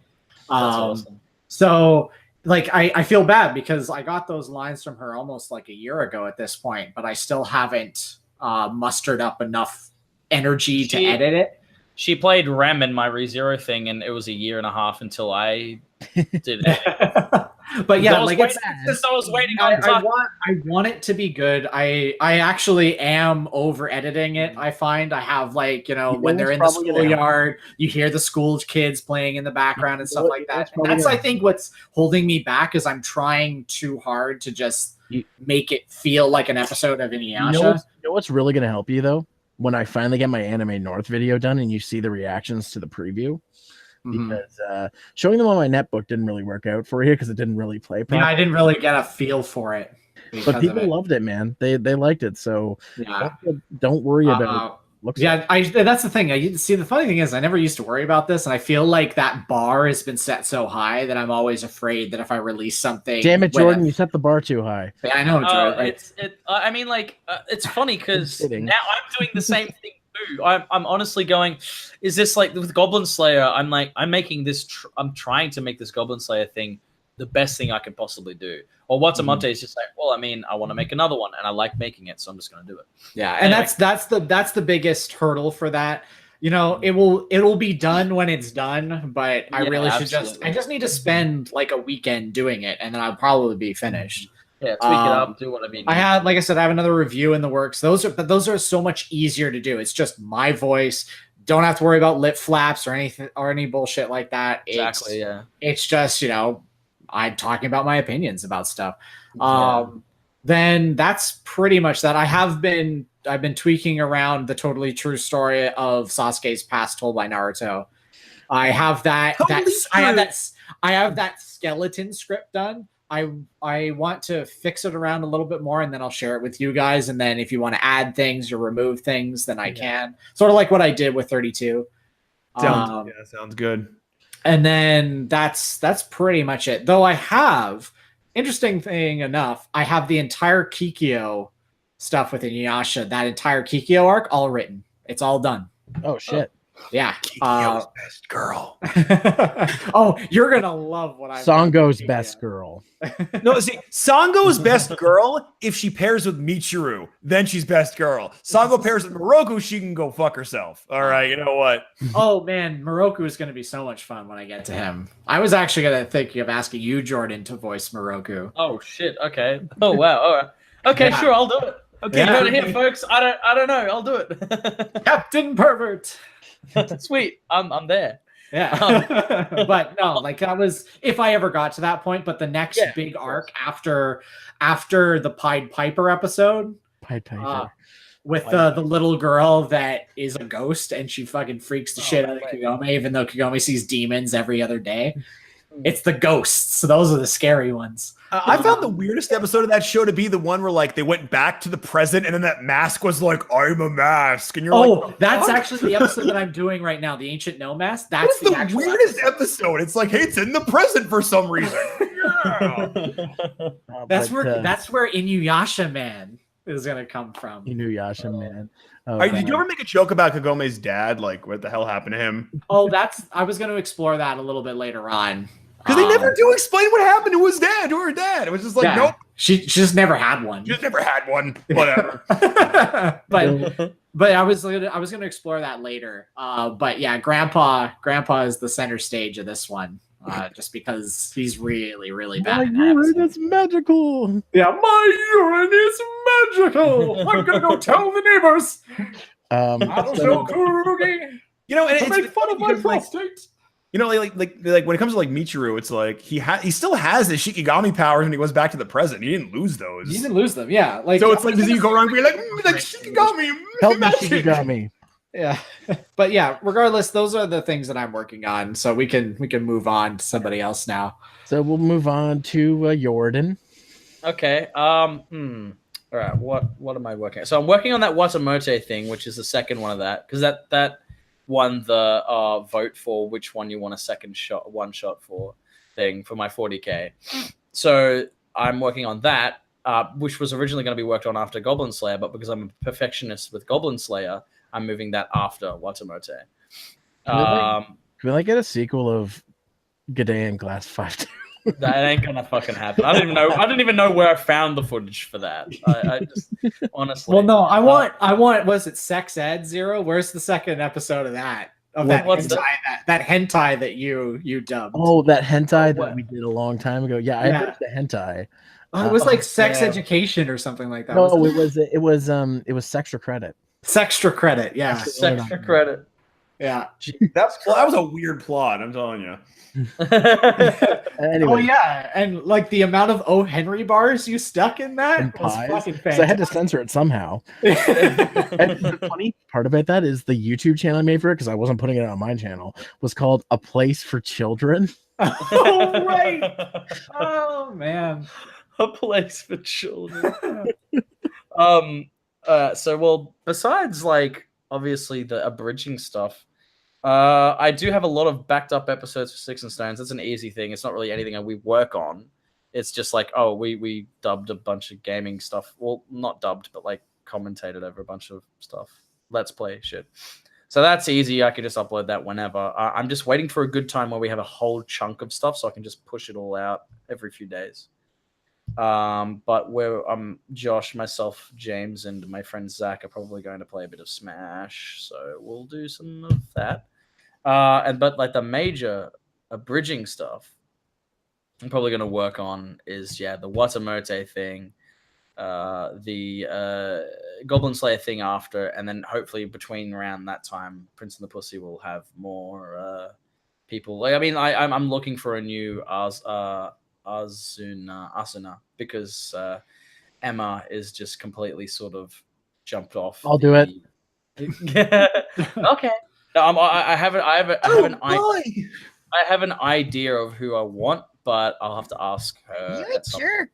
awesome. So like I feel bad because I got those lines from her almost like a year ago at this point, but I still haven't mustered up enough energy to edit it. She played Rem in my ReZero thing, and it was a year and a half until I did it. But yeah, I like I was waiting I want it to be good. I actually am over editing it. I find I have like, when they're in the schoolyard, you hear the school kids playing in the background and stuff like that. And that's I think what's holding me back is I'm trying too hard to just make it feel like an episode of Inuyasha. You know what's really gonna help you though? When I finally get my Anime North video done and you see the reactions to the preview. Because showing them on my netbook didn't really work out for you because it didn't really play properly. Yeah, I didn't really get a feel for it. But people loved it, man. They liked it. So don't worry about it. That's the thing. The funny thing is I never used to worry about this, and I feel like that bar has been set so high that I'm always afraid that if I release something, damn it, Jordan, you set the bar too high. Yeah, I know, Jordan. It's funny because now I'm doing the same thing. I'm honestly going, is this like with Goblin Slayer? I'm making this. I'm trying to make this Goblin Slayer thing the best thing I can possibly do. Or Watamote is just like, well, I mean, I want to make another one, and I like making it, so I'm just going to do it. Yeah, and anyway. that's the biggest hurdle for that. It'll be done when it's done, but I really should I just need to spend like a weekend doing it, and then I'll probably be finished. Yeah, tweak it up, do what I mean. I have another review in the works. Those are so much easier to do. It's just my voice. Don't have to worry about lip flaps or anything or any bullshit like that. Exactly. It's just I'm talking about my opinions about stuff. Then that's pretty much that. I've been tweaking around the totally true story of Sasuke's past told by Naruto. I have that. I have that skeleton script done. I want to fix it around a little bit more, and then I'll share it with you guys. And then if you want to add things or remove things, then I can. Sort of like what I did with 32. Sounds good. And then that's pretty much it. Though I have, interesting thing enough, I have the entire Kikyo stuff with Inuyasha, that entire Kikyo arc, all written. It's all done. Oh, shit. Yeah. Kikyo's best girl. Oh, you're going to love what I Sango's best girl. No, see, Sango's best girl, if she pairs with Michiru, then she's best girl. Sango pairs with Moroku, she can go fuck herself. All right, you know what? Oh, man, Moroku is going to be so much fun when I get to him. I was actually going to think of asking you, Jordan, to voice Moroku. Oh, shit. Okay. Oh, wow. All right. Okay, sure, I'll do it. Okay, go to here, folks. I don't know. I'll do it. Captain Pervert. Sweet. I'm there. Yeah. But no, like that was if I ever got to that point, but the next big arc after the Pied Piper episode. Pied Piper. With the little girl that is a ghost and she fucking freaks the shit out of Kagome, even though Kagome sees demons every other day. It's the ghosts. So those are the scary ones. I found the weirdest episode of that show to be the one where like they went back to the present and then that mask was like, I'm a mask. And you're like, that's actually the episode that I'm doing right now. The Ancient No Mask. That's the weirdest episode. It's like, hey, it's in the present for some reason. That's where Inuyasha Man is gonna come from. Inuyasha Man. Did you ever make a joke about Kagome's dad? Like, what the hell happened to him? Oh, I was going to explore that a little bit later on. Because they never do explain what happened to his dad, to her dad. It was just like, nope. She just never had one. She just never had one. Whatever. but I was gonna explore that later. But yeah, Grandpa is the center stage of this one. Just because he's really, really bad. My urine is magical. Yeah, my urine is magical. I'm gonna go tell the neighbors. I don't know, Kurugi. And make fun of my prostate. Like when it comes to like Michiru, it's like he still has his Shikigami powers when he goes back to the present. He didn't lose those. He didn't lose them, yeah. Like so, it's like does he go around being like Shikigami? Help me, Shikigami. Yeah, but yeah. Regardless, those are the things that I'm working on. So we can move on to somebody else now. So we'll move on to Jordan. Okay. All right. What am I working on? So I'm working on that Watamote thing, which is the second one of that, because that won the vote for which one you want a one shot for thing for my 40K. So I'm working on that, which was originally going to be worked on after Goblin Slayer, but because I'm a perfectionist with Goblin Slayer, I'm moving that after Watamote. Can we get a sequel of Good day in Glass 5. That ain't gonna fucking happen. I didn't even know where I found the footage for that. I just honestly. Well, no, I want. Was it Sex Ed Zero? Where's the second episode of that? What's that hentai that you dubbed? Oh, that hentai that we did a long time ago. Yeah, I heard the hentai. Oh, it was like sex education or something like that. No, it was Sextra Credit. Sextra Credit, yeah. Sextra Credit. Yeah. That was a weird plot, I'm telling you. Anyway. Oh yeah, and like the amount of O. Henry bars you stuck in that and was fucking fantastic. So I had to censor it somehow. And the funny part about that is the YouTube channel I made for it, because I wasn't putting it on my channel, was called A Place for Children. Oh right. Oh man. A Place for Children. So well, besides like obviously the abridging stuff, I do have a lot of backed up episodes for Sticks and Stones. That's an easy thing. It's not really anything that we work on. It's just like, oh, we dubbed a bunch of gaming stuff. Well, not dubbed, but like commentated over a bunch of stuff. Let's play shit. So that's easy. I can just upload that whenever. I'm just waiting for a good time where we have a whole chunk of stuff so I can just push it all out every few days. But Josh, myself, James, and my friend Zach are probably going to play a bit of Smash, so we'll do some of that. But like the major abridging stuff I'm probably going to work on is the Watamote thing, the Goblin Slayer thing after, and then hopefully between around that time, Prince and the Pussy will have more people. Like, I mean, I'm looking for a new Asuna, because Emma is just completely sort of jumped off. I'll do it. Okay. No, I have an idea of who I want, but I'll have to ask her. You're a jerk.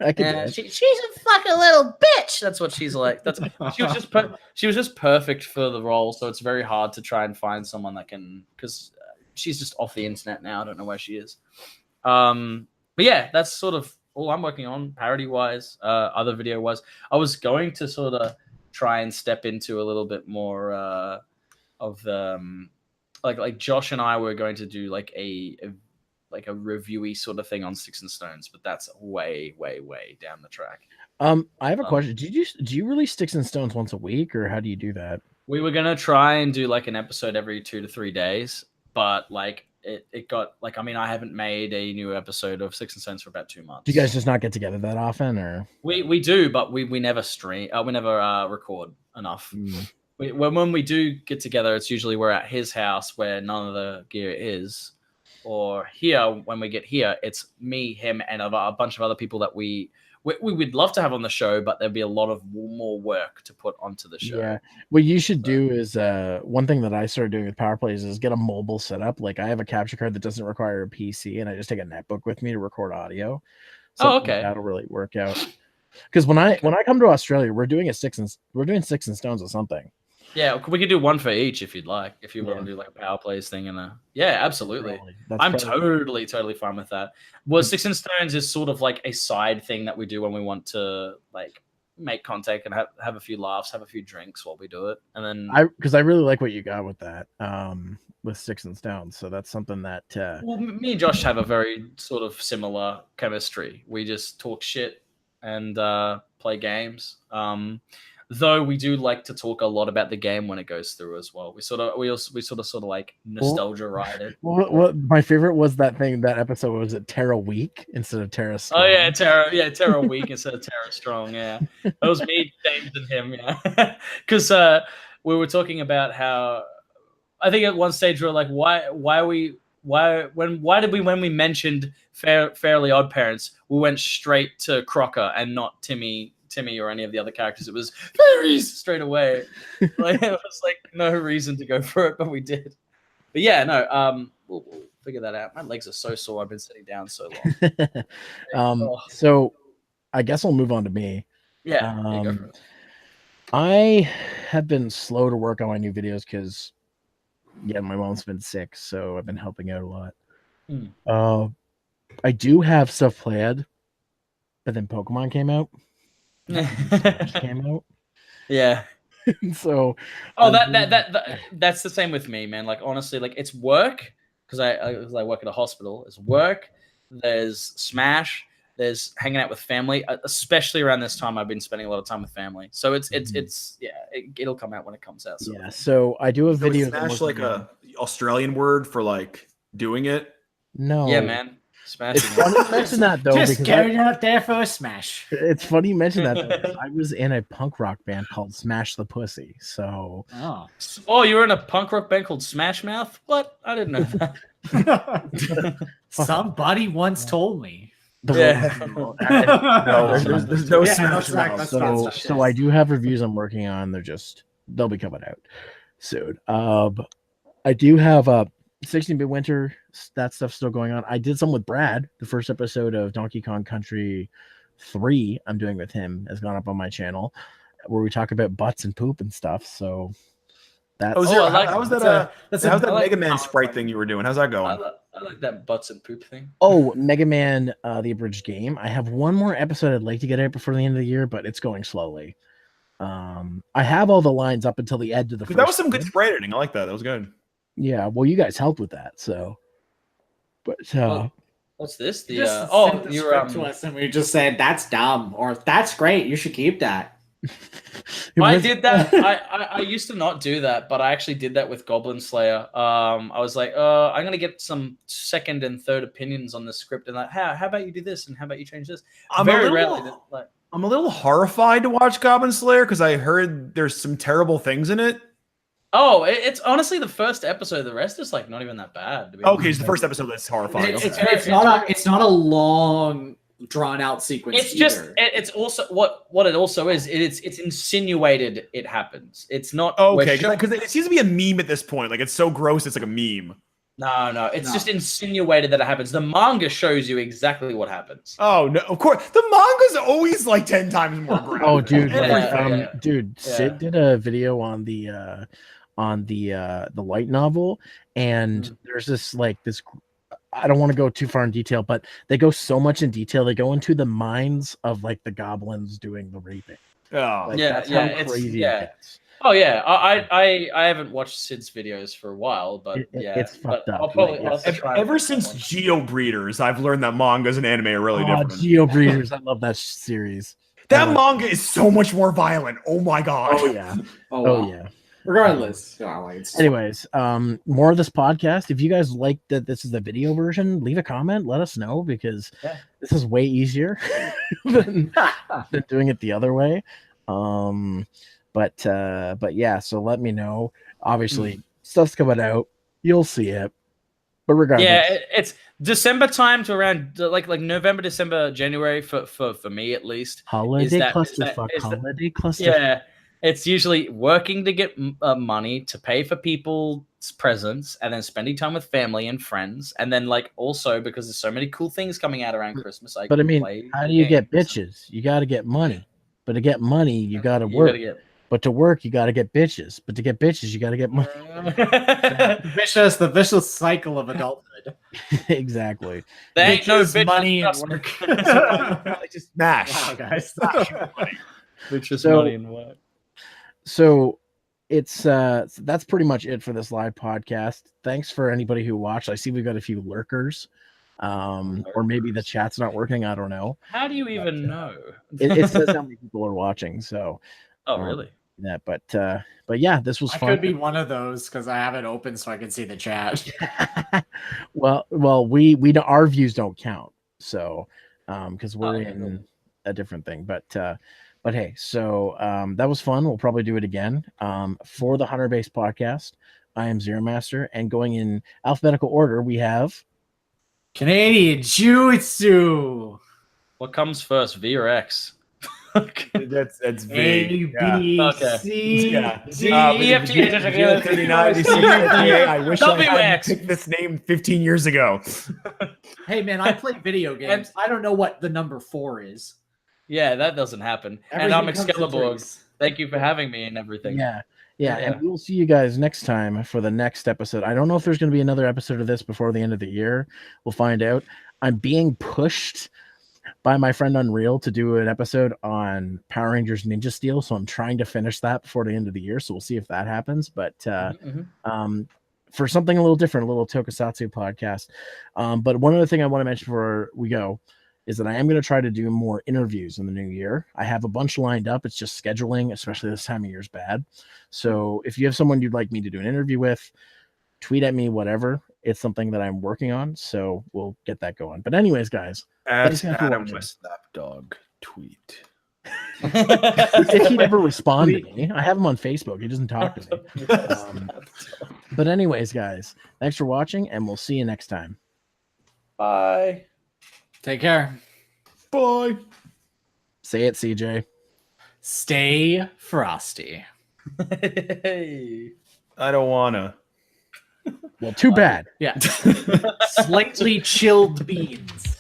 I can she's a fucking little bitch. That's what she's like. She was just perfect for the role, so it's very hard to try and find someone that can, because she's just off the internet now. I don't know where she is. But yeah, that's sort of all I'm working on, parody wise, other video wise. I was going to sort of try and step into a little bit more of the like Josh and I were going to do like a reviewy sort of thing on Sticks and Stones, but that's way down the track. I have a question. Do you release Sticks and Stones once a week, or how do you do that? We were gonna try and do like an episode every 2 to 3 days, but like it got like, I mean, I haven't made a new episode of Sticks and Stones for about 2 months. Do you guys just not get together that often, or we do, but we never stream. We never record enough. When we do get together, it's usually we're at his house where none of the gear is, or here when we get here, it's me, him, and a bunch of other people that we would love to have on the show, but there'd be a lot of more work to put onto the show. Yeah, what you should do is one thing that I started doing with Power Plays is get a mobile setup. Like I have a capture card that doesn't require a PC, and I just take a netbook with me to record audio. So okay, that'll really work out. Because when I come to Australia, we're doing Sticks and Stones or something. Yeah, we could do one for each if you'd like. If you want to do like a Power Plays thing and absolutely. I'm totally fine with that. Well, Sticks and Stones is sort of like a side thing that we do when we want to like make content and have a few laughs, have a few drinks while we do it, and then because I really like what you got with that with Sticks and Stones. So that's something that well, me and Josh have a very sort of similar chemistry. We just talk shit and play games. Though we do like to talk a lot about the game when it goes through as well. We sort of like nostalgia ride it. What my favorite was that episode was it Terra Week instead of Terra Strong. Oh yeah, Terra Week instead of Terra Strong. Yeah, that was me, James, and him. Yeah, because we were talking about how I think at one stage we were like, why did we when we mentioned Fairly Odd Parents, we went straight to Crocker and not Timmy or any of the other characters. It was very straight away. Like, it was like no reason to go for it, but we did. But yeah, no, we'll figure that out. My legs are so sore. I've been sitting down so long. So I guess I'll move on to me. Yeah, go for it. I have been slow to work on my new videos because my mom's been sick, so I've been helping out a lot. I do have stuff planned, but then Pokemon came out. Yeah. So that's the same with me, man. Like honestly, like it's work because I work at a hospital. There's work, there's Smash, there's hanging out with family. Especially around this time, I've been spending a lot of time with family. So it'll come out when it comes out. Yeah. So I do a video. Smash like a Australian word for like doing it. No. Yeah, man. Smash. It's funny you mention that though, Just get it out there for a smash. It's funny you mention that though. I was in a punk rock band called Smash the Pussy. So you were in a punk rock band called Smash Mouth? What? I didn't know that. Somebody once told me. Yeah. There's no Smash Mouth. So I do have reviews I'm working on. They'll be coming out soon. I do have 16-bit Winter, that stuff's still going on. I did some with Brad. The first episode of Donkey Kong Country 3 I'm doing with him has gone up on my channel, where we talk about butts and poop and stuff. So that's how's that Mega Man sprite thing you were doing? How's that going? I like that butts and poop thing. Oh, Mega Man, the abridged game. I have one more episode I'd like to get out before the end of the year, but it's going slowly. I have all the lines up until the end of the first. That was some good sprite editing. I like that. That was good. Yeah, well, you guys helped with that, so. But what's this? You were to us, and we just said that's dumb or that's great. You should keep that. I did that. I used to not do that, but I actually did that with Goblin Slayer. I was like, I'm gonna get some second and third opinions on the script, and like, how about you do this, and how about you change this? I'm a little horrified to watch Goblin Slayer because I heard there's some terrible things in it. Oh, it's honestly the first episode. The rest is like not even that bad. Okay, it's the first episode that's horrifying. It's not a long, drawn out sequence. It's just it's also what it also is. It's insinuated it happens. It's not okay because it seems to be a meme at this point. Like it's so gross, it's like a meme. No, it's just insinuated that it happens. The manga shows you exactly what happens. Oh no, of course. The manga's always like 10 times more graphic. Oh, dude, Sid did a video on the light novel, and there's this I don't want to go too far in detail, but they go so much in detail. They go into the minds of like the goblins doing the raping. Oh, that's how crazy it gets. Oh yeah, I haven't watched Sid's videos for a while, but it's fucked up. Ever since Geo Breeders, I've learned that mangas and anime are really different. Geo Breeders, I love that series. That manga is so much more violent. Oh my god. Oh yeah. Oh yeah. Regardless. Anyways, more of this podcast. If you guys like that this is the video version, leave a comment, let us know, because this is way easier than doing it the other way. But yeah, so let me know. Obviously, stuff's coming out. You'll see it. But regardless. Yeah, it's December time to around like November, December, January for me at least. Holiday clusterfuck. Yeah. It's usually working to get money to pay for people's presents, and then spending time with family and friends, and then like also because there's so many cool things coming out around Christmas. But I mean, how do you get bitches? You got to get money. But to get money, you got to work. But to work, you got to get bitches. But to get bitches, you got to get money. The vicious cycle of adulthood. Exactly. There ain't no bitches, money and work. Just smash. Wow, guys. Bitches, money and work. So it's that's pretty much it for this live podcast. Thanks for anybody who watched. I see we've got a few lurkers. Or maybe the chat's not working. I don't know. How do you even know? It says how many people are watching. So. Oh, really? Yeah, but yeah, this was fun. I could be one of those because I have it open so I can see the chat. well, we our views don't count, so because we're in a different thing. But hey, so that was fun. We'll probably do it again. For the Hunter Base podcast, I am Zeromaster, and going in alphabetical order, we have Canadian Jiu-Jitsu. What comes first, V or X? That's V. A, B, C, D, E, F, G, H, I J, 39, I wish I had picked this name 15 years ago. Hey man, I play video games. I don't know what the number 4 is. Yeah, that doesn't happen. Everything and I'm Excalibur. Thank you for having me and everything. Yeah, and we'll see you guys next time for the next episode. I don't know if there's going to be another episode of this before the end of the year. We'll find out. I'm being pushed by my friend Unreal to do an episode on Power Rangers Ninja Steel, so I'm trying to finish that before the end of the year, so we'll see if that happens. But for something a little different, a little tokusatsu podcast. But one other thing I want to mention before we go is that I am going to try to do more interviews in the new year. I have a bunch lined up. It's just scheduling, especially this time of year, is bad. So if you have someone you'd like me to do an interview with, tweet at me, whatever. It's something that I'm working on. So we'll get that going. But anyways, guys, At Adam West Lapdog tweet. if he'd ever respond to me, I have him on Facebook. He doesn't talk to me. But anyways, guys, thanks for watching, and we'll see you next time. Bye. Take care. Bye. Say it, CJ. Stay frosty. Hey. I don't wanna. Well, too bad. Yeah. Slightly chilled beans.